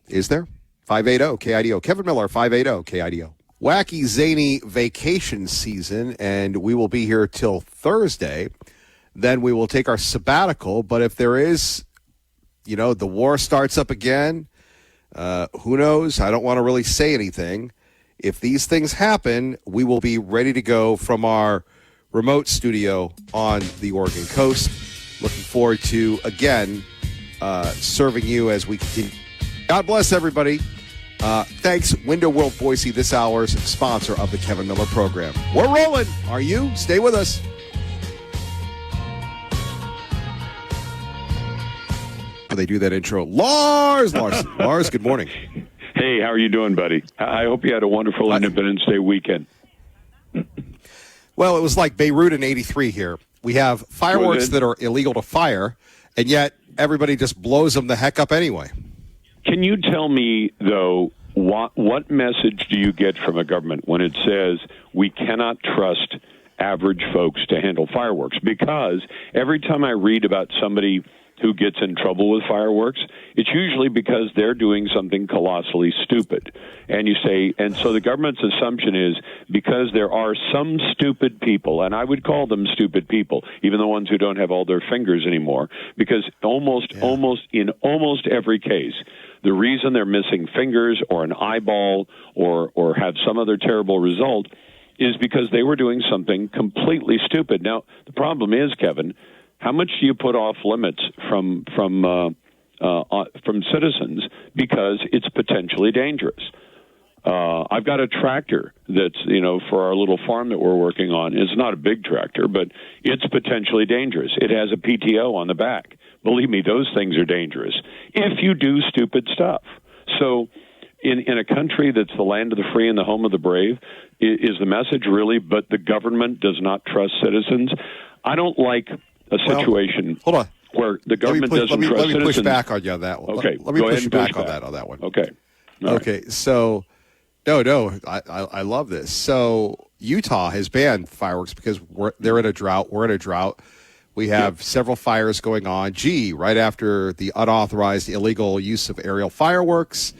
Is there? 580 KIDO. Kevin Milelr, 580 KIDO. Wacky, zany vacation season, and we will be here till Thursday. Then we will take our sabbatical. But if there is, you know, the war starts up again, who knows? I don't want to really say anything. If these things happen, we will be ready to go from our remote studio on the Oregon coast. Looking forward to, again, serving you as we continue. God bless everybody. Thanks, Window World Boise, this hour's sponsor of the Kevin Milelr program. We're rolling. Are you? Stay with us. They do that intro. Lars, good morning. Hey, how are you doing, buddy? I hope you had a wonderful Independence Day weekend. Well, it was like Beirut in '83 here. We have fireworks that are illegal to fire, and yet everybody just blows them the heck up anyway. Can you tell me, though, what message do you get from a government when it says we cannot trust average folks to handle fireworks? Because every time I read about somebody who gets in trouble with fireworks, it's usually because they're doing something colossally stupid. And you say, and so the government's assumption is because there are some stupid people, and I would call them stupid people, even the ones who don't have all their fingers anymore, because almost every case, the reason they're missing fingers or an eyeball or have some other terrible result is because they were doing something completely stupid. Now, the problem is, Kevin, how much do you put off limits from from citizens because it's potentially dangerous. I've got a tractor that's, for our little farm that we're working on. It's not a big tractor, but it's potentially dangerous. It has a PTO on the back. Believe me, those things are dangerous if you do stupid stuff. So in a country that's the land of the free and the home of the brave, is the message really, but the government does not trust citizens? I don't like a situation where the government doesn't trust citizens. Let me push back on you on that one. Okay. Let me push back on that one. Okay. Okay. So, no, I love this. So Utah has banned fireworks because they're in a drought. We're in a drought. We have several fires going on. Right after the unauthorized illegal use of aerial fireworks.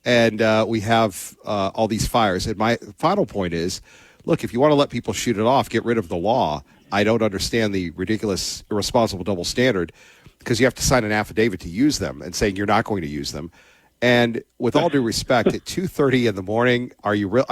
And we have all these fires. And my final point is, look, if you want to let people shoot it off, get rid of the law. I don't understand the ridiculous, irresponsible double standard because you have to sign an affidavit to use them and saying you're not going to use them. And with all due respect, at 2:30 in the morning, are you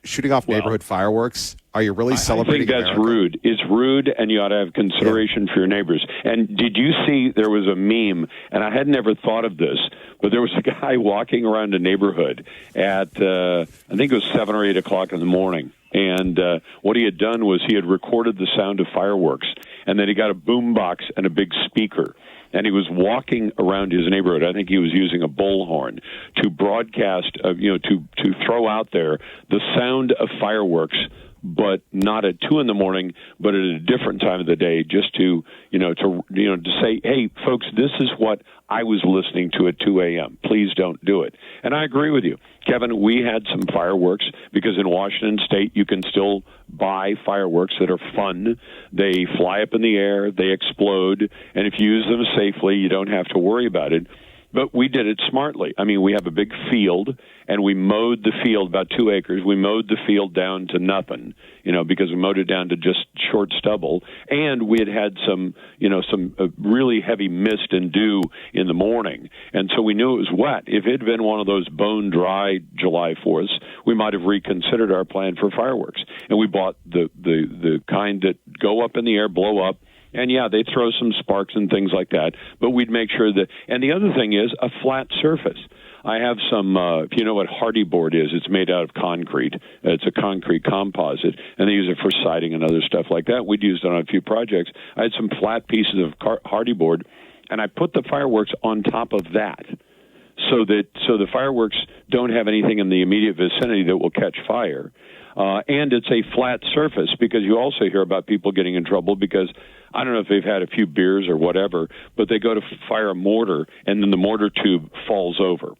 shooting off neighborhood fireworks? Are you really celebrating? I think that's America? rude. It's rude, and you ought to have consideration for your neighbors. And did you see there was a meme, and I had never thought of this, but there was a guy walking around a neighborhood at, I think it was 7 or 8 o'clock in the morning. And what he had done was he had recorded the sound of fireworks, and then he got a boom box and a big speaker. And he was walking around his neighborhood. I think he was using a bullhorn to broadcast, to throw out there the sound of fireworks, but not at 2 in the morning, but at a different time of the day, just to say, hey, folks, this is what I was listening to at 2 a.m. Please don't do it. And I agree with you. Kevin, we had some fireworks because in Washington State you can still buy fireworks that are fun. They fly up in the air, they explode, and if you use them safely, you don't have to worry about it. But we did it smartly. I mean, we have a big field, and we mowed the field, about 2 acres. We mowed the field down to nothing, because we mowed it down to just short stubble. And we had some really heavy mist and dew in the morning. And so we knew it was wet. If it had been one of those bone-dry July 4ths, we might have reconsidered our plan for fireworks. And we bought the kind that go up in the air, blow up. And, yeah, they throw some sparks and things like that, but we'd make sure that – and the other thing is a flat surface. I have some if you know what hardy board is, it's made out of concrete. It's a concrete composite, and they use it for siding and other stuff like that. We'd used it on a few projects. I had some flat pieces of hardy board, and I put the fireworks on top of that so the fireworks don't have anything in the immediate vicinity that will catch fire. And it's a flat surface because you also hear about people getting in trouble because I don't know if they've had a few beers or whatever, but they go to fire a mortar and then the mortar tube falls over.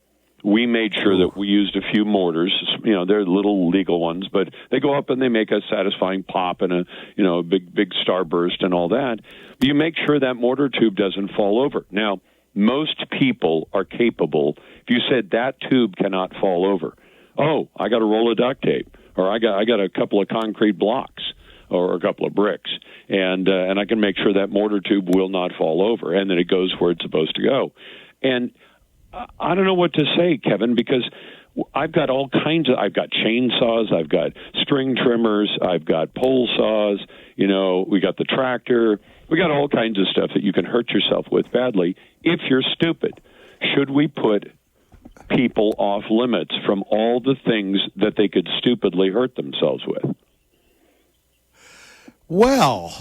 We made sure that we used a few mortars, they're little legal ones, but they go up and they make a satisfying pop and a big starburst and all that. But you make sure that mortar tube doesn't fall over. Now, most people are capable. If you said that tube cannot fall over, I got a roll of duct tape. Or I got a couple of concrete blocks or a couple of bricks, and I can make sure that mortar tube will not fall over, and then it goes where it's supposed to go. And I don't know what to say, Kevin, because I've got all kinds of. I've got chainsaws, I've got string trimmers, I've got pole saws. We got the tractor. We got all kinds of stuff that you can hurt yourself with badly if you're stupid. Should we put people off limits from all the things that they could stupidly hurt themselves with? Well,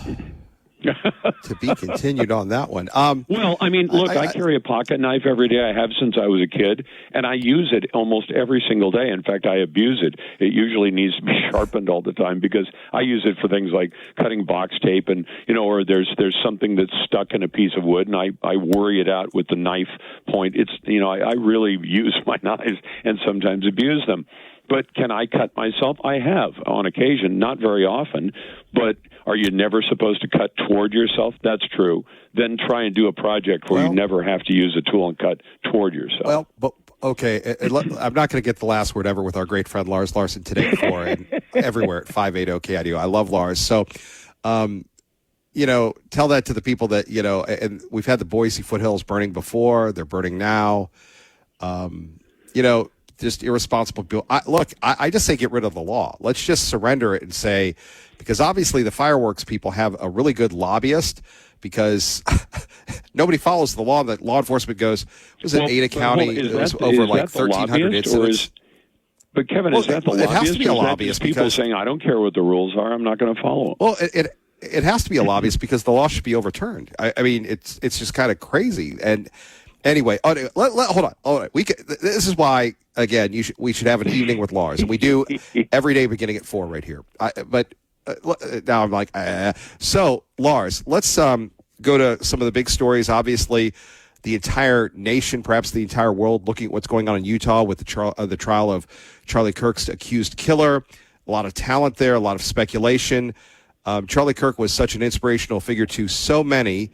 to be continued on that one. Well, I mean, look, I carry a pocket knife every day. I have since I was a kid, and I use it almost every single day. In fact, I abuse it. It usually needs to be sharpened all the time because I use it for things like cutting box tape and, or there's something that's stuck in a piece of wood, and I worry it out with the knife point. It's, I really use my knives and sometimes abuse them. But can I cut myself? I have on occasion, not very often, but are you never supposed to cut toward yourself? That's true. Then try and do a project where you never have to use a tool and cut toward yourself. Well, but okay, I'm not going to get the last word ever with our great friend Lars Larson today for and everywhere at 580 KIDO. I love Lars. So, tell that to the people that, and we've had the Boise foothills burning before. They're burning now. just irresponsible people. I just say get rid of the law. Let's just surrender it and say, because obviously the fireworks people have a really good lobbyist, because nobody follows the law. That law enforcement goes, was it Ada County? It was over like 1,300 incidents. But Kevin, is that the lobbyist? It has to be a lobbyist. People saying, I don't care what the rules are, I'm not going to follow them. Well, it has to be a lobbyist because the law should be overturned. I mean, it's just kind of crazy. And anyway, hold on. This is why, again, we should have an evening with Lars, and we do every day beginning at 4 right here. But now I'm like, so Lars, let's go to some of the big stories. Obviously, the entire nation, perhaps the entire world, looking at what's going on in Utah with the trial of Charlie Kirk's accused killer. A lot of talent there, a lot of speculation. Charlie Kirk was such an inspirational figure to so many.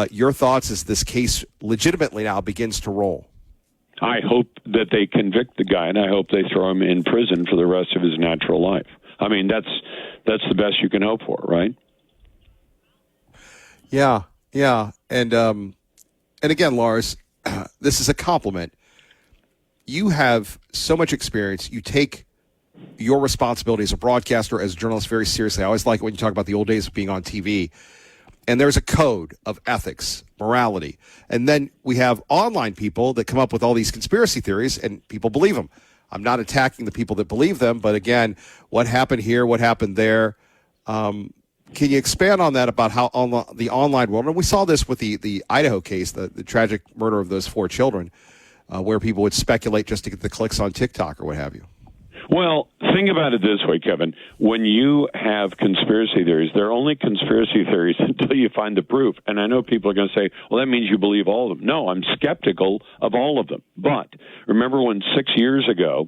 Your thoughts as this case legitimately now begins to roll? I hope that they convict the guy, and I hope they throw him in prison for the rest of his natural life. I mean, that's the best you can hope for, right? Yeah. And again, Lars, this is a compliment. You have so much experience. You take your responsibility as a broadcaster, as a journalist, very seriously. I always like it when you talk about the old days of being on TV. And there's a code of ethics, morality. And then we have online people that come up with all these conspiracy theories, and people believe them. I'm not attacking the people that believe them, but again, what happened here, what happened there. Can you expand on that, about how on the online world, and we saw this with the Idaho case, the tragic murder of those 4 children, where people would speculate just to get the clicks on TikTok or what have you? Well, think about it this way, Kevin. When you have conspiracy theories, they're only conspiracy theories until you find the proof. And I know people are going to say, well, that means you believe all of them. No, I'm skeptical of all of them. But remember when 6 years ago,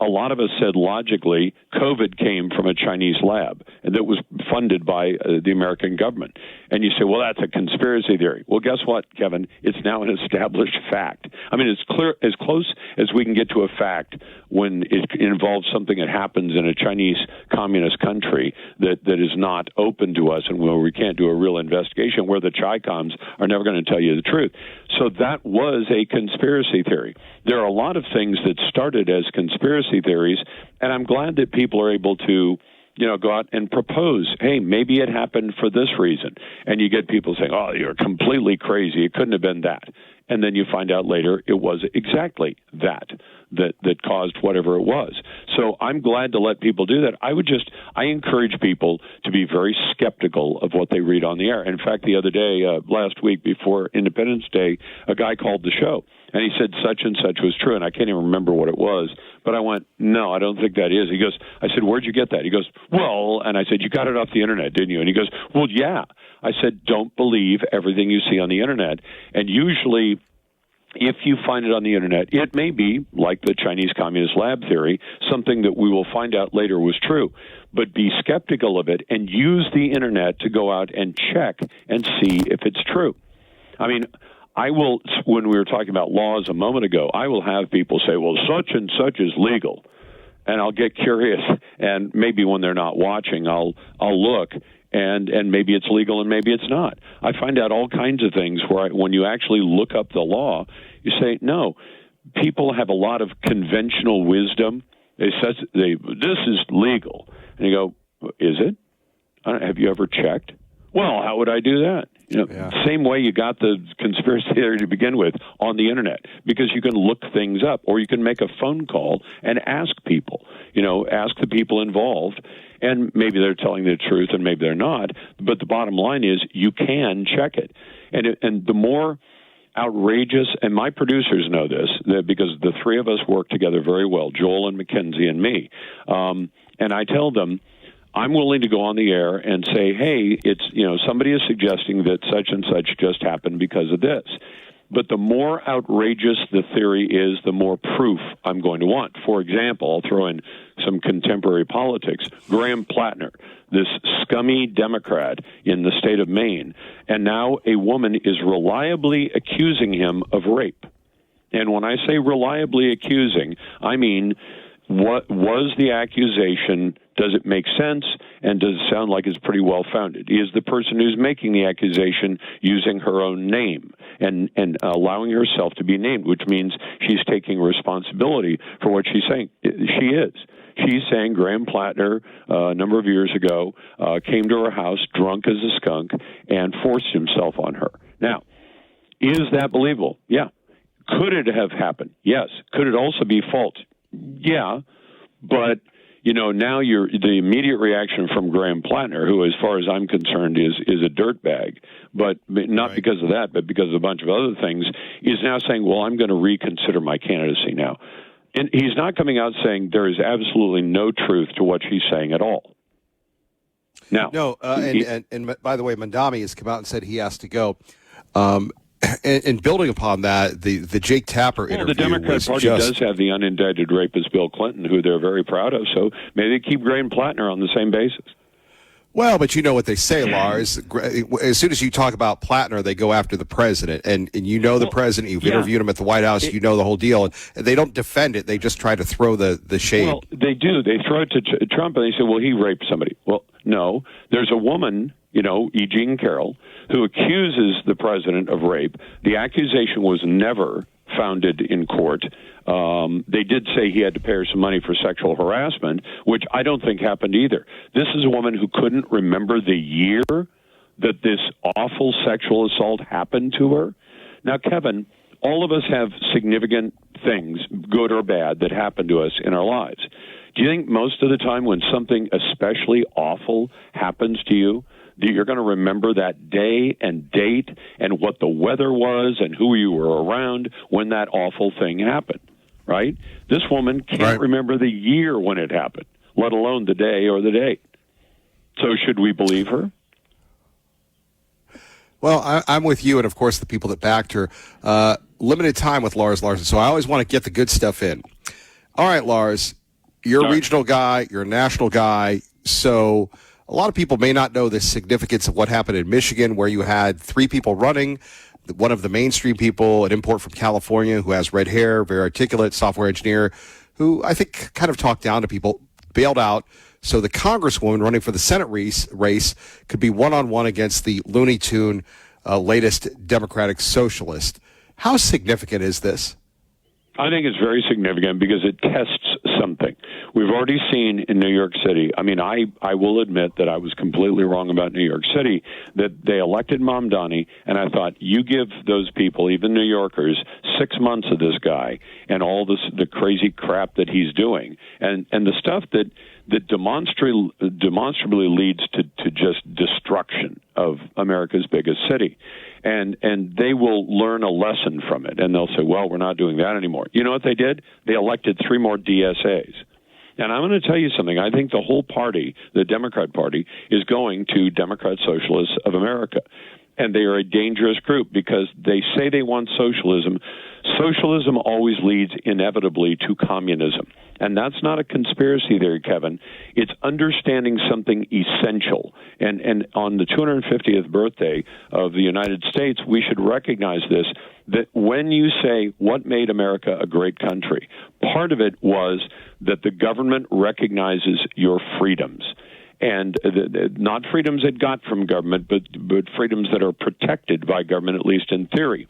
a lot of us said logically COVID came from a Chinese lab that was funded by the American government. And you say, well, that's a conspiracy theory. Well, guess what, Kevin? It's now an established fact. I mean, it's clear, as close as we can get to a fact when it involves something that happens in a Chinese communist country that is not open to us and where we can't do a real investigation, where the Chi-Coms are never going to tell you the truth. So that was a conspiracy theory. There are a lot of things that started as conspiracy theories, and I'm glad that people are able to, go out and propose, hey, maybe it happened for this reason. And you get people saying, oh, you're completely crazy. It couldn't have been that. And then you find out later it was exactly that caused whatever it was. So I'm glad to let people do that. I encourage people to be very skeptical of what they read on the air. In fact, the other day, last week before Independence Day, a guy called the show. And he said such and such was true, and I can't even remember what it was. But I went, no, I don't think that is. He goes, I said, where'd you get that? He goes, well, and I said, you got it off the internet, didn't you? And he goes, well, yeah. I said, don't believe everything you see on the internet. And usually, if you find it on the internet, it may be, like the Chinese Communist lab theory, something that we will find out later was true. But be skeptical of it and use the internet to go out and check and see if it's true. I mean, I will, when we were talking about laws a moment ago, I will have people say, well, such and such is legal. And I'll get curious, and maybe when they're not watching, I'll look, and maybe it's legal and maybe it's not. I find out all kinds of things where when you actually look up the law, you say, no, people have a lot of conventional wisdom. This is legal. And you go, is it? Have you ever checked? Well, how would I do that? Same way you got the conspiracy theory to begin with on the internet, because you can look things up, or you can make a phone call and ask people, ask the people involved, and maybe they're telling the truth and maybe they're not. But the bottom line is you can check it. And the more outrageous, and my producers know this, because the three of us work together very well, Joel and Mackenzie and me, and I tell them, I'm willing to go on the air and say, hey, it's, somebody is suggesting that such and such just happened because of this. But the more outrageous the theory is, the more proof I'm going to want. For example, I'll throw in some contemporary politics. Graham Plattner, this scummy Democrat in the state of Maine, and now a woman is reliably accusing him of rape. And when I say reliably accusing, I mean, what was the accusation? Does it make sense? And does it sound like it's pretty well founded? Is the person who's making the accusation using her own name? and allowing herself to be named, which means she's taking responsibility for what she's saying. She is. She's saying Graham Plattner, a number of years ago, came to her house drunk as a skunk and forced himself on her. Now, is that believable? Yeah. Could it have happened? Yes. Could it also be false? Yeah. But, now the immediate reaction from Graham Plattner, who, as far as I'm concerned, is a dirtbag, but not because of that, but because of a bunch of other things, is now saying, well, I'm going to reconsider my candidacy now. And he's not coming out saying there is absolutely no truth to what she's saying at all. Now, no, and by the way, Mandami has come out and said he has to go. And building upon that, the Jake Tapper interview. The Democrat Party does have the unindicted rapist Bill Clinton, who they're very proud of. So maybe they keep Graham Plattner on the same basis. Well, but you know what they say, Lars. As soon as you talk about Plattner, they go after the president. And the president. You've interviewed him at the White House. You know the whole deal. And they don't defend it. They just try to throw the shade. Well, they do. They throw it to Trump, and they say, well, he raped somebody. Well, no. There's a woman, E. Jean Carroll, who accuses the president of rape. The accusation was never founded in court. They did say he had to pay her some money for sexual harassment, which I don't think happened either. This is a woman who couldn't remember the year that this awful sexual assault happened to her. Now, Kevin, all of us have significant things, good or bad, that happen to us in our lives. Do you think most of the time when something especially awful happens to you, that you're going to remember that day and date and what the weather was and who you were around when that awful thing happened, right? This woman can't remember the year when it happened, let alone the day or the date. So should we believe her? Well, I'm with you and, of course, the people that backed her. Limited time with Lars Larson, so I always want to get the good stuff in. All right, Lars, you're a regional guy, you're a national guy, so a lot of people may not know the significance of what happened in Michigan, where you had 3 people running. One of the mainstream people, an import from California who has red hair, very articulate, software engineer, who I think kind of talked down to people, bailed out. So the congresswoman running for the Senate race could be one-on-one against the Looney Tune latest Democratic socialist. How significant is this? I think it's very significant because it tests something. We've already seen in New York City, I will admit that I was completely wrong about New York City, that they elected Mamdani, and I thought, you give those people, even New Yorkers, 6 months of this guy and all the crazy crap that he's doing, and the stuff that demonstrably leads to just destruction of America's biggest city. And they will learn a lesson from it, and they'll say, well, we're not doing that anymore. You know what they did? They elected 3 more DSAs. And I'm going to tell you something. I think the whole party, the Democrat Party, is going to Democrat Socialists of America. And they are a dangerous group because they say they want socialism. Socialism always leads inevitably to communism. And that's not a conspiracy theory, Kevin. It's understanding something essential. And on the 250th birthday of the United States, we should recognize this, that when you say what made America a great country, part of it was that the government recognizes your freedoms. And not freedoms it got from government, but freedoms that are protected by government, at least in theory.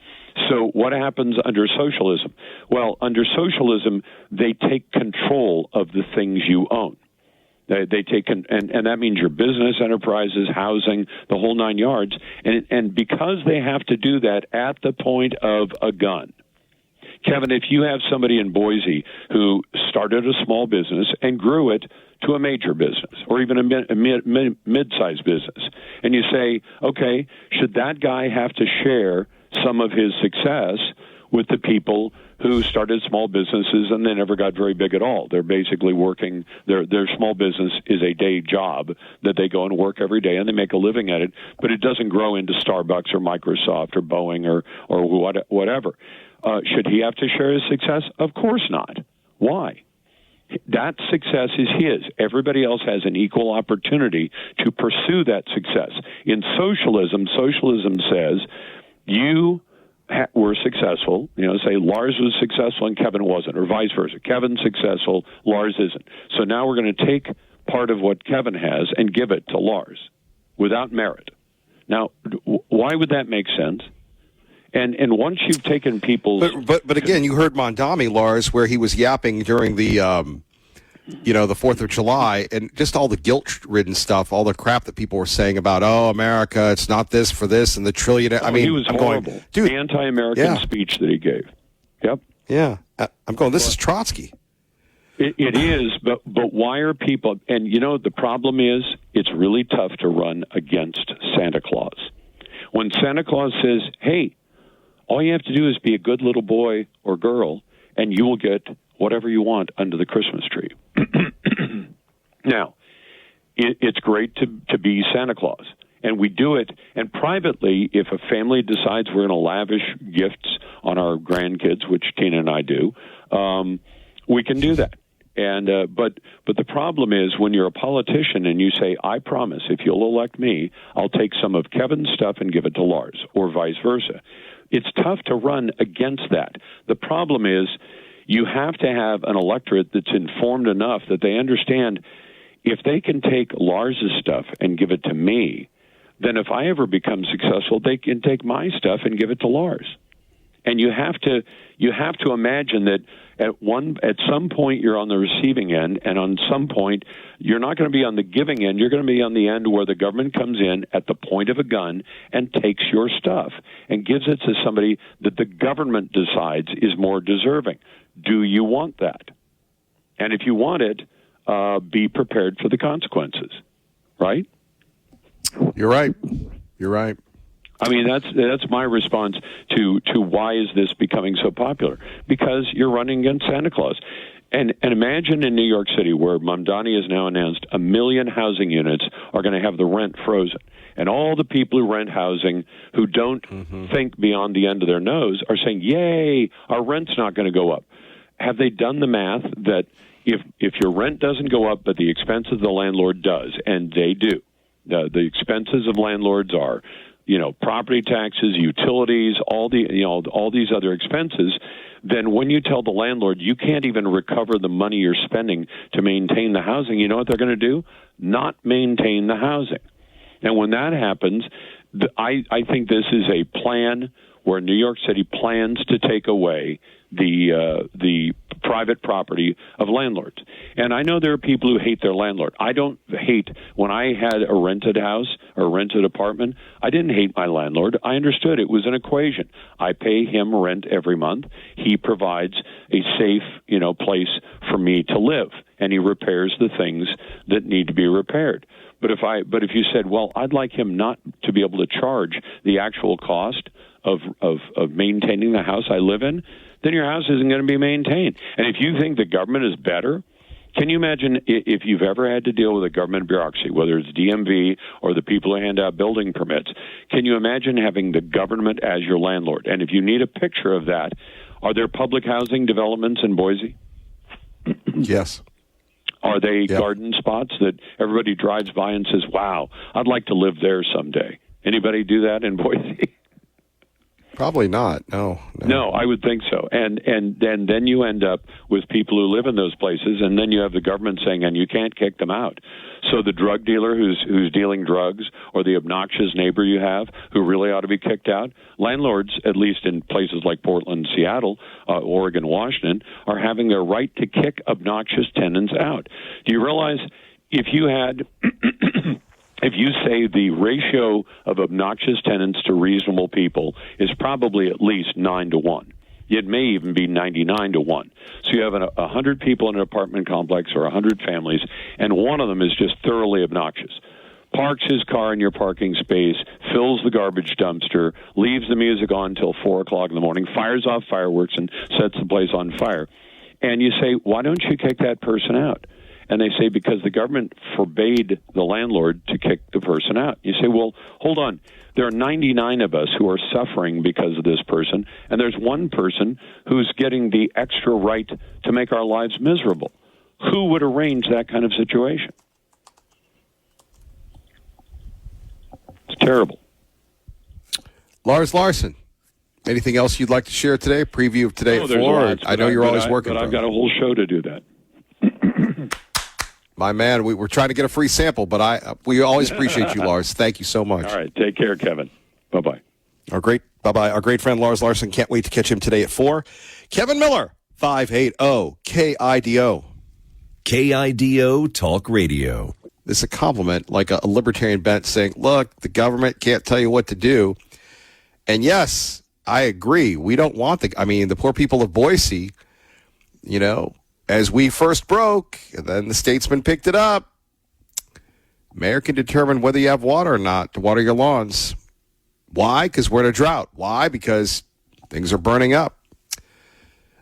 So what happens under socialism? Well, under socialism, they take control of the things you own. They take, and that means your business enterprises, housing, the whole 9 yards. And because they have to do that at the point of a gun, Kevin, if you have somebody in Boise who started a small business and grew it to a major business or even a mid-sized business, and you say, okay, should that guy have to share some of his success with the people who started small businesses and they never got very big at all? They're basically working, their small business is a day job that they go and work every day and they make a living at it, but it doesn't grow into Starbucks or Microsoft or Boeing or whatever. Should he have to share his success? Of course not. Why? That success is his. Everybody else has an equal opportunity to pursue that success. In socialism says you were successful. Say Lars was successful and Kevin wasn't, or vice versa. Kevin's successful, Lars isn't. So now we're going to take part of what Kevin has and give it to Lars without merit. Now, why would that make sense? And once you've taken people's... But again, you heard Mondami, Lars, where he was yapping during the, the 4th of July, and just all the guilt-ridden stuff, all the crap that people were saying about, America, it's not this for this, and the trillion... I mean, he was horrible. Going, dude, anti-American speech that he gave. Yep. Yeah. I'm going, this is Trotsky. It is, but why are people... And, the problem is it's really tough to run against Santa Claus. When Santa Claus says, hey, all you have to do is be a good little boy or girl, and you will get whatever you want under the Christmas tree. Now, it's great to be Santa Claus, and we do it. And privately, if a family decides we're going to lavish gifts on our grandkids, which Tina and I do, we can do that. And but the problem is when you're a politician and you say, I promise, if you'll elect me, I'll take some of Kevin's stuff and give it to Lars, or vice versa. It's tough to run against that. The problem is you have to have an electorate that's informed enough that they understand if they can take Lars's stuff and give it to me, then if I ever become successful, they can take my stuff and give it to Lars. And you have to imagine that at some point you're on the receiving end, and on some point you're not going to be on the giving end. You're going to be on the end where the government comes in at the point of a gun and takes your stuff and gives it to somebody that the government decides is more deserving. Do you want that? And if you want it, be prepared for the consequences. Right? You're right. You're right. I mean, that's my response to why is this becoming so popular? Because you're running against Santa Claus. And imagine in New York City, where Mamdani has now announced 1 million housing units are going to have the rent frozen. And all the people who rent housing who don't think beyond the end of their nose are saying, yay, our rent's not going to go up. Have they done the math that if your rent doesn't go up but the expenses of the landlord does, and they do, the expenses of landlords are property taxes, utilities, all these other expenses, then when you tell the landlord you can't even recover the money you're spending to maintain the housing, you know what they're going to do? Not maintain the housing. And when that happens, I think this is a plan where New York City plans to take away the private property of landlords. And I know there are people who hate their landlord. I don't hate, when I had a rented house or a rented apartment, I didn't hate my landlord. I understood it was an equation. I pay him rent every month. He provides a safe, place for me to live, and he repairs the things that need to be repaired. But if you said, well, I'd like him not to be able to charge the actual cost of maintaining the house I live in, then your house isn't going to be maintained. And if you think the government is better, can you imagine if you've ever had to deal with a government bureaucracy, whether it's DMV or the people who hand out building permits, can you imagine having the government as your landlord? And if you need a picture of that, are there public housing developments in Boise? Yes. Are they garden spots that everybody drives by and says, wow, I'd like to live there someday? Anybody do that in Boise? Probably not. No, I would think so. And then you end up with people who live in those places, and then you have the government saying, and you can't kick them out. So the drug dealer who's dealing drugs, or the obnoxious neighbor you have who really ought to be kicked out, landlords, at least in places like Portland, Seattle, Oregon, Washington, are having their right to kick obnoxious tenants out. Do you realize if you had... If you say the ratio of obnoxious tenants to reasonable people is probably at least 9 to 1. It may even be 99 to 1. So you have 100 people in an apartment complex or 100 families, and one of them is just thoroughly obnoxious. Parks his car in your parking space, fills the garbage dumpster, leaves the music on until 4 o'clock in the morning, fires off fireworks and sets the place on fire. And you say, why don't you kick that person out? And they say, because the government forbade the landlord to kick the person out. You say, well, hold on. There are 99 of us who are suffering because of this person, and there's one person who's getting the extra right to make our lives miserable. Who would arrange that kind of situation? It's terrible. Lars Larson, anything else you'd like to share today? Preview of today at 4? I know you're always working. But I've got a whole show to do that. My man, we're trying to get a free sample, but we always appreciate you, Lars. Thank you so much. All right. Take care, Kevin. Bye-bye. Our great friend Lars Larson. Can't wait to catch him today at 4. Kevin Miller, 580 KIDO. KIDO Talk Radio. This is a compliment, like a libertarian bent saying, look, the government can't tell you what to do. And yes, I agree. We don't want the poor people of Boise, as we first broke, and then the statesman picked it up. Mayor can determine whether you have water or not to water your lawns. Why? Because we're in a drought. Why? Because things are burning up.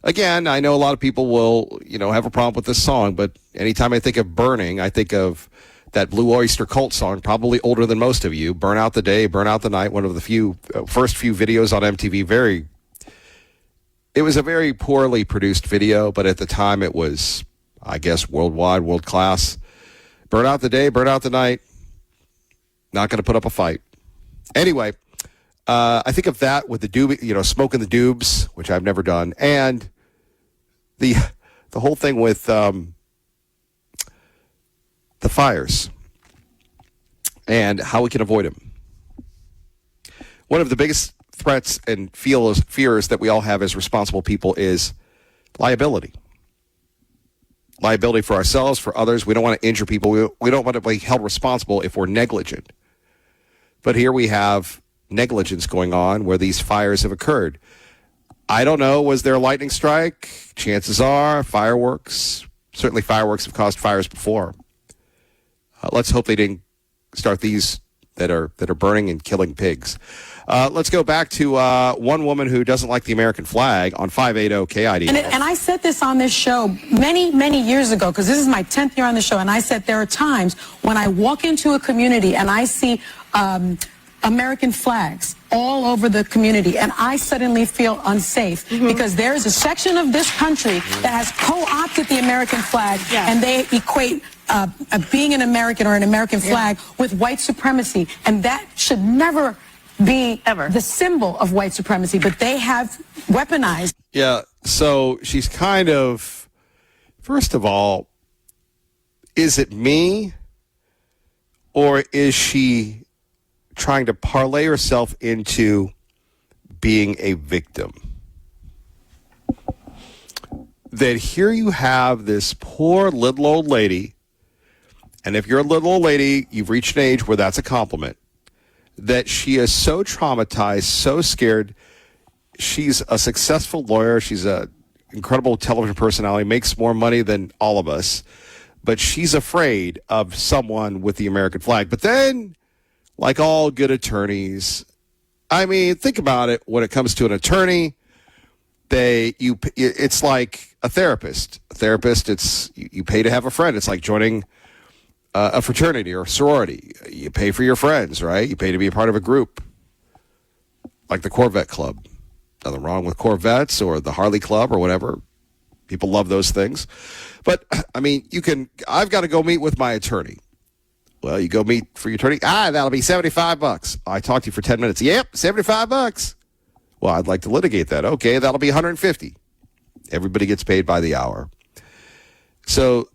Again, I know a lot of people will, have a problem with this song, but anytime I think of burning, I think of that Blue Oyster Cult song, probably older than most of you, Burn Out the Day, Burn Out the Night, one of the first few videos on MTV. It was a very poorly produced video, but at the time it was, I guess, worldwide, world class. Burn out the day, burn out the night. Not going to put up a fight. Anyway, I think of that with the doobie, smoking the doobs, which I've never done, and the whole thing with the fires and how we can avoid them. One of the biggest threats and fears that we all have as responsible people is liability. Liability for ourselves, for others. We don't want to injure people. We don't want to be held responsible if we're negligent. But here we have negligence going on where these fires have occurred. I don't know, was there a lightning strike? Chances are fireworks. Certainly fireworks have caused fires before. Let's hope they didn't start these that are burning and killing pigs. Let's go back to one woman who doesn't like the American flag on 580 KID. And I said this on this show many, many years ago, because this is my 10th year on the show, and I said there are times when I walk into a community and I see American flags all over the community, and I suddenly feel unsafe because there is a section of this country that has co-opted the American flag, and they equate being an American or an American flag with white supremacy, and that should never be the symbol of white supremacy, but they have weaponized. Yeah, so she's kind of, first of all, is it me, or is she trying to parlay herself into being a victim? That here you have this poor little old lady, and if you're a little old lady, you've reached an age where that's a compliment, that she is so traumatized, so scared. She's a successful lawyer. She's an incredible television personality, makes more money than all of us, but she's afraid of someone with the American flag. But then, like all good attorneys, I mean, think about it. When it comes to an attorney, it's like a therapist. A therapist, you pay to have a friend. It's like joining a fraternity or a sorority. You pay for your friends, right? You pay to be a part of a group, like the Corvette Club. Nothing wrong with Corvettes or the Harley Club or whatever. People love those things. But, I mean, I've got to go meet with my attorney. Well, you go meet for your attorney. That'll be $75. I talked to you for 10 minutes. Yep, $75. Well, I'd like to litigate that. Okay, that'll be $150. Everybody gets paid by the hour. So,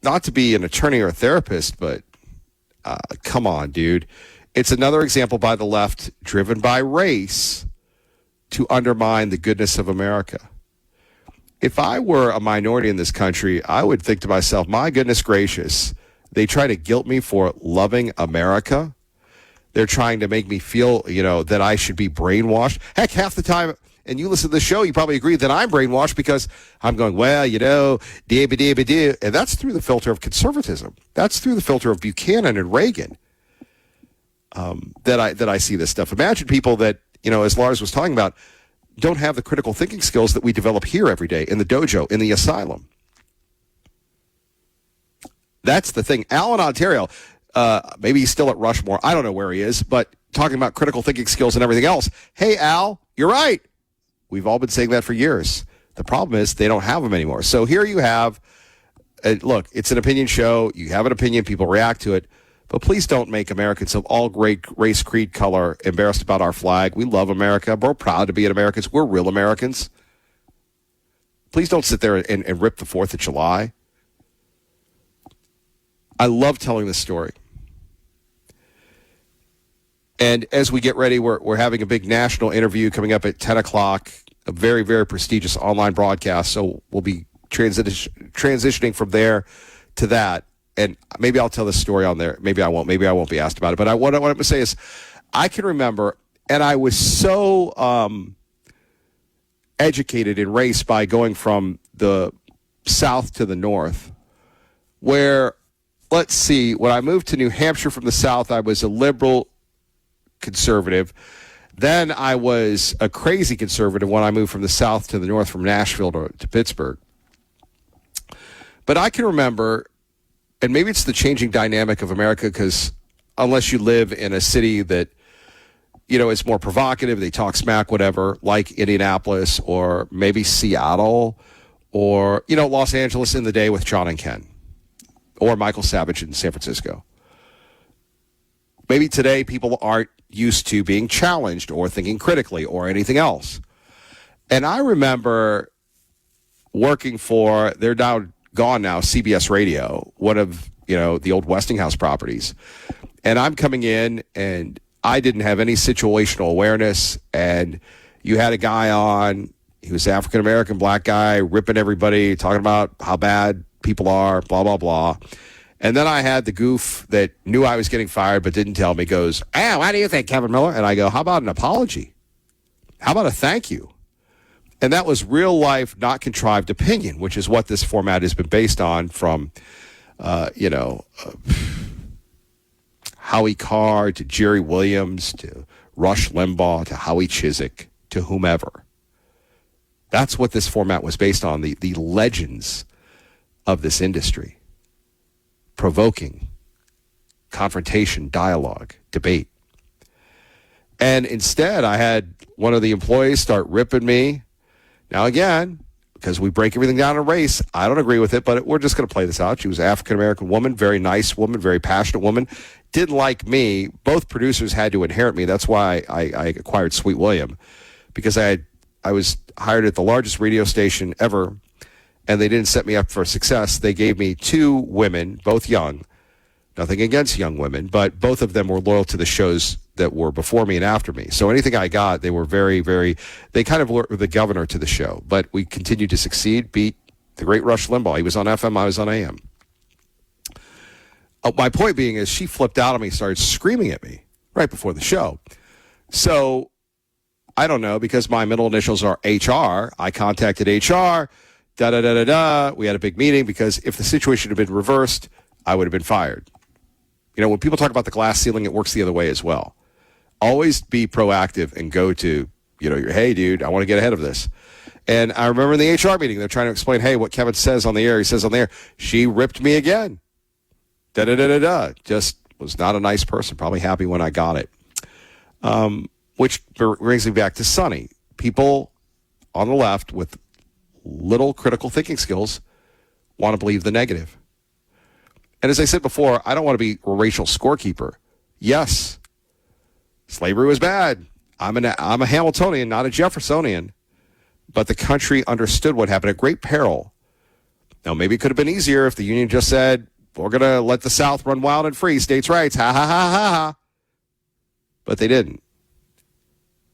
not to be an attorney or a therapist, but come on, dude. It's another example by the left, driven by race, to undermine the goodness of America. If I were a minority in this country, I would think to myself, my goodness gracious, they try to guilt me for loving America. They're trying to make me feel, that I should be brainwashed. Heck, half the time, and you listen to the show, you probably agree that I'm brainwashed because I'm going, and that's through the filter of conservatism. That's through the filter of Buchanan and Reagan that I see this stuff. Imagine people that, as Lars was talking about, don't have the critical thinking skills that we develop here every day in the dojo, in the asylum. That's the thing. Al in Ontario, maybe he's still at Rushmore. I don't know where he is, but talking about critical thinking skills and everything else. Hey, Al, you're right. We've all been saying that for years. The problem is they don't have them anymore. So here you have, look, it's an opinion show. You have an opinion. People react to it. But please don't make Americans of all great race, creed, color embarrassed about our flag. We love America. We're proud to be Americans. We're real Americans. Please don't sit there and rip the 4th of July. I love telling this story. And as we get ready, we're having a big national interview coming up at 10 o'clock, a very, very prestigious online broadcast. So we'll be transitioning from there to that. And maybe I'll tell this story on there. Maybe I won't. Maybe I won't be asked about it. But what I'm going to say is I can remember, and I was so educated in race by going from the south to the north, where, let's see, when I moved to New Hampshire from the south, I was a liberal conservative. Then I was a crazy conservative when I moved from the south to the north, from Nashville to Pittsburgh. But I can remember, and maybe it's the changing dynamic of America, because unless you live in a city that, you know, is more provocative, they talk smack, whatever, like Indianapolis or maybe Seattle or, you know, Los Angeles in the day with John and Ken or Michael Savage in San Francisco. Maybe today people aren't used to being challenged or thinking critically or anything else. And I remember working for, they're now gone now, CBS Radio, one of, you know, the old Westinghouse properties. And I'm coming in and I didn't have any situational awareness. And you had a guy on, he was African-American, black guy, ripping everybody, talking about how bad people are, blah, blah, blah. And then I had the goof that knew I was getting fired but didn't tell me, goes, "Oh, what do you think, Kevin Miller?" And I go, "How about an apology? How about a thank you?" And that was real life, not contrived opinion, which is what this format has been based on, from, Howie Carr to Jerry Williams to Rush Limbaugh to Howie Chiswick to whomever. That's what this format was based on, the legends of this industry. Provoking, confrontation, dialogue, debate. And instead, I had one of the employees start ripping me. Now, again, because we break everything down in race, I don't agree with it, but we're just going to play this out. She was an African-American woman, very nice woman, very passionate woman. Didn't like me. Both producers had to inherit me. That's why I acquired Sweet William, because I was hired at the largest radio station ever, and they didn't set me up for success. They gave me two women, both young. Nothing against young women, but both of them were loyal to the shows that were before me and after me. So anything I got, they were very, very, they kind of were the governor to the show. But we continued to succeed, beat the great Rush Limbaugh. He was on FM, I was on AM. My point being is she flipped out on me, started screaming at me right before the show. So I don't know, because my middle initials are HR, I contacted HR, da-da-da-da-da. We had a big meeting, because if the situation had been reversed, I would have been fired. You know, when people talk about the glass ceiling, it works the other way as well. Always be proactive and go to, you know, hey, dude, I want to get ahead of this. And I remember in the HR meeting, they're trying to explain, hey, what Kevin says on the air, he says on the air, she ripped me again. Da-da-da-da-da. Just was not a nice person. Probably happy when I got it. Which brings me back to Sonny. People on the left with little critical thinking skills want to believe the negative. And as I said before, I don't want to be a racial scorekeeper. Yes, slavery was bad. I'm a Hamiltonian, not a Jeffersonian. But the country understood what happened at great peril. Now, maybe it could have been easier if the Union just said, we're going to let the South run wild and free, states' rights, ha, ha, ha, ha, ha. But they didn't.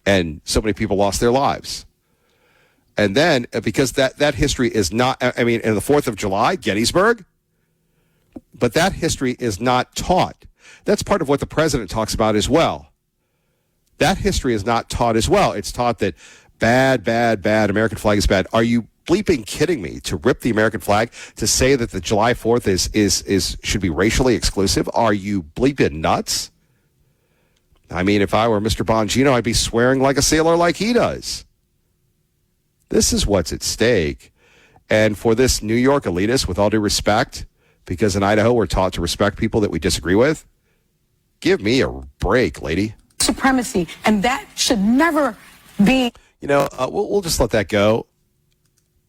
And so many people lost their lives. And then, because that history is not, I mean, in the 4th of July, Gettysburg, but that history is not taught. That's part of what the president talks about as well. That history is not taught as well. It's taught that bad, American flag is bad. Are you bleeping kidding me? To rip the American flag, to say that the July 4th is should be racially exclusive? Are you bleeping nuts? I mean, if I were Mr. Bongino, I'd be swearing like a sailor like he does. This is what's at stake. And for this New York elitist, with all due respect, because in Idaho we're taught to respect people that we disagree with, give me a break, lady. Supremacy, and that should never be. You know, we'll just let that go.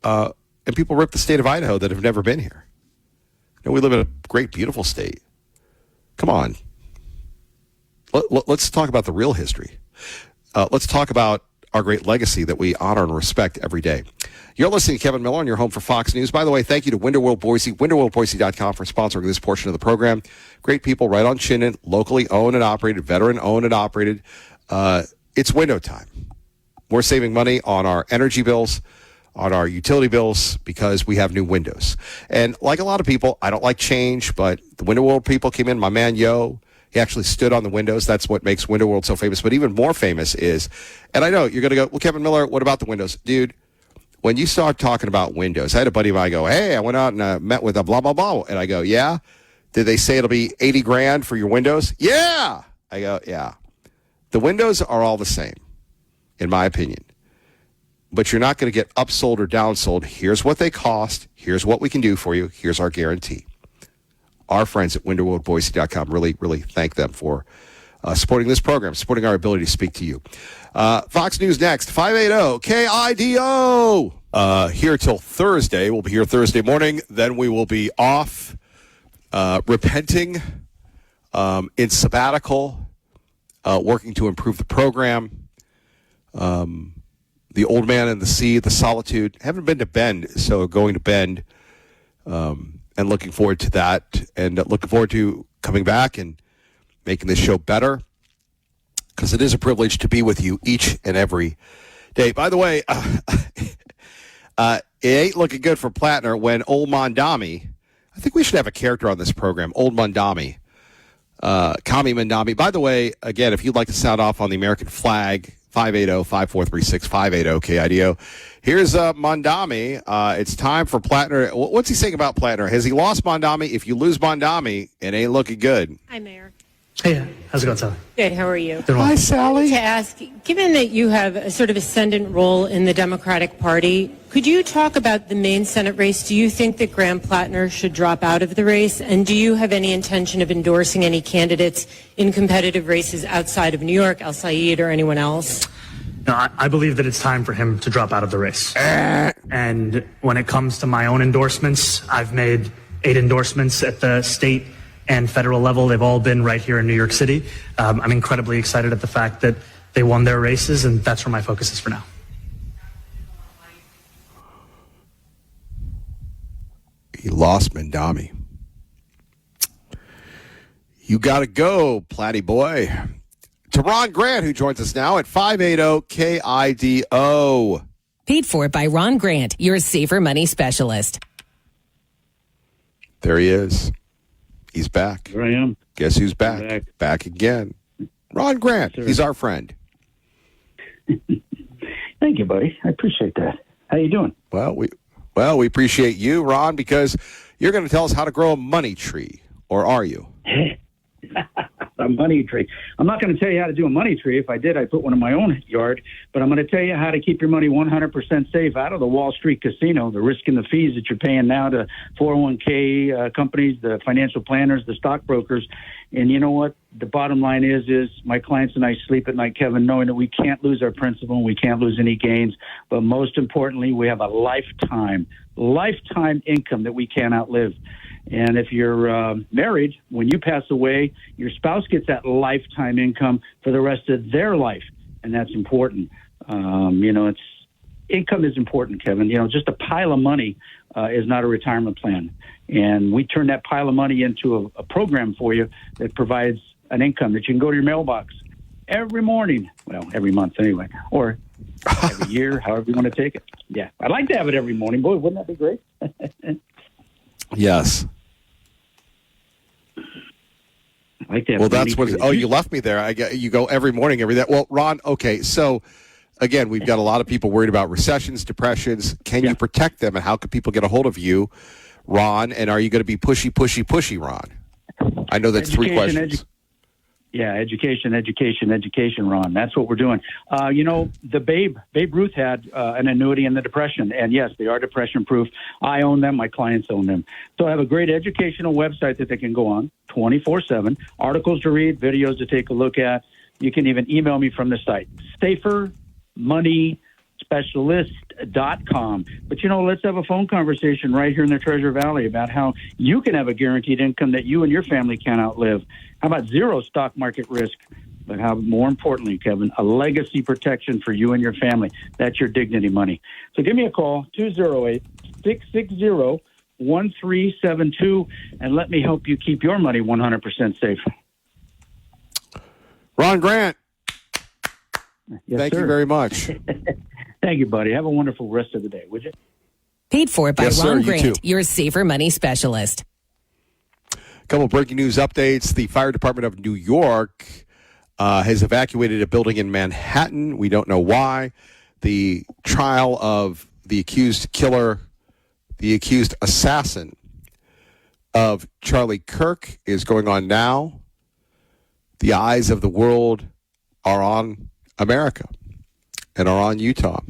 And people rip the state of Idaho that have never been here. You know, we live in a great, beautiful state. Come on. Let's talk about the real history. Let's talk about our great legacy that we honor and respect every day. You're listening to Kevin Milelr on your home for Fox News. By the way, thank you to Window World Boise, windowworldboise.com for sponsoring this portion of the program. Great people right on Chinnen, locally owned and operated, veteran owned and operated. It's window time. We're saving money on our energy bills, on our utility bills, because we have new windows. And like a lot of people, I don't like change, but the Window World people came in. My man, Yo, he actually stood on the windows. That's what makes Window World so famous. But even more famous is, and I know you're going to go, well, Kevin Milelr, what about the windows? Dude, when you start talking about windows, I had a buddy of mine go, hey, I went out and met with a blah, blah, blah. And I go, yeah? Did they say it'll be 80 grand for your windows? Yeah! I go, yeah. The windows are all the same, in my opinion. But you're not going to get upsold or downsold. Here's what they cost. Here's what we can do for you. Here's our guarantee. Our friends at windowworldboise.com, really, really thank them for supporting this program, supporting our ability to speak to you. Fox News next, 580 KIDO. Here till Thursday. We'll be here Thursday morning. Then we will be off repenting in sabbatical, working to improve the program. The Old Man and the Sea, the Solitude. Haven't been to Bend, so going to Bend and looking forward to that, and looking forward to coming back and making this show better, because it is a privilege to be with you each and every day. By the way, it ain't looking good for Plattner when Old Mondami, I think we should have a character on this program, Old Mondami, Kami Mondami. By the way, again, if you'd like to sound off on the American flag, 580-5436, 580-KIDO. Here's Mondami. It's time for Plattner. What's he saying about Plattner? Has he lost Mondami? If you lose Mondami, it ain't looking good. Hi, Mayor. Hey, how's it going, Sally? Good. How are you? Hi, Sally. To ask, given that you have a sort of ascendant role in the Democratic Party, could you talk about the Maine Senate race? Do you think that Graham Plattner should drop out of the race? And do you have any intention of endorsing any candidates in competitive races outside of New York, El Said, or anyone else? No, I believe that it's time for him to drop out of the race. And when it comes to my own endorsements, I've made 8 endorsements at the state and federal level. They've all been right here in New York City. I'm incredibly excited at the fact that they won their races, and that's where my focus is for now. He lost Mondami. You got to go, Platty boy. To Ron Grant, who joins us now at 580-KIDO. Paid for by Ron Grant, your safer money specialist. There he is. He's back. Here I am. Guess who's back? Back again. Ron Grant. Yes, he's our friend. Thank you, buddy. I appreciate that. How you doing? Well, we appreciate you, Ron, because you're going to tell us how to grow a money tree, or are you? A money tree. I'm not going to tell you how to do a money tree. If I did, I'd put one in my own yard. But I'm going to tell you how to keep your money 100% safe out of the Wall Street casino, the risk and the fees that you're paying now to 401k companies, the financial planners, the stockbrokers. And you know what? The bottom line is my clients and I sleep at night, Kevin, knowing that we can't lose our principal and we can't lose any gains. But most importantly, we have a lifetime income that we can't outlive. And if you're married, when you pass away, your spouse gets that lifetime income for the rest of their life. And that's important. Income is important, Kevin. Just a pile of money is not a retirement plan. And we turn that pile of money into a program for you that provides an income that you can go to your mailbox every morning. Well, every month anyway, or every year, however you want to take it. Yeah, I'd like to have it every morning. Boy, wouldn't that be great? Yes. Like that. Well, that's what. Oh, you left me there. You go every morning, every day. Well, Ron. Okay, so again, we've got a lot of people worried about recessions, depressions. Can you protect them, and how can people get a hold of you, Ron? And are you going to be pushy, Ron? I know that's three questions. Education, Ron. That's what we're doing. The Babe Ruth had an annuity in the Depression, and yes, they are depression-proof. I own them. My clients own them. So I have a great educational website that they can go on 24/7, articles to read, videos to take a look at. You can even email me from the site, safermoneyspecialist.com. But, let's have a phone conversation right here in the Treasure Valley about how you can have a guaranteed income that you and your family can outlive. How about zero stock market risk? but how more importantly, Kevin, a legacy protection for you and your family. That's your dignity money. So give me a call, 208-660-1372, and let me help you keep your money 100% safe. Ron Grant, Yes, thank sir. you very much. Thank you, buddy. Have a wonderful rest of the day, would you? Paid for by Yes, sir. Ron You Grant, too. your safer money specialist. A couple of breaking news updates. The fire department of New York has evacuated a building in Manhattan. We don't know why. The trial of the accused killer, the accused assassin of Charlie Kirk is going on now. The eyes of the world are on America and are on Utah.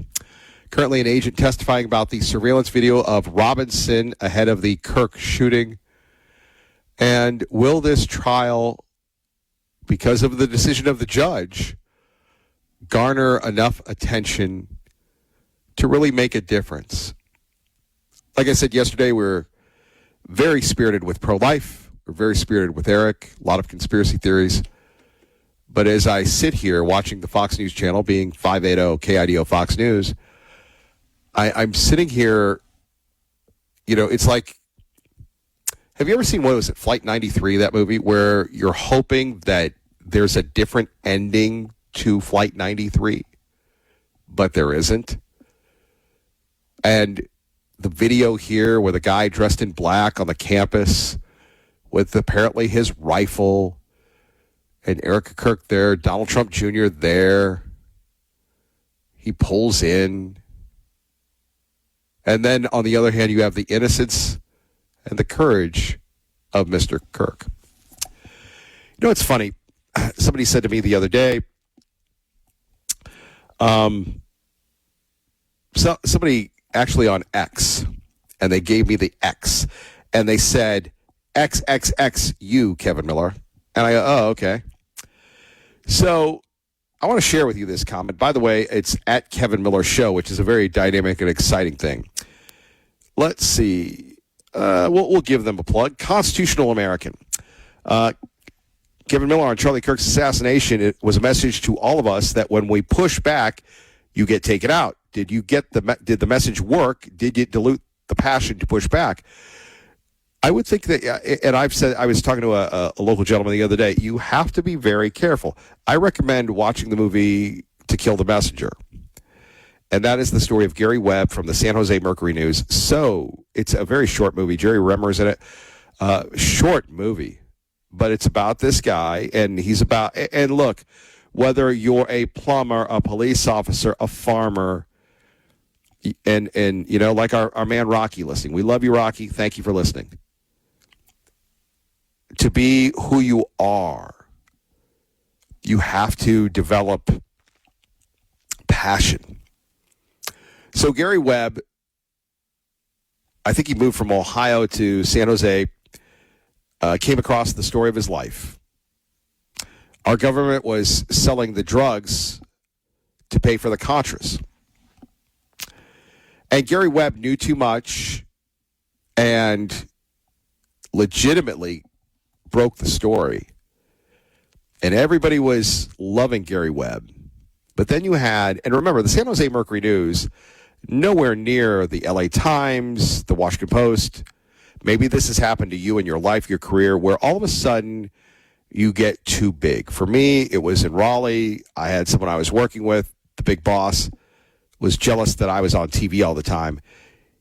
Currently, an agent testifying about the surveillance video of Robinson ahead of the Kirk shooting. And will this trial, because of the decision of the judge, garner enough attention to really make a difference? Like I said yesterday, we're very spirited with pro-life. We're very spirited with Eric. A lot of conspiracy theories. But as I sit here watching the Fox News channel, being 580 KIDO Fox News, I'm sitting here, it's like, have you ever seen, what was it, Flight 93, that movie, where you're hoping that there's a different ending to Flight 93, but there isn't? And the video here with a guy dressed in black on the campus with apparently his rifle, and Erica Kirk there, Donald Trump Jr. there. He pulls in. And then, on the other hand, you have the innocence and the courage of Mr. Kirk. It's funny. Somebody said to me the other day, somebody actually on X, and they gave me the X, and they said, XXXU, Kevin Milelr. And I go, oh, okay. So I want to share with you this comment. By the way, it's at Kevin Milelr Show, which is a very dynamic and exciting thing. Let's see. We'll give them a plug. Constitutional American. Kevin Milelr on Charlie Kirk's assassination. It was a message to all of us that when we push back, you get taken out. Did the message work? Did you dilute the passion to push back? I would think that, and I was talking to a local gentleman the other day, you have to be very careful. I recommend watching the movie To Kill the Messenger. And that is the story of Gary Webb from the San Jose Mercury News. So it's a very short movie. Jerry Remmer's in it. Short movie. But it's about this guy, and and look, whether you're a plumber, a police officer, a farmer, and like our man Rocky listening. We love you, Rocky. Thank you for listening. To be who you are, you have to develop passion. So Gary Webb, I think he moved from Ohio to San Jose, came across the story of his life. Our government was selling the drugs to pay for the Contras. And Gary Webb knew too much and legitimately broke the story. And everybody was loving Gary Webb. But then you had, and remember, the San Jose Mercury News, nowhere near the LA Times, the Washington Post. Maybe this has happened to you in your life, your career, where all of a sudden you get too big. For me, it was in Raleigh. I had someone I was working with, the big boss, was jealous that I was on TV all the time.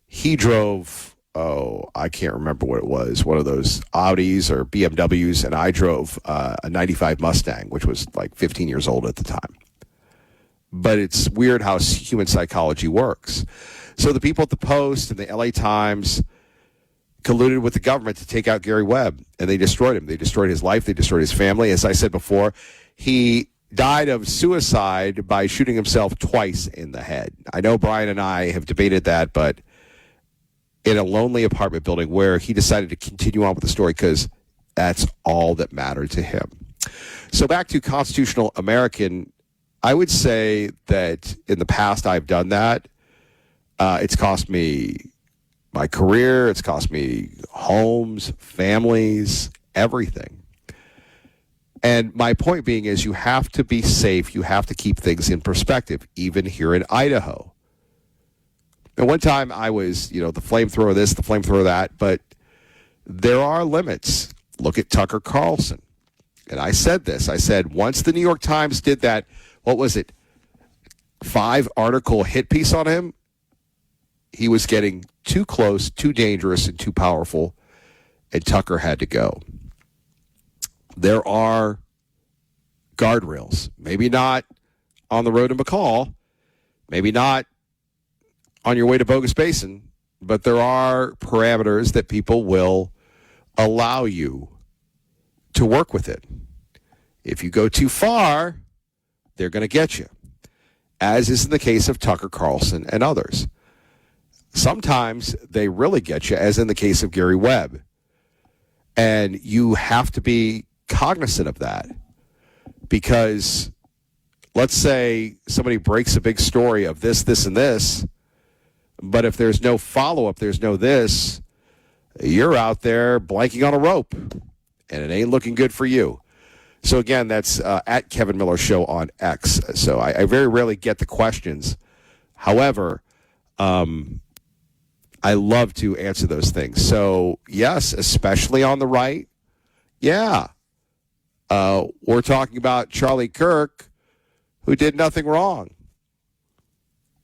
He drove, I can't remember what it was, one of those Audis or BMWs, and I drove a 95 Mustang, which was like 15 years old at the time. But it's weird how human psychology works. So the people at the Post and the LA Times colluded with the government to take out Gary Webb, and they destroyed him. They destroyed his life. They destroyed his family. As I said before, he died of suicide by shooting himself twice in the head. I know Brian and I have debated that, but in a lonely apartment building where he decided to continue on with the story because that's all that mattered to him. So back to Constitutional American, I would say that in the past I've done that. It's cost me my career. It's cost me homes, families, everything. And my point being is you have to be safe. You have to keep things in perspective, even here in Idaho. And one time I was, the flamethrower this, the flamethrower that, but there are limits. Look at Tucker Carlson. And I said this. I said, once the New York Times did that, what was it, 5-article hit piece on him, he was getting too close, too dangerous, and too powerful, and Tucker had to go. There are guardrails. Maybe not on the road to McCall, maybe not on your way to Bogus Basin, but there are parameters that people will allow you to work with it. If you go too far, they're going to get you, as is in the case of Tucker Carlson and others. Sometimes they really get you, as in the case of Gary Webb. And you have to be cognizant of that, because let's say somebody breaks a big story of this, this, and this, but if there's no follow-up, there's no this, you're out there blanking on a rope, and it ain't looking good for you. So again, that's at Kevin Milelr Show on X. So I very rarely get the questions. However, I love to answer those things. So yes, especially on the right, yeah. We're talking about Charlie Kirk, who did nothing wrong.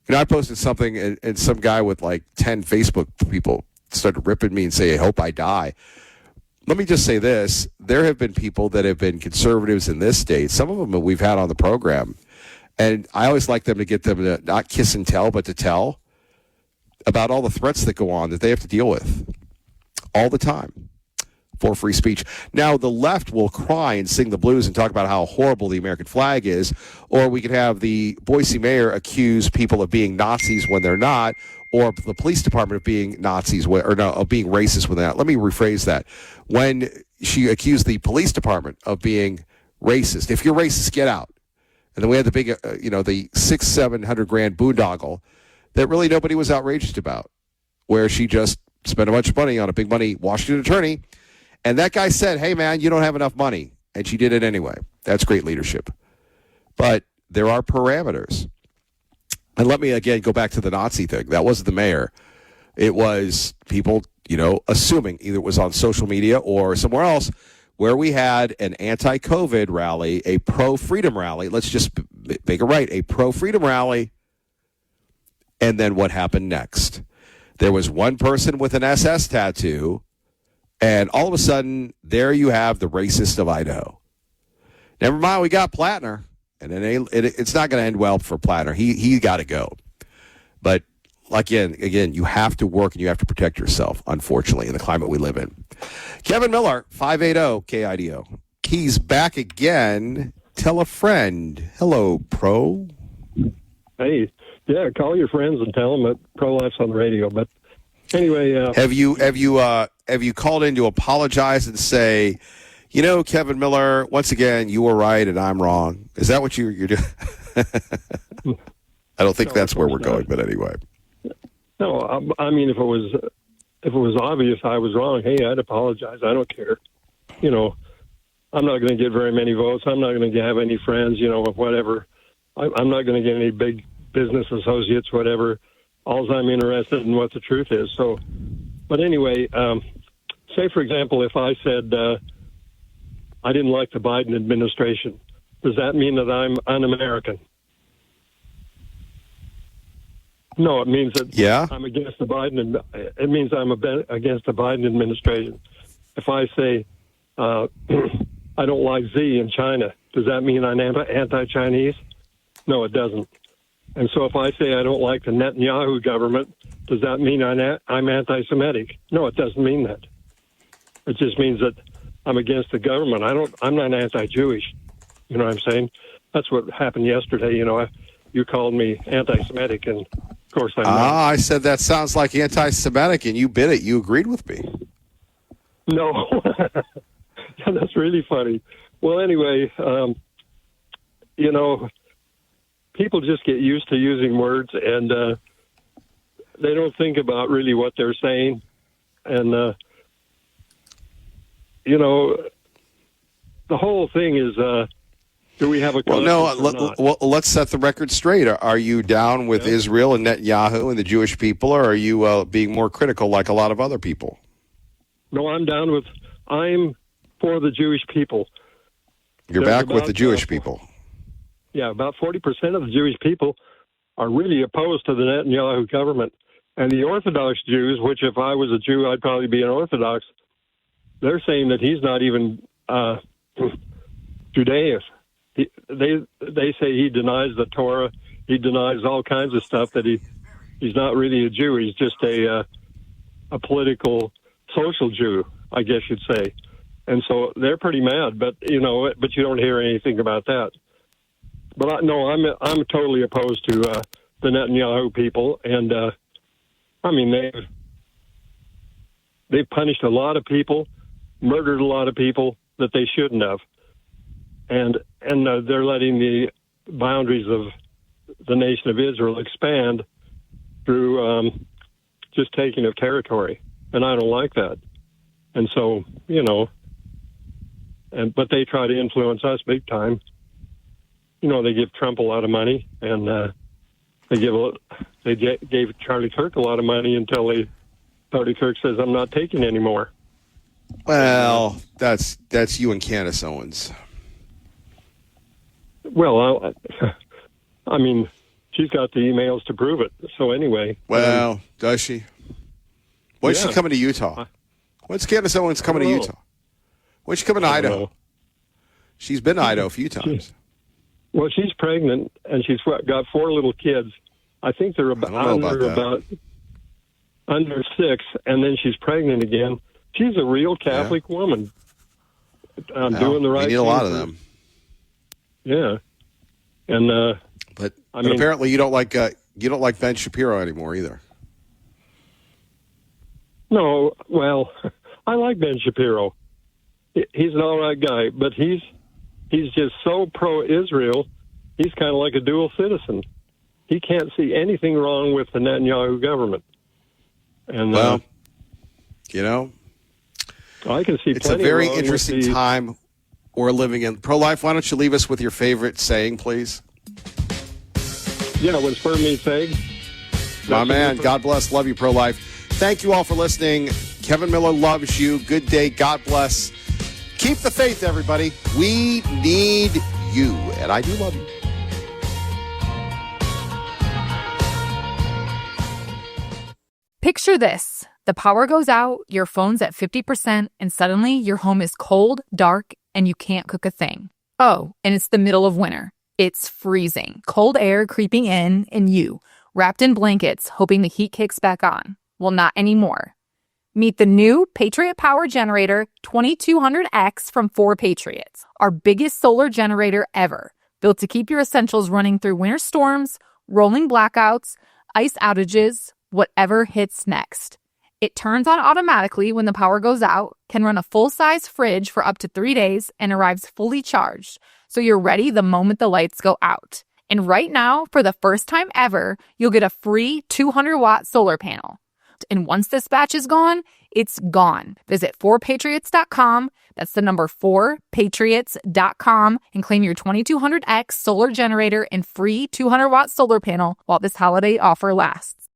I posted something, and some guy with like 10 Facebook people started ripping me and say, I hope I die. Let me just say this. There have been people that have been conservatives in this state. Some of them that we've had on the program. And I always like them to get them to not kiss and tell, but to tell about all the threats that go on that they have to deal with all the time for free speech. Now, the left will cry and sing the blues and talk about how horrible the American flag is, or we could have the Boise mayor accuse people of being Nazis when they're not, or the police department of being Nazis, of being racist when they're not. Let me rephrase that. When she accused the police department of being racist, if you're racist, get out. And then we had the big, the $600,000-700,000 boondoggle that really nobody was outraged about, where she just spent a bunch of money on a big money Washington attorney. And that guy said, hey, man, you don't have enough money. And she did it anyway. That's great leadership. But there are parameters. And let me, again, go back to the Nazi thing. That wasn't the mayor. It was people, assuming either it was on social media or somewhere else, where we had an anti-COVID rally, a pro-freedom rally. Let's just make it right, a pro-freedom rally. And then what happened next? There was one person with an SS tattoo, and all of a sudden, there you have the racist of Idaho. Never mind, we got Plattner, and it's not going to end well for Plattner. He got to go. But again, you have to work and you have to protect yourself, unfortunately, in the climate we live in. Kevin Milelr, 580 KIDO. He's back again. Tell a friend. Hello, Pro. Hey, yeah, call your friends and tell them that pro-life's on the radio. But anyway, have you called in to apologize and say, Kevin Milelr, once again, you were right and I'm wrong? Is that what you're doing? I don't think that's where we're going, but anyway. No, I mean, if it was obvious I was wrong, hey, I'd apologize. I don't care. I'm not going to get very many votes. I'm not going to have any friends, whatever. I'm not going to get any big business associates, whatever. All I'm interested in what the truth is. So, but anyway, say, for example, if I said I didn't like the Biden administration, does that mean that I'm un-American? No, it means that I'm against the Biden. It means I'm against the Biden administration. If I say I don't like Z in China, does that mean I'm anti-Chinese? No, it doesn't. And so if I say I don't like the Netanyahu government, does that mean I'm anti-Semitic? No, it doesn't mean that. It just means that I'm against the government. I'm not anti-Jewish. You know what I'm saying? That's what happened yesterday. You called me anti-Semitic, and of course I'm not. I said that sounds like anti-Semitic, and you bit it. You agreed with me. No, that's really funny. Well, anyway, people just get used to using words, and they don't think about really what they're saying. And, the whole thing is, do we have a let's set the record straight. Are you down with Israel and Netanyahu and the Jewish people, or are you being more critical like a lot of other people? No, I'm for the Jewish people. You're back with the Jewish people. Yeah, about 40% of the Jewish people are really opposed to the Netanyahu government. And the Orthodox Jews, which if I was a Jew, I'd probably be an Orthodox, they're saying that he's not even Judaist. They say he denies the Torah. He denies all kinds of stuff, that he's not really a Jew. He's just a political, social Jew, I guess you'd say. And so they're pretty mad, but you don't hear anything about that. But I'm totally opposed to the Netanyahu people, and they've punished a lot of people, murdered a lot of people that they shouldn't have, and they're letting the boundaries of the nation of Israel expand through just taking of territory, and I don't like that. And so but they try to influence us big time. They give Trump a lot of money, and they gave Charlie Kirk a lot of money until Charlie Kirk says, "I'm not taking any more." Well, that's you and Candace Owens. Well, she's got the emails to prove it. So anyway. Well, does she? When's she coming to Utah? When's Candace Owens coming to Utah? When's she coming to Idaho? She's been to Idaho a few times. Well, she's pregnant, and she's got 4 little kids. I think they're about under 6, and then she's pregnant again. She's a real Catholic woman, doing the right thing. We need a lot of them. Yeah, and but apparently you don't like Ben Shapiro anymore either. No, well, I like Ben Shapiro. He's an all right guy, but he's just so pro-Israel, he's kind of like a dual citizen. He can't see anything wrong with the Netanyahu government. And I can see it's a very interesting time we're living in. Pro-life, why don't you leave us with your favorite saying, please? Yeah, when sperm meets egg. My man, God bless. Love you, pro-life. Thank you all for listening. Kevin Miller loves you. Good day. God bless. Keep the faith, everybody. We need you, and I do love you. Picture this. The power goes out, your phone's at 50%, and suddenly your home is cold, dark, and you can't cook a thing. Oh, and it's the middle of winter. It's freezing. Cold air creeping in, and you, wrapped in blankets, hoping the heat kicks back on. Well, not anymore. Meet the new Patriot Power Generator 2200X from 4Patriots, our biggest solar generator ever, built to keep your essentials running through winter storms, rolling blackouts, ice outages, whatever hits next. It turns on automatically when the power goes out, can run a full-size fridge for up to 3 days, and arrives fully charged, so you're ready the moment the lights go out. And right now, for the first time ever, you'll get a free 200-watt solar panel. And once this batch is gone, it's gone. Visit 4patriots.com. That's the number 4patriots.com and claim your 2200X solar generator and free 200-watt solar panel while this holiday offer lasts.